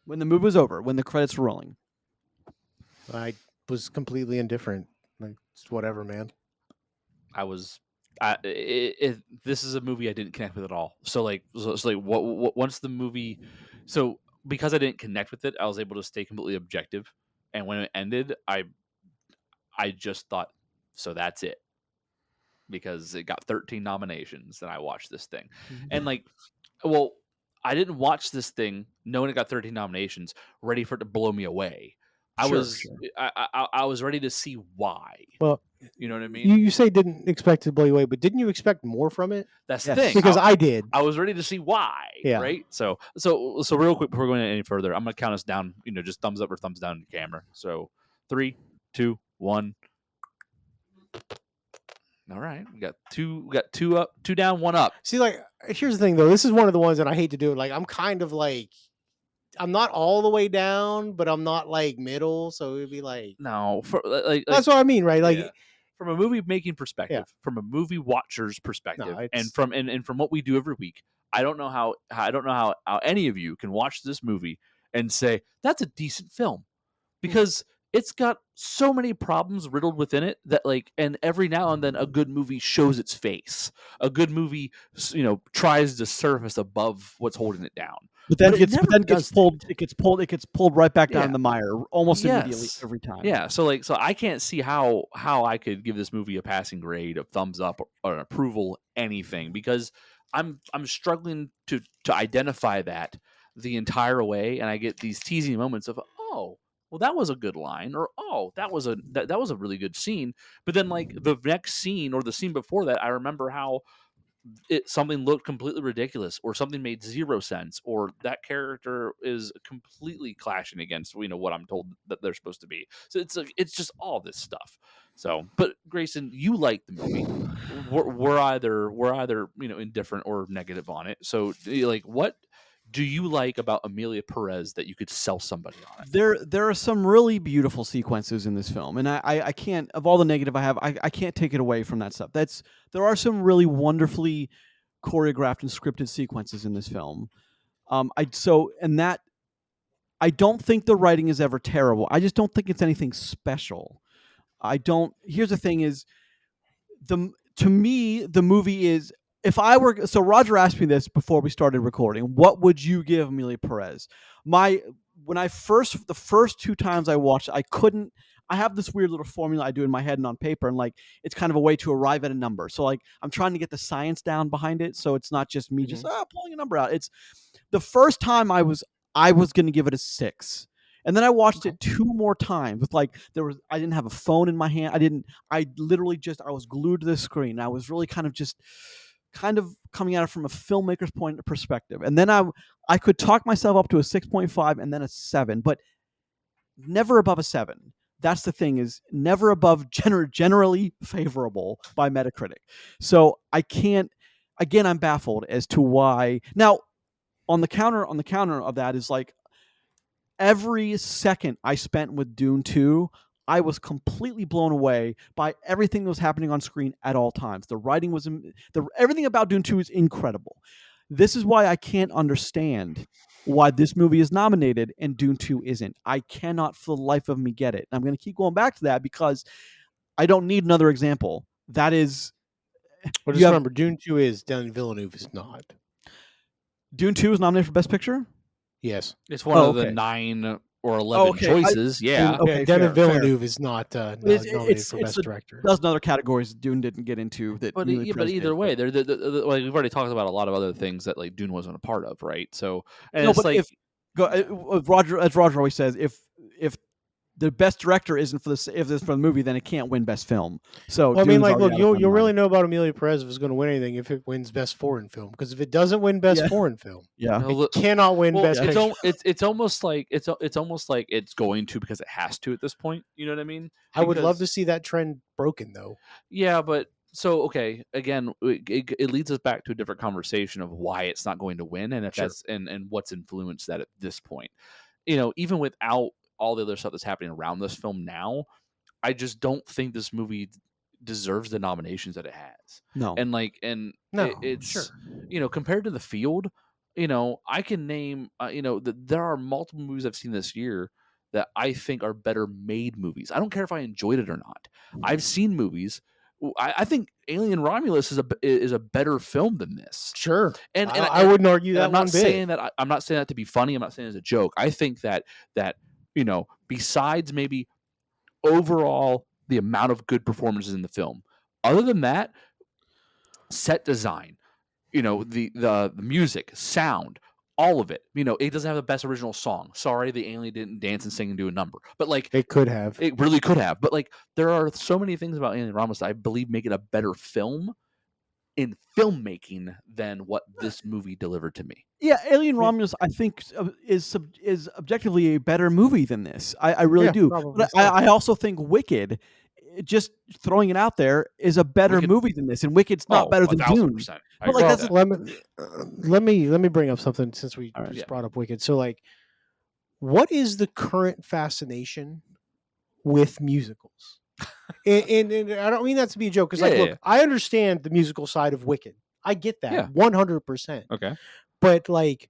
When the movie was over, when the credits were rolling. I was completely indifferent. Like, it's whatever, man. I was. This is a movie I didn't connect with at all. So like, what once the movie, so because I didn't connect with it, I was able to stay completely objective. And when it ended, I just thought, so that's it, because it got 13 nominations, and I watched this thing, and like, well, I didn't watch this thing knowing it got 13 nominations, ready for it to blow me away. Sure. I was ready to see why. Well, You know what I mean? you say didn't expect it to blow you away, but didn't you expect more from it? That's Yes. the thing. Because I did. I was ready to see why. Yeah. Right. So real quick before going any further, I'm gonna count us down. You know, just thumbs up or thumbs down in the camera. So 3, 2, 1. All right. We got two up, 2 down, 1 up. See, like, here's the thing, though. This is one of the ones that I hate to do. Like, I'm kind of like, I'm not all the way down, but I'm not like middle. So it'd be like, No, for like that's what I mean, right? Like, yeah. from a movie making perspective, Yeah. from a movie watcher's No, perspective, it's and from what we do every week, I don't know how any of you can watch this movie and say that's a decent film because it's got so many problems riddled within it that like, and every now and then a good movie shows its face. A good movie, tries to surface above what's holding it down, But but then it gets but never then gets does that. pulled. It gets pulled right back down Yeah. in the mire almost immediately Yes. every time. Yeah. So I can't see how I could give this movie a passing grade, a thumbs up, or an approval, anything, because I'm struggling to identify that the entire way, and I get these teasing moments of, oh, well, that was a good line, or oh, that was a really good scene, but then like the next scene or the scene before that, I remember how something looked completely ridiculous, or something made zero sense, or that character is completely clashing against what I'm told that they're supposed to be. So it's just all this stuff. So, but Grayson, you like the movie. We're either indifferent or negative on it. So like, what do you like about Emilia Perez that you could sell somebody on it? There are some really beautiful sequences in this film, and I can't, of all the negative I have, I can't take it away from that stuff. There are some really wonderfully choreographed and scripted sequences in this film. I don't think the writing is ever terrible. I just don't think it's anything special. I don't. Here's the thing: is the to me the movie is, if I were, so Roger asked me this before we started recording, what would you give Amelia Perez? My When I the first two times I watched it, I have this weird little formula I do in my head and on paper, and like it's kind of a way to arrive at a number. So like I'm trying to get the science down behind it, so it's not just me just pulling a number out. It's the first time I was going to give it a 6. And then I watched it two more times with like I didn't have a phone in my hand. I literally just I was glued to the screen. I was really kind of coming at it from a filmmaker's point of perspective. And then I could talk myself up to a 6.5 and then a 7, but never above a 7. That's the thing, is never above generally favorable by Metacritic. So I can't, again, I'm baffled as to why. Now, on the counter of that is like, every second I spent with Dune 2, I was completely blown away by everything that was happening on screen at all times. The writing was everything about Dune 2 is incredible. This is why I can't understand why this movie is nominated and Dune 2 isn't. I cannot for the life of me get it. I'm going to keep going back to that because I don't need another example. That is, Well, you just have remember, Dune 2 is, Denis Villeneuve is not. Dune 2 is nominated for Best Picture? Yes. It's one of the 9 or 11 Okay. choices. Yeah. Okay, Denis fair. Villeneuve is not nominated for It's Best a Director. dozen other categories Dune didn't get into that But Amelia but Perez either did. way, like we've already talked about a lot of other things that like Dune wasn't a part of, right? So, and No, it's but like, Roger, as Roger always says, if the best director isn't for if this for the movie, then it can't win best film. So Well, I mean, Dune's like, already look, out of my you'll really mind. know about Emilia Perez if it's going to win anything if it wins Best Foreign Film. Because if it doesn't win Best Yeah. Foreign Film, Yeah. it cannot win well, Best Picture. it's almost like it's almost like it's going to, because it has to at this point. You know what I mean? I would love to Because see that trend broken, though. yeah, but so okay, again, it leads us back to a different conversation of why it's not going to win, and if Sure. that's and what's influenced that at this point. Even without all the other stuff that's happening around this film now, I just don't think this movie deserves the nominations that it has. No. And like, and No, it's sure. compared to The Field, I can name there are multiple movies I've seen this year that I think are better made movies. I don't care if I enjoyed it or not. I've seen movies. I think Alien Romulus is a better film than this. Sure. And I wouldn't argue and that I'm not one bit. saying that I'm not saying that to be funny. I'm not saying it as a joke. I think that besides maybe overall the amount of good performances in the film, other than that, set design, the music, sound, all of it. It doesn't have the best original song. Sorry, the alien didn't dance and sing and do a number. But like, It could have. it really could have. But like, there are so many things about Alien Romulus that I believe make it a better film in filmmaking than what this movie delivered to me. Yeah, Alien I mean, Romulus, I think, is objectively a better movie than this. I really yeah, do. probably But so. I also think Wicked, just throwing it out there, is a better Wicked, movie than this, and Wicked's not better than Dune. 1,000%. I But agree like Well, with that's that. let me bring up something since we all right. just Yeah. brought up Wicked. So, like, what is the current fascination with musicals? And I don't mean that to be a joke because, Yeah, like, yeah, look, yeah. I understand the musical side of Wicked. I get that Yeah. 100%. Okay. But like,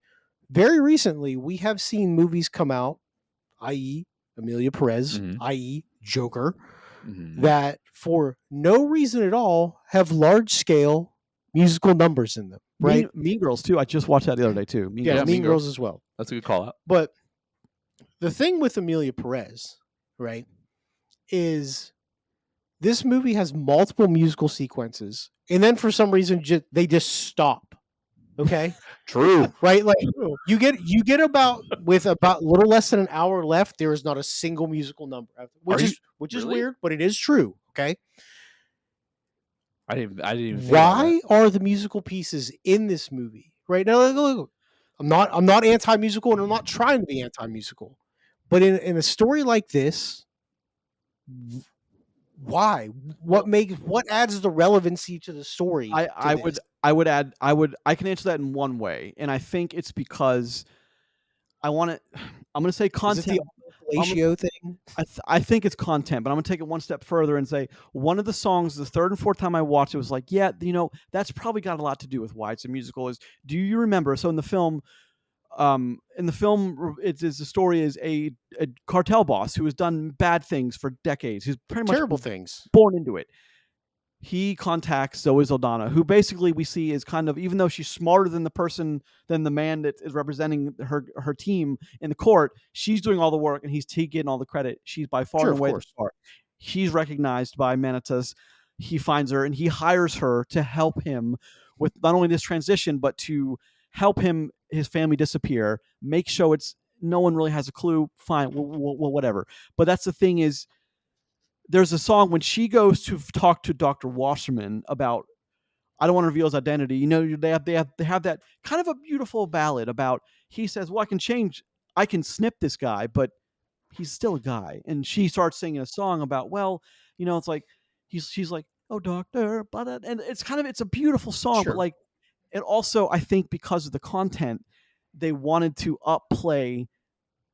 very recently, we have seen movies come out, i.e., Emilia Perez, Mhm. i.e., Joker, Mhm. that for no reason at all have large scale musical numbers in them, right? Mean Girls too. I just watched that the other day too. Mean Yeah, Yeah, Girls. Mean Mean Girls. Girls as well. That's a good call out. But the thing with Emilia Perez, right, is this movie has multiple musical sequences, and then for some reason they just stop. Okay, True. right? Like you get about a little less than an hour left. There is not a single musical number, Are you which is really? weird, but it is true. Okay, I didn't even think about that. why are the musical pieces in this movie? Right now, look, I'm not anti musical, and I'm not trying to be anti musical, but in a story like this, why? Well, What adds the relevancy to the story I to I this? would I would add I can answer that in one way, and I think it's because I want to. I'm going to say Is it the content. I'm, fellatio thing? I think it's content, but I'm going to take it one step further and say one of the songs, the third and fourth time I watched it, was like, yeah, that's probably got a lot to do with why it's a musical. Is do you remember? So in the film, it's the story is a cartel boss who has done bad things for decades. He's pretty much Terrible things. born into it. He contacts Zoe Saldana, who basically we see is kind of, even though she's smarter than the man that is representing her team in the court, she's doing all the work and he's taking all the credit. She's by far Sure, and of away the course. star. He's recognized by Manitas. He finds her and he hires her to help him with not only this transition, but to help his family disappear, make sure it's no one really has a clue. Fine, well, whatever. But that's the thing is, there's a song when she goes to talk to Dr. Wasserman about, I don't want to reveal his identity. They have that kind of a beautiful ballad about, he says, well, I can snip this guy, but he's still a guy. And she starts singing a song about, well, it's like she's like, oh doctor, but and it's a beautiful song, but Sure. like it also, I think because of the content, they wanted to upplay.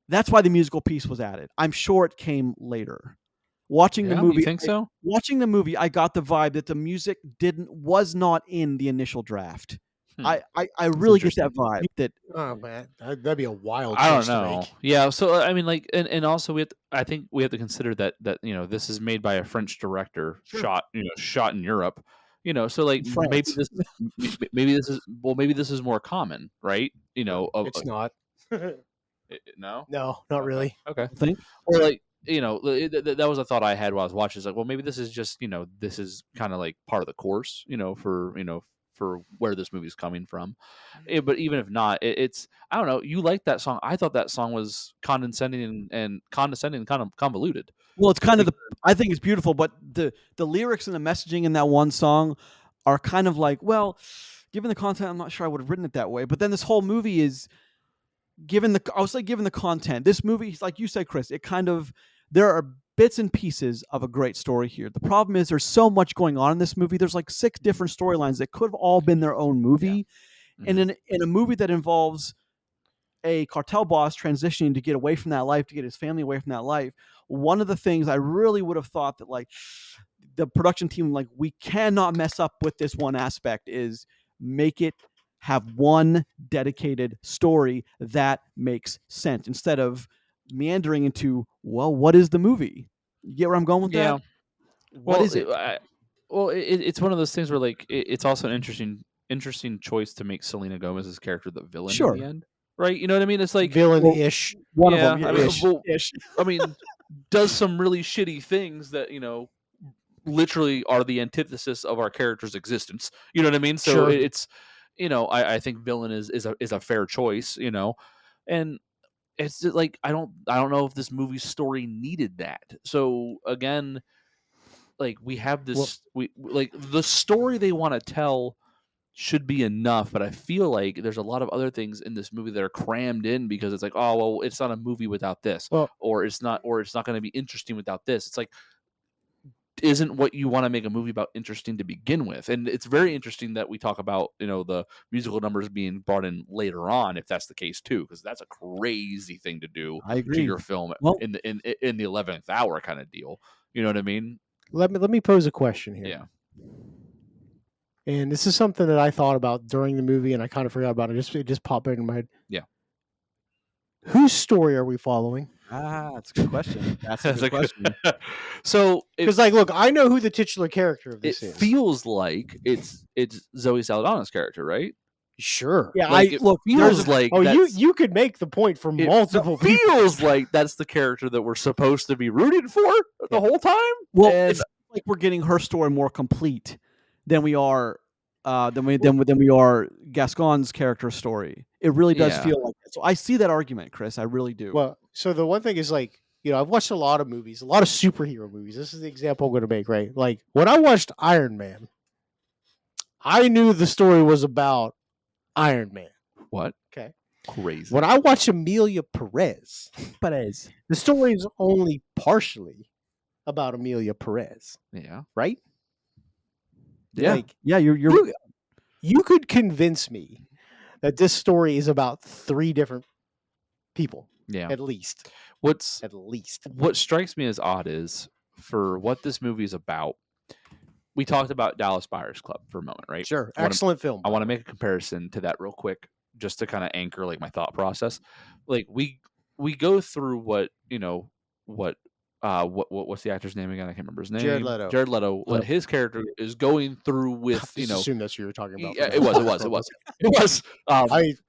That's why the musical piece was added. I'm sure it came later. Watching the yeah, you movie, think so? I got the vibe that the music was not in the initial draft. Hmm. I That's really get interesting. that vibe that Oh man, that'd be a wild I don't choice to know. make. Yeah, so I mean, like, and also I think we have to consider that this is made by a French director, sure shot in Europe. So like in France. maybe this is more common, right? It's not. No. No, not Okay. really. Okay. I think Or like that was a thought I had while I was watching. It's like, well, maybe this is just this is kind of like part of the course, for where this movie's coming from. But even if not, it's I don't know. You like that song? I thought that song was condescending and kind of convoluted. Well, it's kind of Because, the. I think it's beautiful, but the lyrics and the messaging in that one song are kind of like, well, given the content, I'm not sure I would have written it that way. But then this whole movie is given the content. This movie, like you said, Chris, it kind of, there are bits and pieces of a great story here. The problem is there's so much going on in this movie. There's like 6 different storylines that could have all been their own yeah. movie. And Hmm. in a movie that involves a cartel boss transitioning to get away from that life, to get his family away from that life, one of the things I really would have thought that like the production team, like, we cannot mess up with this one aspect, is make it have one dedicated story that makes sense instead of meandering into, well, what is the movie? You get where I'm going with that? Yeah. What Well, is it? it's one of those things where like it's also an interesting choice to make Selena Gomez's character the villain in the Sure. end, right? You know what I mean? It's like, Well, Villain-ish. one of them, yeah, yeah, I mean, ish, Ish. well, ish. I mean, does some really shitty things that literally are the antithesis of our character's existence. You know what I mean? So Sure. it's I think villain is a fair choice. And it's just like I don't know if this movie's story needed that. So again, like we have Well, this we like the story they want to tell should be enough, but I feel like there's a lot of other things in this movie that are crammed in because it's like, oh well, it's not a movie without this, well, or it's not going to be interesting without this. It's like, isn't what you want to make a movie about interesting to begin with. And it's very interesting that we talk about the musical numbers being brought in later on, if that's the case too, because that's a crazy thing to do I to agree. your film Well, in the 11th hour kind of deal. You know what I mean? Let me pose a question here. Yeah. And this is something that I thought about during the movie, and I kind of forgot about it. It just popped into my head. Yeah. Whose story are we following? That's a good question. That's a good question. So Because, like, look, I know who the titular character of it this is. feels like it's Zoe Saldana's character, right? Sure. Yeah, Like it look. feels like Oh, that's, you could make the point for it multiple people. feels like that's the character that we're supposed to be rooting for the whole time. Well, And it feels like we're getting her story more complete than we are than we are Gascon's character story. It really does Yeah. feel like that. So I see that argument, Chris. I really do. Well, so the one thing is, like, I've watched a lot of movies, a lot of superhero movies. This is the example I'm going to make, right? Like, when I watched Iron Man, I knew the story was about Iron Man. What? Okay. Crazy. When I watch Emilia Perez, Perez. the story is only partially about Emilia Perez, Yeah. right? Yeah. Like, Yeah, you're you could convince me that this story is about 3 different people, Yeah. at least. What's At least. what strikes me as odd is, for what this movie is about, we talked about Dallas Buyers Club for a moment, right? Sure. I wanna- Excellent film. I want to make a comparison to that real quick, just to kind of anchor like my thought process. Like we go through what what's the actor's name again? I can't remember his name. Jared Leto. Jared Leto. What his character is going through with, Just assume that's who you're talking about. yeah, it was.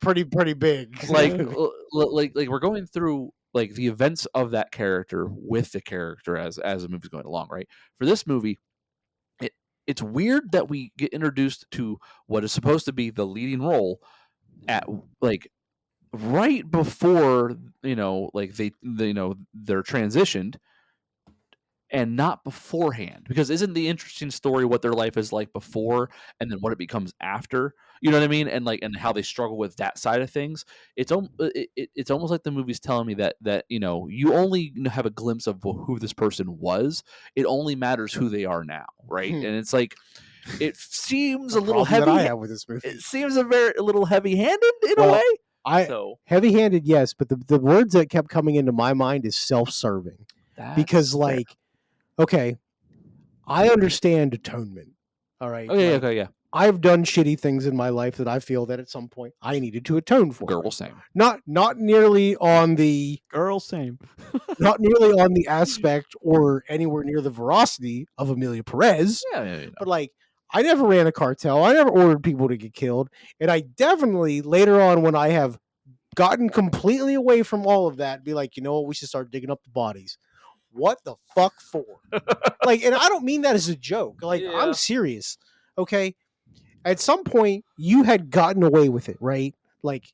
Pretty big. Like we're going through like the events of that character with the character as the movie's going along, right? For this movie, it's weird that we get introduced to what is supposed to be the leading role at like right before like they're transitioned, and not beforehand, because isn't the interesting story what their life is like before and then what it becomes after, you know what I mean, and like and how they struggle with that side of things. It's it's almost like the movie's telling me that you only have a glimpse of who this person was. It only matters who they are now, right? And it's like it seems a little heavy. That I have with this movie. It seems a little heavy-handed in a way. Heavy-handed, yes, but the words that kept coming into my mind is self-serving. Because, like, okay, I understand atonement. All right. Okay, yeah. I've done shitty things in my life that I feel that at some point I needed to atone for. Girl, same. Not nearly on the girl, same. not nearly on the aspect or anywhere near the veracity of Emilia Perez. Yeah. But like, I never ran a cartel. I never ordered people to get killed. And I definitely later on, when I have gotten completely away from all of that, be like, you know what, we should start digging up the bodies. What the fuck for? Like, and I don't mean that as a joke. Like, Yeah. I'm serious. Okay. At some point, you had gotten away with it, right? Like,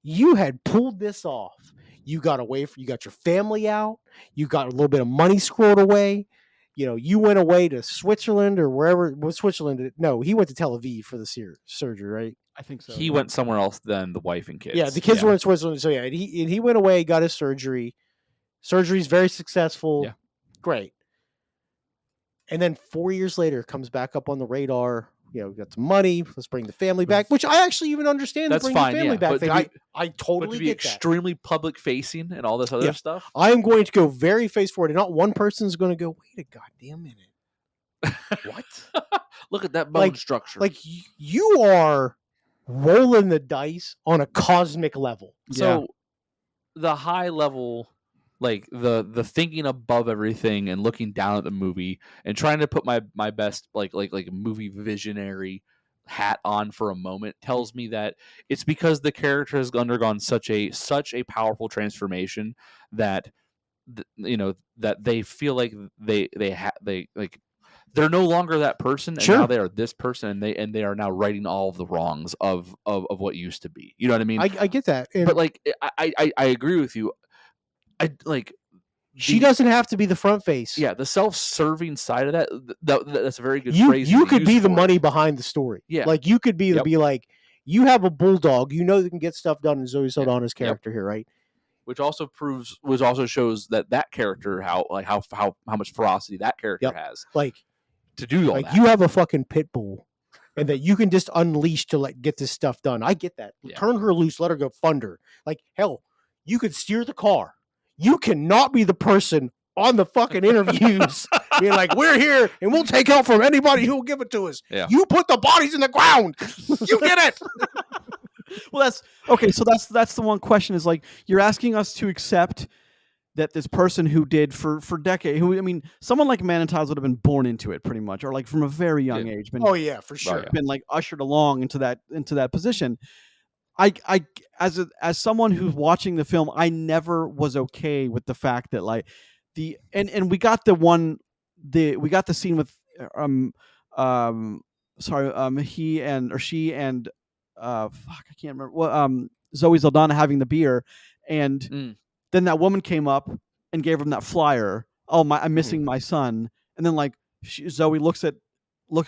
you had pulled this off. You got away from, you got your family out. You got a little bit of money squirreled away. You went away to Switzerland or wherever. Was Switzerland? No, he went to Tel Aviv for the surgery, right? I think so. He went somewhere else than the wife and kids. Yeah, the kids were in Switzerland. So yeah, and he went away, got his surgery. Surgery's very successful. Yeah. Great. And then 4 years later, comes back up on the radar. We got some money. Let's bring the family back, which I actually even understand. That's the fine, family back but thing. I but totally to be get that. extremely public facing and all this other stuff. I am going to go very face forward, and not one person's going to go, wait a goddamn minute. What? Look at that bone structure. Like, you are rolling the dice on a cosmic level. So the high level, like the thinking above everything and looking down at the movie and trying to put my best like movie visionary hat on for a moment, tells me that it's because the character has undergone such a powerful transformation that that they feel like they they're no longer that person, and now they are this person, and they are now righting all of the wrongs of what used to be. You know what I mean? I get that, but like I agree with you. I like she doesn't have to be the front face. Yeah, the self-serving side of that's a very good phrase. You could be the money behind the story. Yeah, like you could be be like, you have a bulldog, that can get stuff done in Zoe Saldana's character here, right? Which also shows that character how much ferocity that character has. Like, to do all that. You have a fucking pit bull, and that you can just unleash to like get this stuff done. I get that. Yeah. Turn her loose, let her go thunder. Like, hell, you could steer the car. You cannot be the person on the fucking interviews, being like, "We're here and we'll take help from anybody who will give it to us. Yeah. You put the bodies in the ground. You get it." Well, that's okay. So that's the one question is like you're asking us to accept that this person who did for decades, who I mean, someone like Manitaz would have been born into it pretty much, or like from a very young age, been Oh yeah, for sure. yeah. been like ushered along into that position. I as someone who's watching the film, I never was okay with the fact that like and we got we got the scene with he and or she and fuck, I can't remember what Zoe Saldana having the beer, and then that woman came up and gave him that flyer. Oh my, I'm missing my son. And then like Zoe looks at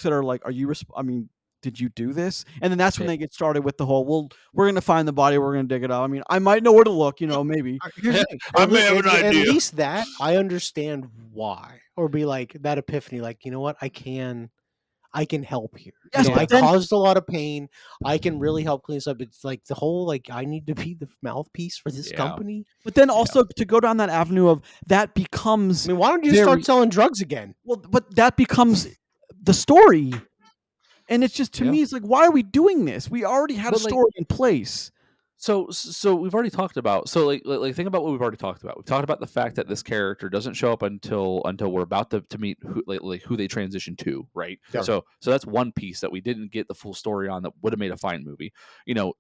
her like, are you? I mean, did you do this? And then that's when they get started with the whole, well, we're gonna find the body, we're gonna dig it up. I mean, I might know where to look, maybe. Here's the thing. I may have an At idea. least that I understand why, or be like that epiphany, like, you know what, I can help here. Yes, I but then- caused a lot of pain. I can really help clean this up. It's like the whole like I need to be the mouthpiece for this company. But then also to go down that avenue of that becomes. I mean, why don't you start selling drugs again? Well, but that becomes the story, and it's just to me, it's like, why are we doing this? We already had a story in place. So we've already talked about like think about what we've already talked about. We've talked about the fact that this character doesn't show up until we're about to meet who they transition to, right? Yeah. So that's one piece that we didn't get the full story on that would have made a fine movie.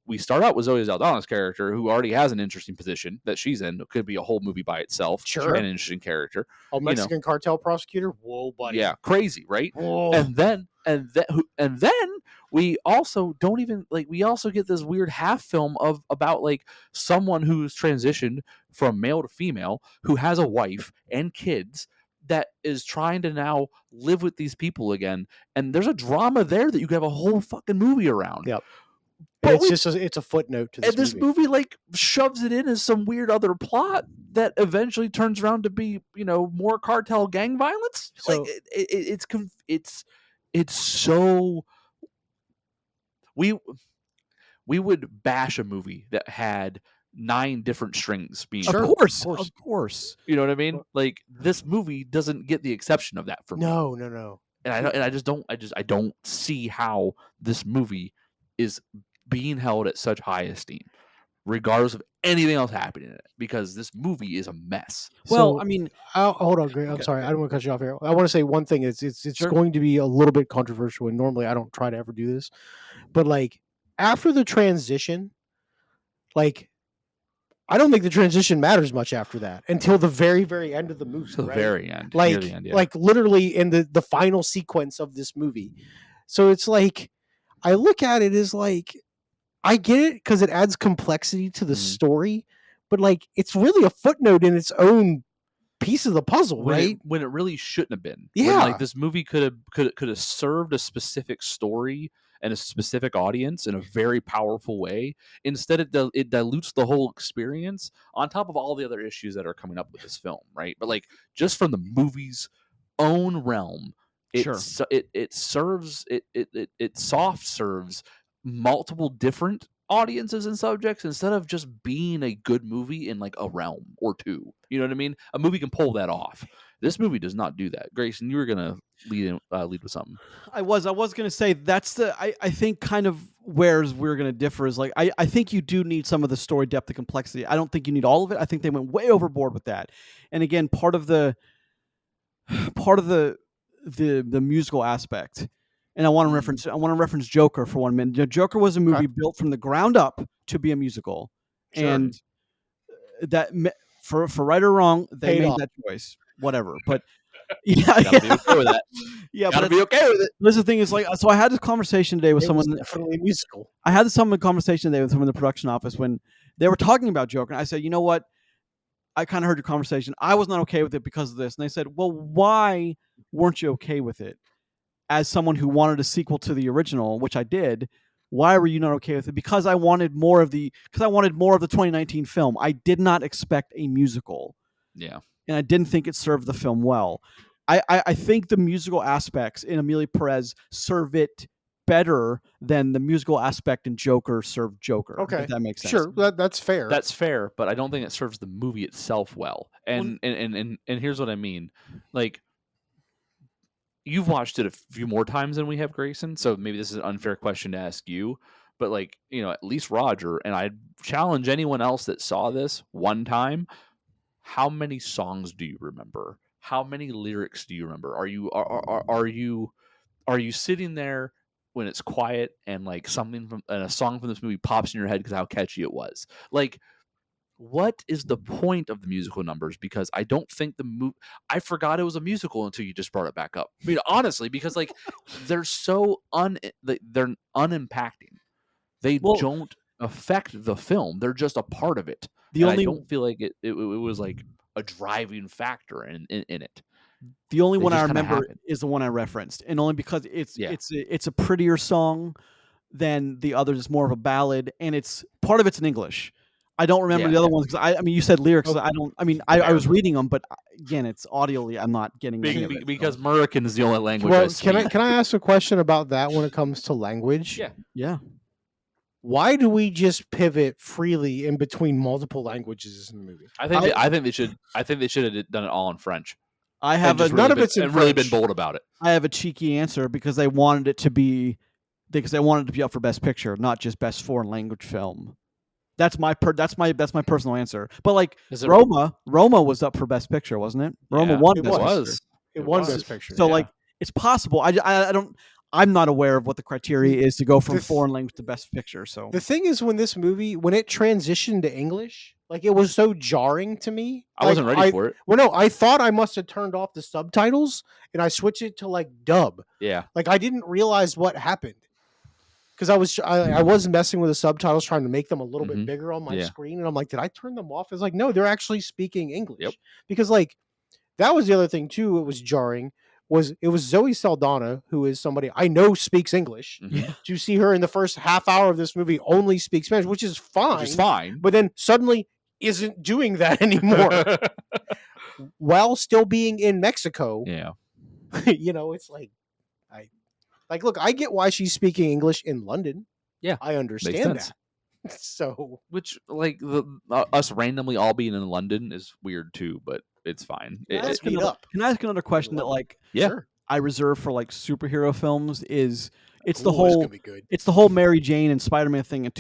We start out with Zoe Saldana's character, who already has an interesting position that she's in. It could be a whole movie by itself. Sure. An interesting character. A Mexican cartel prosecutor. Whoa, buddy. Yeah, crazy, right? Whoa. And then we also don't even we also get this weird half film about like someone who's transitioned from male to female, who has a wife and kids, that is trying to now live with these people again, and there's a drama there that you could have a whole fucking movie around. Yep. But it's a footnote to this movie. And this movie like shoves it in as some weird other plot that eventually turns around to be, more cartel gang violence. So it's so we would bash a movie that had 9 different strings being Of pulled. course. You know what I mean? Like this movie doesn't get the exception of that for me. No. And I don't see how this movie is being held at such high esteem, regardless of anything else happening in it, because this movie is a mess. Well, So, I mean, hold on, Greg. I'm sorry. I don't want to cut you off here. I want to say one thing. It's Sure. going to be a little bit controversial, and normally I don't try to ever do this, but like after the transition, like I don't think the transition matters much after that until the very, very end of the movie. To the very end, like, near the end, yeah. like literally in the final sequence of this movie. So it's like I look at it as like I get it because it adds complexity to the story, but like it's really a footnote in its own piece of the puzzle, right? When it really shouldn't have been. Yeah. When, this movie could have served a specific story and a specific audience in a very powerful way. Instead, it dilutes the whole experience on top of all the other issues that are coming up with this film, right? But like just from the movie's own realm, it soft serves multiple different audiences and subjects instead of just being a good movie in like a realm or two. You know what I mean? A movie can pull that off. This movie does not do that. Grayson, you were gonna lead with something. I was gonna say that's I think kind of where we're gonna differ is like I think you do need some of the story depth and complexity. I don't think you need all of it. I think they went way overboard with that. And again, part of the musical aspect. And I want to reference Joker for 1 minute. Joker was a movie built from the ground up to be a musical, and that for right or wrong, they made that choice. Whatever, but Be okay with that. Yeah, Gotta be okay with it. This is the thing is like, so I had this conversation today with someone. Definitely musical. I had this conversation today with someone in the production office when they were talking about Joker, and I said, you know what? I kind of heard your conversation. I was not okay with it because of this, and they said, well, why weren't you okay with it? As someone who wanted a sequel to the original, which I did, why were you not okay with it? Because I wanted more of the 2019 film. I did not expect a musical. Yeah. And I didn't think it served the film well. I think the musical aspects in Emilia Perez serve it better than the musical aspect in Joker served Joker. Okay, If that makes sense. sure, that's fair. That's fair, but I don't think it serves the movie itself well. Well, And here's what I mean. Like, you've watched it a few more times than we have, Grayson, so maybe this is an unfair question to ask you, but, like, at least Roger, and I challenge anyone else that saw this one time, how many songs do you remember? How many lyrics do you remember? Are you sitting there when it's quiet and, like, something from and a song from this movie pops in your head because how catchy it was? Like, what is the point of the musical numbers? Because I don't think I forgot it was a musical until you just brought it back up. I mean, honestly, because, like, they're so they're unimpacting. They well, don't affect the film. They're just a part of it. the And I only don't feel like it was like a driving factor in it. the only They one I just kind of remember happen. is the one I referenced, and only because Yeah. it's a prettier song than the others. It's more of a ballad, and it's part of it's in English. I don't remember Yeah, the other yeah. ones because I mean, you said lyrics. Okay. I don't. I mean, I was Fair. reading them, but again, it's audioly. I'm not getting any of it. Because American is the only language I Well, speak. can I ask a question about that when it comes to language? Yeah. Yeah. Why do we just pivot freely in between multiple languages in the movie? I think they should have done it all in French. I have And just a None really of been, it's in and really been French. bold about it. I have a cheeky answer because they wanted it to be up for Best Picture, not just Best Foreign Language Film. That's my personal answer. But like Is it- Roma was up for Best Picture, wasn't it? Roma Yeah, won it Best was. Picture. It won was. Best Picture. So Yeah. like it's possible. I don't. I'm not aware of what the criteria is to go from The th- foreign language to Best Picture. So The thing is, when it transitioned to English, like it was so jarring to me. I wasn't ready for it. Well, no, I thought I must have turned off the subtitles and I switched it to like dub. Yeah. Like I didn't realize what happened because I was messing with the subtitles, trying to make them a little bit Mhm. bigger on my Yeah. screen, and I'm like, did I turn them off? It's like, no, they're actually speaking English. Yep. Because like that was the other thing too. It was jarring. It was Zoe Saldana, who is somebody I know speaks English. Mhm. To see her in the first half hour of this movie only speak Spanish, which is fine. Which is fine. But then suddenly isn't doing that anymore while still being in Mexico. Yeah. It's like look, I get why she's speaking English in London. Yeah, I understand sense. that. So Which, like, us randomly all being in London is weird too, but it's fine. Can I ask can meet up. I ask another question that like Yeah. Sure. I reserve for like superhero films is it's Ooh, the it's whole gonna be good. it's the whole Mary Jane and Spider-Man thing in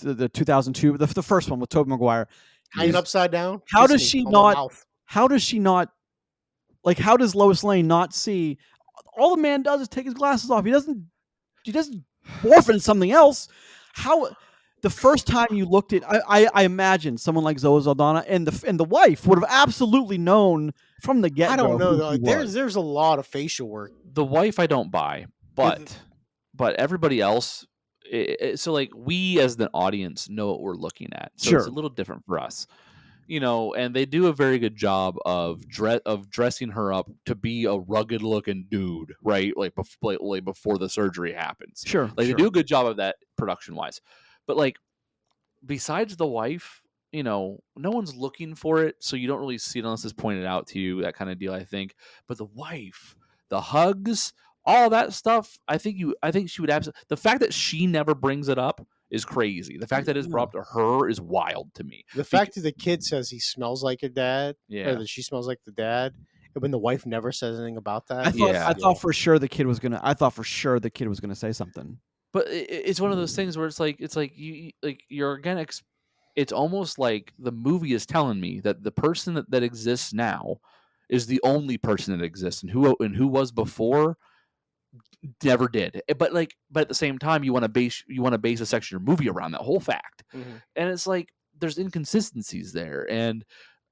the 2002 the first one with Tobey Maguire. Hanging Is- upside down. How Kiss does me she on my not- mouth. How does she not like? How does Lois Lane not see? All the man does is take his glasses off. He doesn't morph into something else. How? The first time you looked at, I imagine someone like Zoe Saldana and the wife would have absolutely known from the get go. I don't know who though. he There's was. there's a lot of facial work. The wife I don't buy, but everybody else. So like we as the audience know what we're looking at, so it's Sure. a little different for us, And they do a very good job of dressing her up to be a rugged looking dude, right? Like before the surgery happens. Sure. Like they do a good job of that production wise, but like besides the wife, no one's looking for it, so you don't really see it unless it's pointed out to you. That kind of deal, I think. But the wife, the hugs, all that stuff, I think she would absolutely. The fact that she never brings it up is crazy. The fact that it's brought up to her is wild to me. The fact that the kid says he smells like a dad, Yeah. or that she smells like the dad, and when the wife never says anything about that. I thought for sure the kid was gonna say something. But it's one of those things where it's like you're again. It's almost like the movie is telling me that the person that exists now is the only person that exists, and who was before never did. But at the same time, you want to base a section of your movie around that whole fact, Mhm. and it's like there's inconsistencies there, and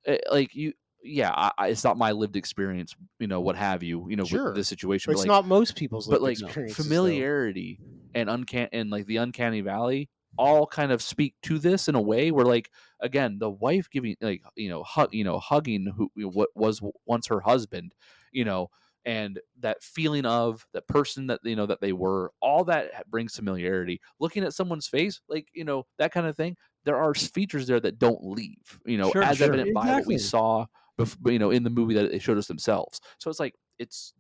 it's not my lived experience, what have you, Sure. with this situation. But it's not most people's but lived like experiences, though. familiarity and the uncanny valley all kind of speak to this in a way where, like, again, the wife giving hugging what was once her husband, and that feeling of that person that that they were, all that brings familiarity. Looking at someone's face, like, that kind of thing, there are features there that don't leave, Sure, as sure. evident by what we Exactly. saw in the movie that they showed us themselves. So it's like it's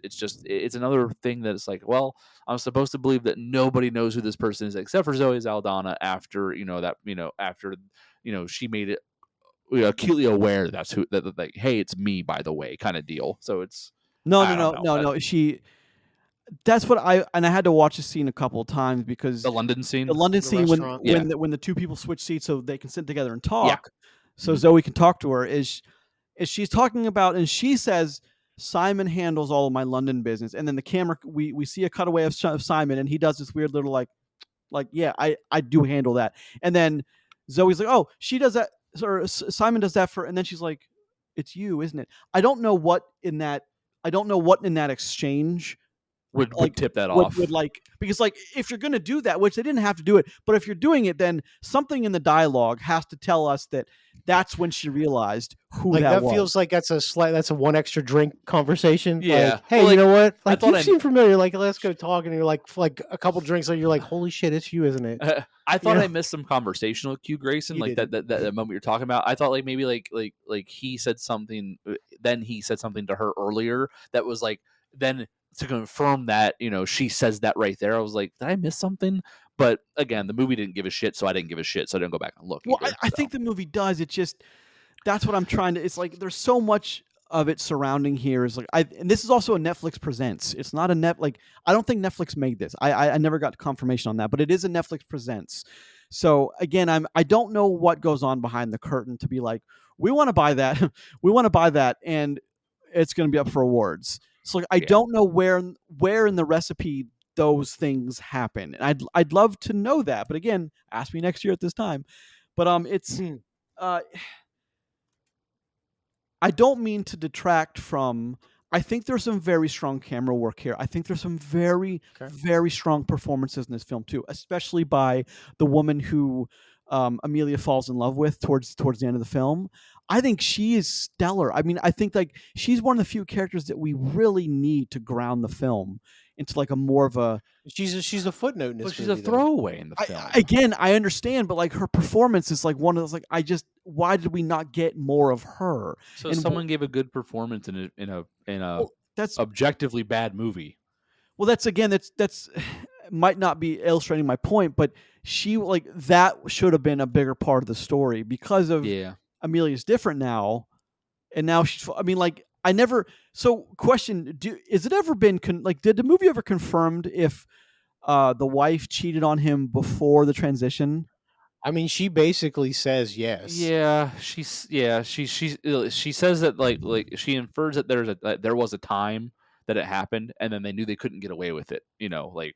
another thing that it's like, well, I'm supposed to believe that nobody knows who this person is except for Zoe Saldana after she made it acutely aware that's who that like, hey, it's me, by the way, kind of deal. So it's No, no, I don't no, know. no, no. That's what I had to watch the scene a couple of times because The London the scene, London The scene restaurant. yeah, when the two people switch seats so they can sit together and yeah, talk, so hmm Zoe can talk to her is she's talking about and she says Simon handles all of my London business, and then the camera we see a cutaway of Simon and he does this weird little like yeah I do handle that, and then Zoe's like oh she does that or Simon does that for, and then she's like it's you isn't it? I don't know what in that exchange would like tip that off. would like because like if you're gonna do that, which they didn't have to do it, but if you're doing it, then something in the dialogue has to tell us that that's when she realized who Like that that was. feels like that's a one extra drink conversation. Yeah, Like, hey, well, you like know what? I Like thought you I seem familiar. Like let's go talk, and you're like a couple drinks later, you're like, holy shit, it's you, isn't it? I You thought know, I missed some conversational cue, Grayson, you like that didn't. that moment you're talking about. I thought like maybe like he said something, then he said something to her earlier that was like then to confirm that she says that right there. I was like, did I miss something? But again, the movie didn't give a shit, so I didn't give a shit, so I didn't go back and look Well, either. I So think the movie does. It just that's what I'm trying to. It's like there's so much of it surrounding here. Is like and this is also a Netflix presents. It's not a like I don't think Netflix made this. I never got confirmation on that, but it is a Netflix presents. So again, I don't know what goes on behind the curtain to be like we want to buy that, we want to buy that, and it's going to be up for awards. So like, I yeah, don't know where in the recipe those things happen. And I'd love to know that, but again, ask me next year at this time. But it's uh I don't mean to detract from. I think there's some very strong camera work here. I think there's some very, Okay. very strong performances in this film too, especially by the woman who Emilia falls in love with towards the end of the film. I think she is stellar. I mean, I think like she's one of the few characters that we really need to ground the film into like a more of a She's a footnote in but this she's a movie, though. throwaway in the film. again, I understand, but like her performance is like one of those like why did we not get more of her? So And someone gave a good performance in a well, that's objectively bad movie. well, that's again, that's might not be illustrating my point, but she like that should have been a bigger part of the story because of Yeah. Amelia's different now, and now she's. I mean, like I never. So, question: is it ever been like? Did the movie ever confirmed if the wife cheated on him before the transition? I mean, she basically says yes. She says that like she infers that there was a time that it happened, and then they knew they couldn't get away with it,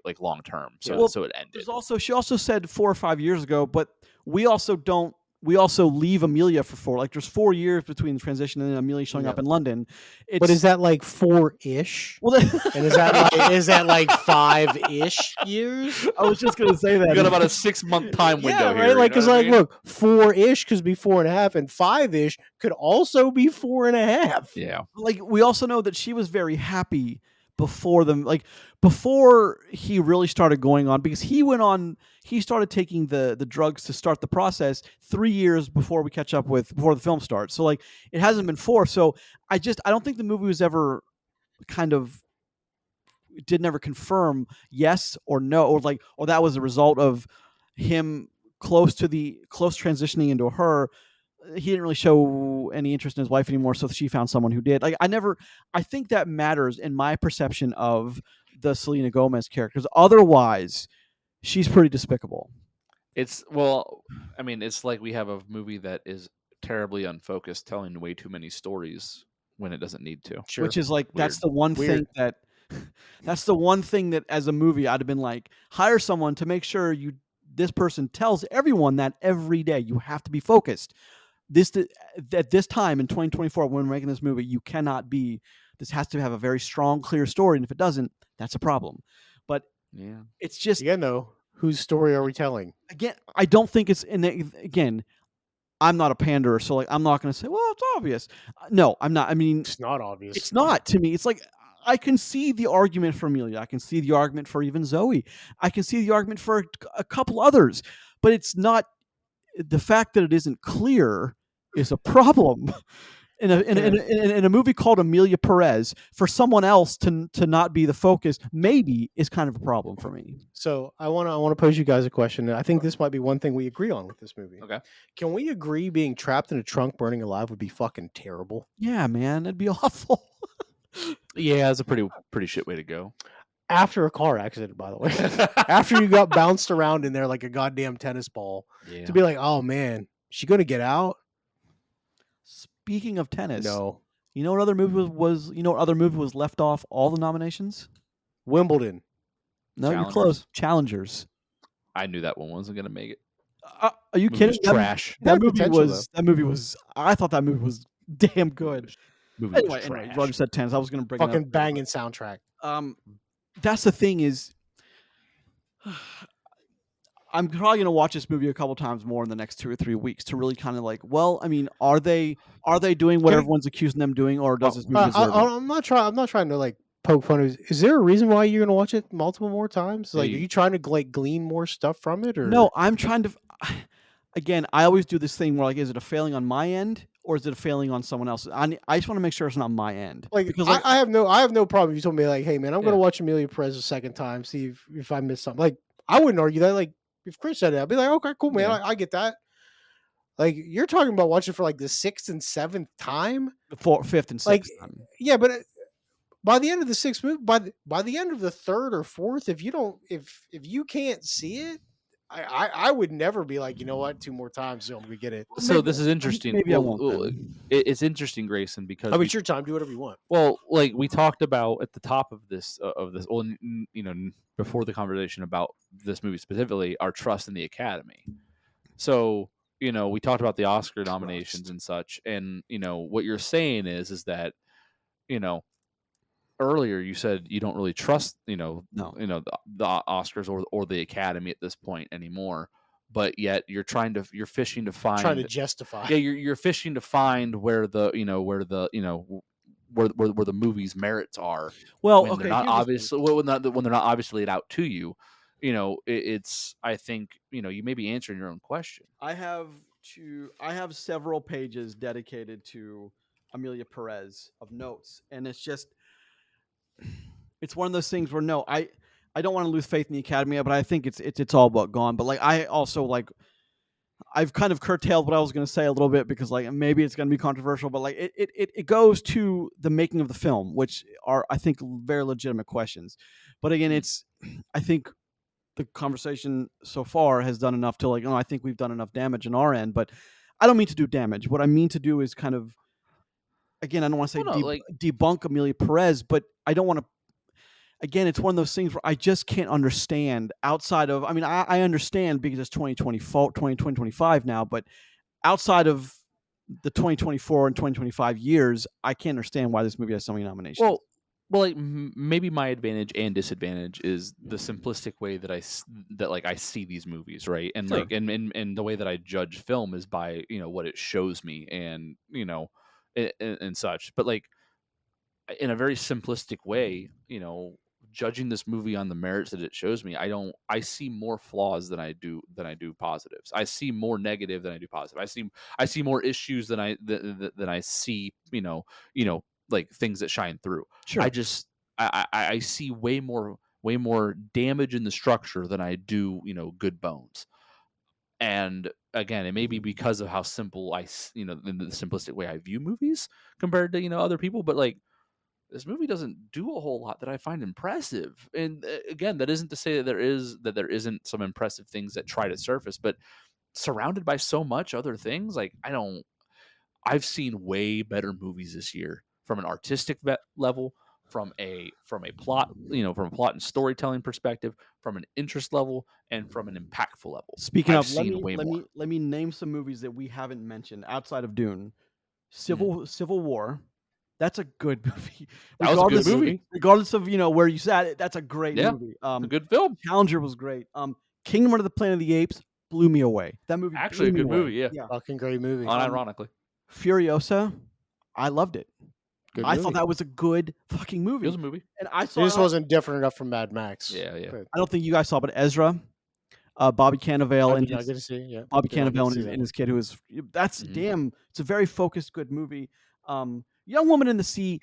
like long term. Yeah. So Well, so it there's ended. also she also said 4 or 5 years ago, but we also don't we also leave Amelia for 4 like, there's 4 years between the transition and then Amelia showing up No. in London. But is It's that like 4-ish? well, And is that like 5-ish years? I was just gonna say You got that. about a 6-month time Yeah, window right. here. Like, You know cause what I like, mean? look, 4-ish could be 4.5, and 5-ish could also be 4.5. Yeah. Like, we also know that she was very happy before them like, before he really started going on because he started taking the drugs to start the process 3 years before we catch up with before the film starts. So, like, it hasn't been 4, so I don't think the movie was ever kind of did never confirm yes or no or like or that was a result of him close transitioning into her. He didn't really show any interest in his wife anymore, so she found someone who did. Like I think that matters in my perception of the Selena Gomez characters. Otherwise, she's pretty despicable. I mean, it's like we have a movie that is terribly unfocused, telling way too many stories when it doesn't need to. Sure. Which is like Weird. that's the one thing that as a movie I'd have been like hire someone to make sure this person tells everyone that every day you have to be focused. This at this time in 2024 when we're making this movie, you cannot be. This has to have a very strong, clear story, and if it doesn't, that's a problem. But Yeah. it's just Again, though, whose story are we telling? again, I don't think it's in again. I'm not a panderer, so like I'm not going to say, well, it's obvious. No, I'm not. I mean, It's not obvious. it's not to me. It's like I can see the argument for Amelia. I can see the argument for even Zoe. I can see the argument for a couple others, but it's not the fact that it isn't clear is a problem. in a movie called Emilia Perez, for someone else to not be the focus, maybe is kind of a problem for me. So I want to pose you guys a question. I think this might be one thing we agree on with this movie. Okay. Can we agree being trapped in a trunk burning alive would be fucking terrible? Yeah, man, it'd be awful. Yeah, it's a pretty shit way to go. After a car accident, by the way. After you got bounced around in there like a goddamn tennis ball. Yeah. To be like, oh man, she gonna get out? Speaking of tennis, No. you know what other movie was you know what other movie was left off all the nominations? Wimbledon. No, you're close. Challengers. I knew that one wasn't gonna make it. Are you Movie kidding? was trash. That Had movie potential, was. That movie was. I thought that movie was damn good. Movie was Anyway, trash. Roger said tennis. I was going to bring it Fucking up. banging soundtrack. That's the thing is, I'm probably going to watch this movie a couple times more in the next 2 or 3 weeks to really kind of like, well, I mean, are they doing what everyone's accusing them doing, or does this movie deserve it? I'm not trying to like poke fun. Is there a reason why you're gonna watch it multiple more times? Like, Hey. are you trying to like glean more stuff from it, or No, I'm trying to. Again, I always do this thing where like, is it a failing on my end or is it a failing on someone else's? I just want to make sure it's not my end. like Because I have no problem. If you told me like, hey man, I'm Yeah. gonna watch Emilia Perez a second time, see if I missed something. Like, I wouldn't argue that. Like, if Chris said it, I'd be like, okay, cool, man, Yeah. I get that. Like, you're talking about watching for like the 6th and 7th time. the fifth and Like, sixth time. yeah, but by the end of the 6th movie, by the end of the 3rd or 4th, if you can't see it, I would never be like, you know what, 2 more times, so I'm gonna get it. So this is interesting. Maybe I won't It's interesting, Grayson, because Oh, it's your time. Do whatever you want. well, like we talked about at the top of this, well, before the conversation about this movie specifically, our trust in the Academy. So, we talked about the Oscar nominations and such, and what you're saying is that, earlier you said you don't really trust, No. the Oscars or the Academy at this point anymore, but yet you're fishing to find, Trying to justify. yeah, you're fishing to find where the where the movie's merits are. Well, when okay, they're not here's the thing. obviously when they're not obviously laid out to you. It's I think you may be answering your own question. I have several pages dedicated to Emilia Perez of notes, and it's one of those things where no, I don't want to lose faith in the Academy, but I think it's all but gone. But like I also like I've kind of curtailed what I was going to say a little bit because like maybe it's going to be controversial, but like it goes to the making of the film, which are I think very legitimate questions. But again, I think the conversation so far has done enough to like, I think we've done enough damage on our end, but I don't mean to do damage. What I mean to do is kind of, again, I don't want to say Well, no, debunk Emilia Perez, but I don't want to. Again, it's one of those things where I just can't understand outside of. I mean, I understand because it's 2025 now, but outside of the 2024 and 2025 years, I can't understand why this movie has so many nominations. Well, like maybe my advantage and disadvantage is the simplistic way that I see these movies, right? And Sure. like and the way that I judge film is by what it shows me and and such. But like in a very simplistic way, judging this movie on the merits that it shows me, I see more flaws than I do positives. I see more negative than I do positive. I see more issues than I see, like things that shine through. Sure. I see way more damage in the structure than I do, good bones. And again, it may be because of how simple in the simplistic way I view movies compared to, other people, but like this movie doesn't do a whole lot that I find impressive. And again, that isn't to say that there isn't some impressive things that try to surface, but surrounded by so much other things, like I've seen way better movies this year from an artistic level, from a plot, from a plot and storytelling perspective, from an interest level, and from an impactful level. Speaking I've of, seen way more. let me name some movies that we haven't mentioned outside of Dune. Civil War. That's a good movie. That was a good movie. Regardless of where you sat, that's a great movie. It's a good film. Challenger was great. Kingdom of the Planet of the Apes blew me away. That movie Actually a blew me good away. movie. Yeah. Fucking great movie. Unironically. Furiosa, I loved it. Good I movie. thought that was a good fucking movie. It was a movie. And I It saw. just wasn't different enough from Mad Max. Yeah. But I don't think you guys saw, but Ezra, Bobby Cannavale, I and good to see. Yeah. Bobby Yeah, I get to Cannavale see and that his kid, who is that's Mhm. damn. It's a very focused, good movie. Young Woman in the Sea.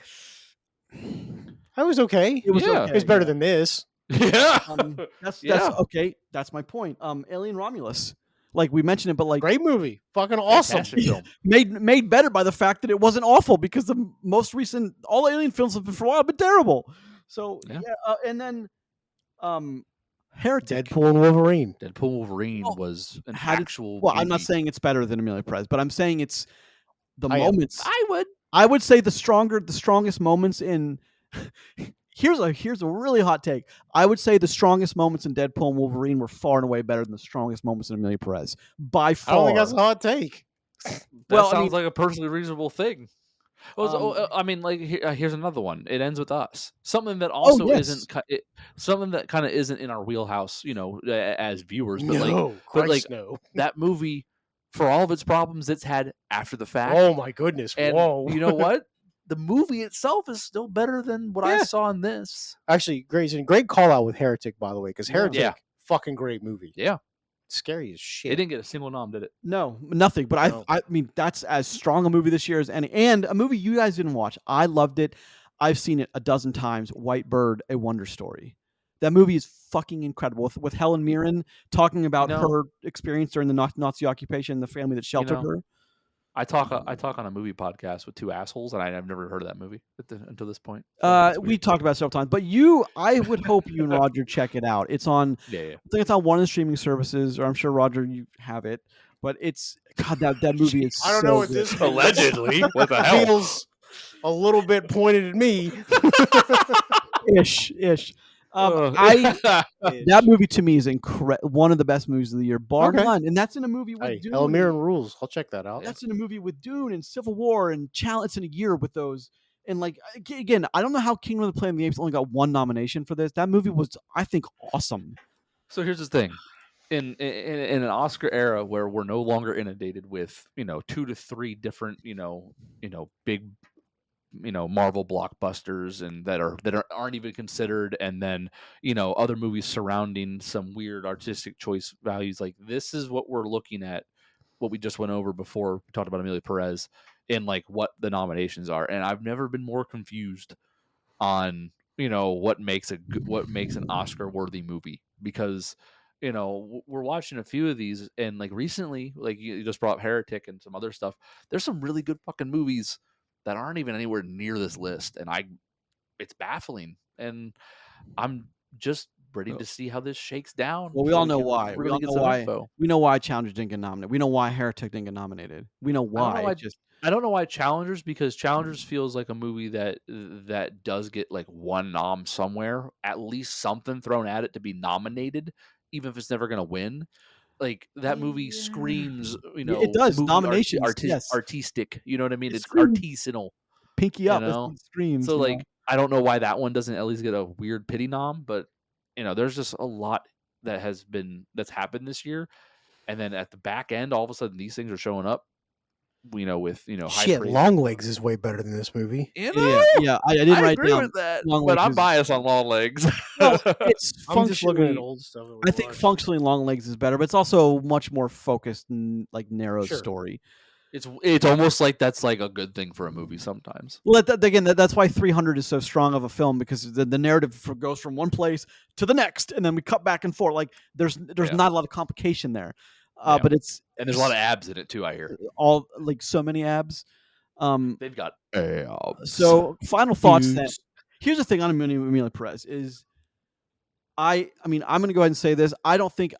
I was okay. It was Yeah. It was okay. better Yeah. than this. Yeah. That's Yeah. okay. That's my point. Alien Romulus. Like we mentioned it, but like Great movie. Fucking awesome. Fantastic film. made better by the fact that it wasn't awful because the most recent all Alien films have been for a while been terrible. So Yeah. and then Heretic. Deadpool and Wolverine. Deadpool Wolverine Well, was an How did actual well? I'm not movie. saying it's better than Emilia Perez, but I'm saying it's the I am. moments. I would. I would say the strongest moments in. Here's a really hot take. I would say the strongest moments in Deadpool and Wolverine were far and away better than the strongest moments in Emilia Perez by I don't think far. that's a hot take. That Well, I sounds mean, like a perfectly reasonable thing. um, I mean, like here's another one. It ends with us. Something that oh also yes, something that kind of isn't in our wheelhouse, as viewers. But No, but like Christ no. that movie, for all of its problems it's had after the fact, Oh my goodness. and Whoa. you know what? The movie itself is still better than what I Yeah. saw in this. Actually, great call out with Heretic, by the way, because Yeah. Heretic, Yeah. fucking great movie. Yeah, Scary as it shit. didn't get a single nom, did it? no, nothing. But No. I mean, that's as strong a movie this year as any, and a movie you guys didn't watch. I loved it. I've seen it a dozen times. White Bird, A Wonder Story. That movie is fucking incredible. With Helen Mirren talking about know- her experience during the Nazi occupation, the family that sheltered know, her. I talk on a movie podcast with two assholes, and I've never heard of that movie until this point. So it's We weird. talked about it several times, but I would hope you and Roger check it out. It's on, Yeah. I think it's on one of the streaming services, or I'm sure Roger you have it. But it's God that movie is. I don't so know what good. this means. Allegedly, what the hell? Feels a little bit pointed at me. ish. Ugh. That movie to me is one of the best movies of the year, bar Okay. none. And that's in a movie with Hey, Dune. Helen Mirren rules. I'll check that out. That's in a movie with Dune and Civil War and It's in a year with those. And like again, I don't know how Kingdom of the Planet of the Apes only got one nomination for this. That movie was, I think, awesome. So here's the thing. In an Oscar era where we're no longer inundated with 2 to 3 different big Marvel blockbusters and that aren't even considered, and then other movies surrounding some weird artistic choice values, like this is what we're looking at, what we just went over before we talked about Emilia Perez, in like what the nominations are, and I've never been more confused on what makes an Oscar worthy movie, because we're watching a few of these, and like recently, like you just brought up Heretic and some other stuff, there's some really good fucking movies that aren't even anywhere near this list, and it's baffling, and I'm just ready to see how this shakes down. Well, we so all know can why. We really all get know some why. info. We know why Challengers didn't get nominated. We know why Heretic didn't get nominated. We know why. I don't know why Challengers, because Challengers feels like a movie that does get like one nom somewhere, at least something thrown at it to be nominated, even if it's never going to win. Like that movie Yeah. screams, It does. movie Nominations, yes. artistic. You know what I mean? It It's screams artisanal. pinky You up. That's know, what it screams. so like I don't know why that one doesn't at least get a weird pity nom, but there's just a lot that's happened this year, and then at the back end, all of a sudden these things are showing up. With high Shit, praise. Longlegs is way better than this movie. Yeah. I didn't write agree down with that, Long but Legs I'm is- biased on Long Legs. Well, it's I'm just looking at functionally. old stuff. that we I think watched. functionally Long Legs is better, but it's also much more focused and like narrow Sure. story. It's almost like that's like a good thing for a movie sometimes. Well, that's why 300 is so strong of a film, because the narrative goes from one place to the next, and then we cut back and forth. Like there's Yeah. not a lot of complication there, Yeah. but it's And there's a lot of abs in it too, I hear. all like so many abs. They've got abs. So final thoughts then. Dudes. Here's the thing on Emilia Perez is I mean, I'm going to go ahead and say this. I think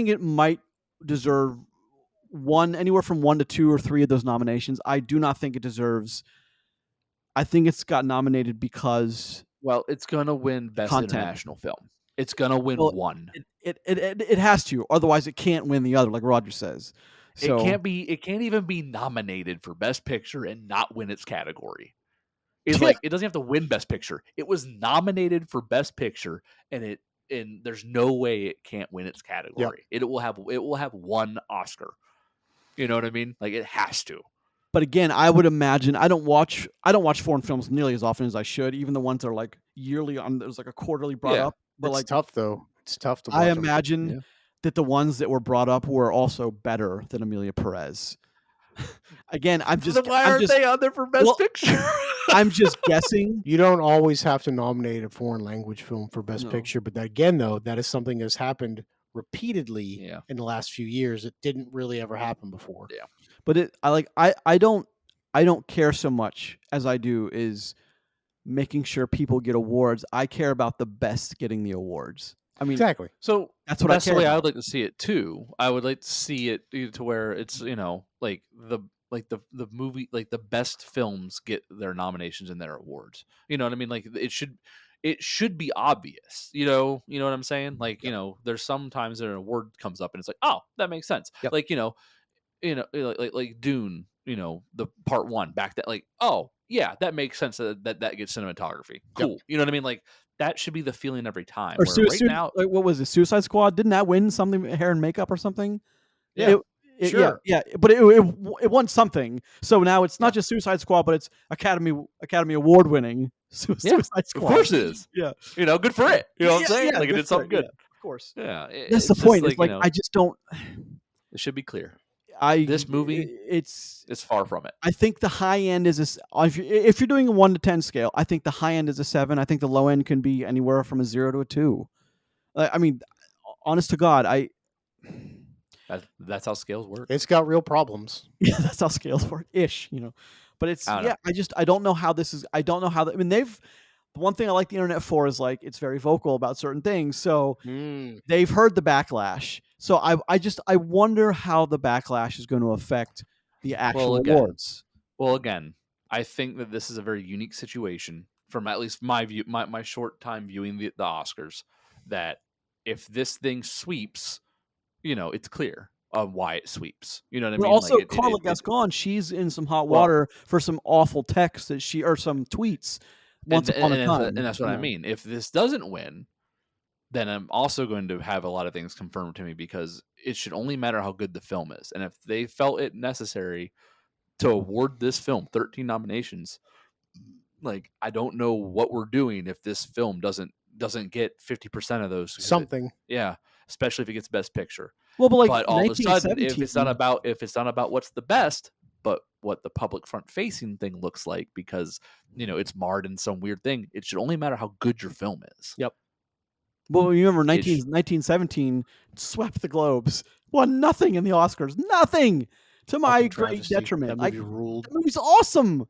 it might deserve anywhere from 1 to 2 or 3 of those nominations. I do not think it deserves. I think it's got nominated because Well, it's gonna win Best Content. International Film. It's gonna win Well, one. it has to. Otherwise, it can't win the other, like Roger says. So It can't even be nominated for Best Picture and not win its category. It's Yeah. like it doesn't have to win Best Picture. It was nominated for Best Picture, and there's no way it can't win its category. It will have one Oscar. You know what I mean? Like it has to. But again, I would imagine I don't watch foreign films nearly as often as I should. Even the ones that are like yearly on, there's like a quarterly brought Yeah. up. But It's like tough though. It's tough to watch I 'em. imagine Yeah. that the ones that were brought up were also better than Emilia Perez. Again, I'm Then why aren't they on there for Best well, Picture? I'm just guessing. You don't always have to nominate a foreign language film for Best No. Picture, but that, again, though, that is something that's happened repeatedly Yeah. in the last few years. It didn't really ever happen before. Yeah. But I don't care so much as I do is making sure people get awards. I care about the best getting the awards. I mean, Exactly. So that's what I that's the care way I would about. like to see it too. I would like to see it to where it's like the movie, like the best films get their nominations and their awards. You know what I mean? Like it should be obvious. You know what I'm saying? Like Yep. there's sometimes an award comes up and it's like, oh, that makes sense. Yep. Like like Dune. The part one back that, like, oh yeah, that makes sense that gets cinematography. Yep. Cool. You know what I mean? Like that should be the feeling every time. Or Where right now, like, what was it? Suicide Squad? Didn't that win something? Hair and makeup or something? yeah. Sure. Yeah, but it won something. So now it's not just Suicide Squad, but it's Academy Award winning Suicide Squad. Of course it is. Yeah, Good for it. You know what I'm saying? Yeah, Like it did something good. Yeah, of course. Yeah. That's the It's point. just It's like I just don't. it should be clear. I This movie it's is far from it. I think the high end is if you're doing a 1 to 10 scale, I think the high end is a 7. I think the low end can be anywhere from a 0 to a 2. I mean, honest to God, That's how scales work. It's got real problems. yeah, that's how scales work, ish, But it's I don't know. I don't know how this is. I don't know how. I mean, the one thing I like the internet for is like it's very vocal about certain things. So they've heard the backlash. So I wonder how the backlash is going to affect the actual awards. Well, again, I think that this is a very unique situation from at least my view, my short time viewing the Oscars. That if this thing sweeps, it's clear of why it sweeps. You know what I But mean? also, Like Carla Gascon, she's in some hot Well- water for some awful texts that or some tweets once upon a time. and that's what I mean. If this doesn't win, then I'm also going to have a lot of things confirmed to me because it should only matter how good the film is. And if they felt it necessary to award this film 13 nominations, like I don't know what we're doing if this film doesn't get 50% of those. Something. Yeah, especially if it gets Best Picture. Well, but like But all of a sudden, if 1917, it's not about what's the best, but what the public front facing thing looks like, because it's marred in some weird thing, it should only matter how good your film is. Yep. well, you remember 1917 swept the Globes, won nothing in the Oscars, nothing, to my Fucking great travesty. detriment. That movie ruled. That movie's awesome.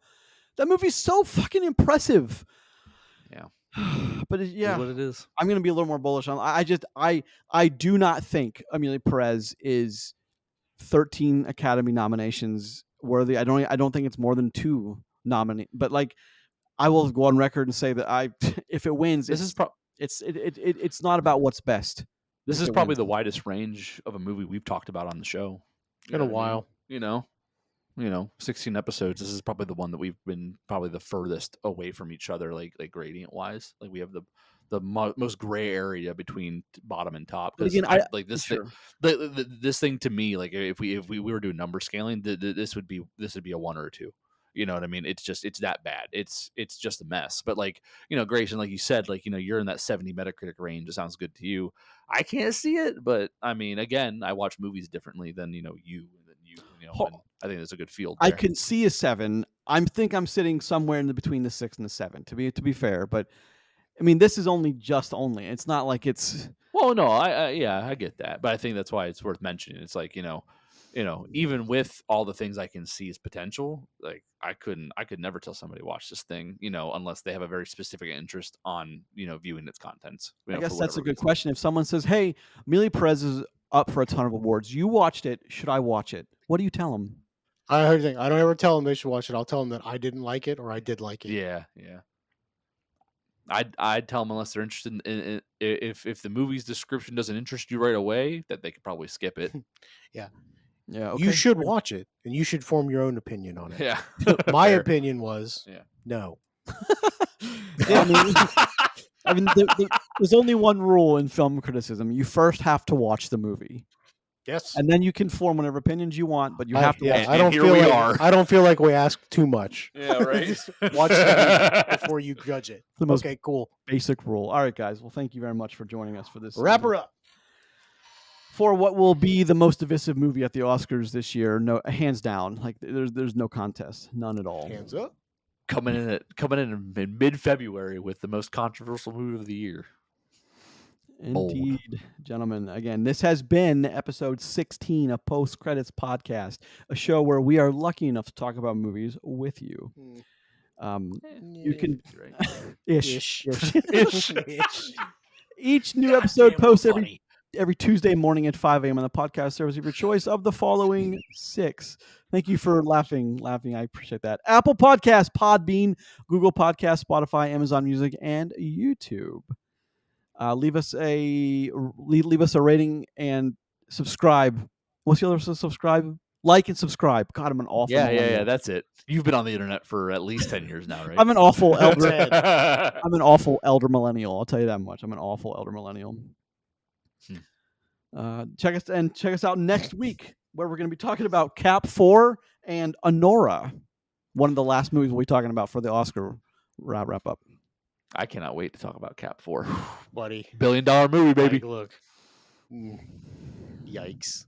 That movie's so fucking impressive. Yeah. But Is what it is. I'm going to be a little more bullish on. I do not think Emilia Perez is 13 Academy nominations worthy. I don't think it's more than 2 nominee. But like, I will go on record and say that if it wins, it's not about what's best. This is probably the widest range of a movie we've talked about on the show In a while. 16 episodes. This is probably the one that we've been probably the furthest away from each other, like gradient wise. Like we have the most gray area between bottom and top. But again, this thing to me, like if we were doing number scaling, this would be a 1 or a 2. You know what I mean? It's that bad. It's just a mess. But like, Grayson, like you said, like, you're in that 70 Metacritic range. It sounds good to you. I can't see it, but I mean, again, I watch movies differently than, you and and I think there's a good field there. I can see a 7. I'm sitting somewhere in between the 6 and the 7 to be fair, but I mean, this is only. It's not like it's. Well, no, I get that, but I think that's why it's worth mentioning. It's like, even with all the things I can see as potential, like I could never tell somebody to watch this thing, unless they have a very specific interest on, viewing its contents. I guess that's a good question. If someone says, "Hey, Emilia Perez is up for a ton of awards. You watched it. Should I watch it?" What do you tell them? I heard thing. I don't ever tell them they should watch it. I'll tell them that I didn't like it or I did like it. Yeah. I'd tell them, unless they're interested in if the movie's description doesn't interest you right away, that they could probably skip it. Yeah. Okay. You should watch it and you should form your own opinion on it. Yeah. My Fair. opinion was no. Yeah, I mean, there's only one rule in film criticism. You first have to watch the movie. Yes. And then you can form whatever opinions you want, but you have to watch. I don't feel like we ask too much. Yeah, right. Just watch the movie before you judge it. The most Okay, cool. basic rule. All right, guys. Well, thank you very much for joining us for this. Wrap her up. for what will be the most divisive movie at the Oscars this year. No, hands down. Like there's no contest, none at all. Hands up. Coming in mid-February with the most controversial movie of the year. Indeed, gentlemen. Again, this has been episode 16 of Post Credits Podcast, a show where we are lucky enough to talk about movies with you. You can ish. Each new episode posts every Tuesday morning at 5 a.m. on the podcast service of your choice of the following 6. Thank you for laughing. I appreciate that. Apple Podcasts, Podbean, Google Podcasts, Spotify, Amazon Music, and YouTube. Leave us a rating and subscribe. What's the other? Subscribe, like, and subscribe. God, I'm an awful. Yeah. That's it. You've been on the internet for at least 10 years now, right? I'm an awful elder. I'm an awful elder millennial. I'll tell you that much. I'm an awful elder millennial. Check us out next week, where we're going to be talking about Cap 4 and Honora, one of the last movies we'll be talking about for the Oscar wrap up. I cannot wait to talk about Cap 4. Buddy. $1 billion movie, baby. Like, look. Yikes.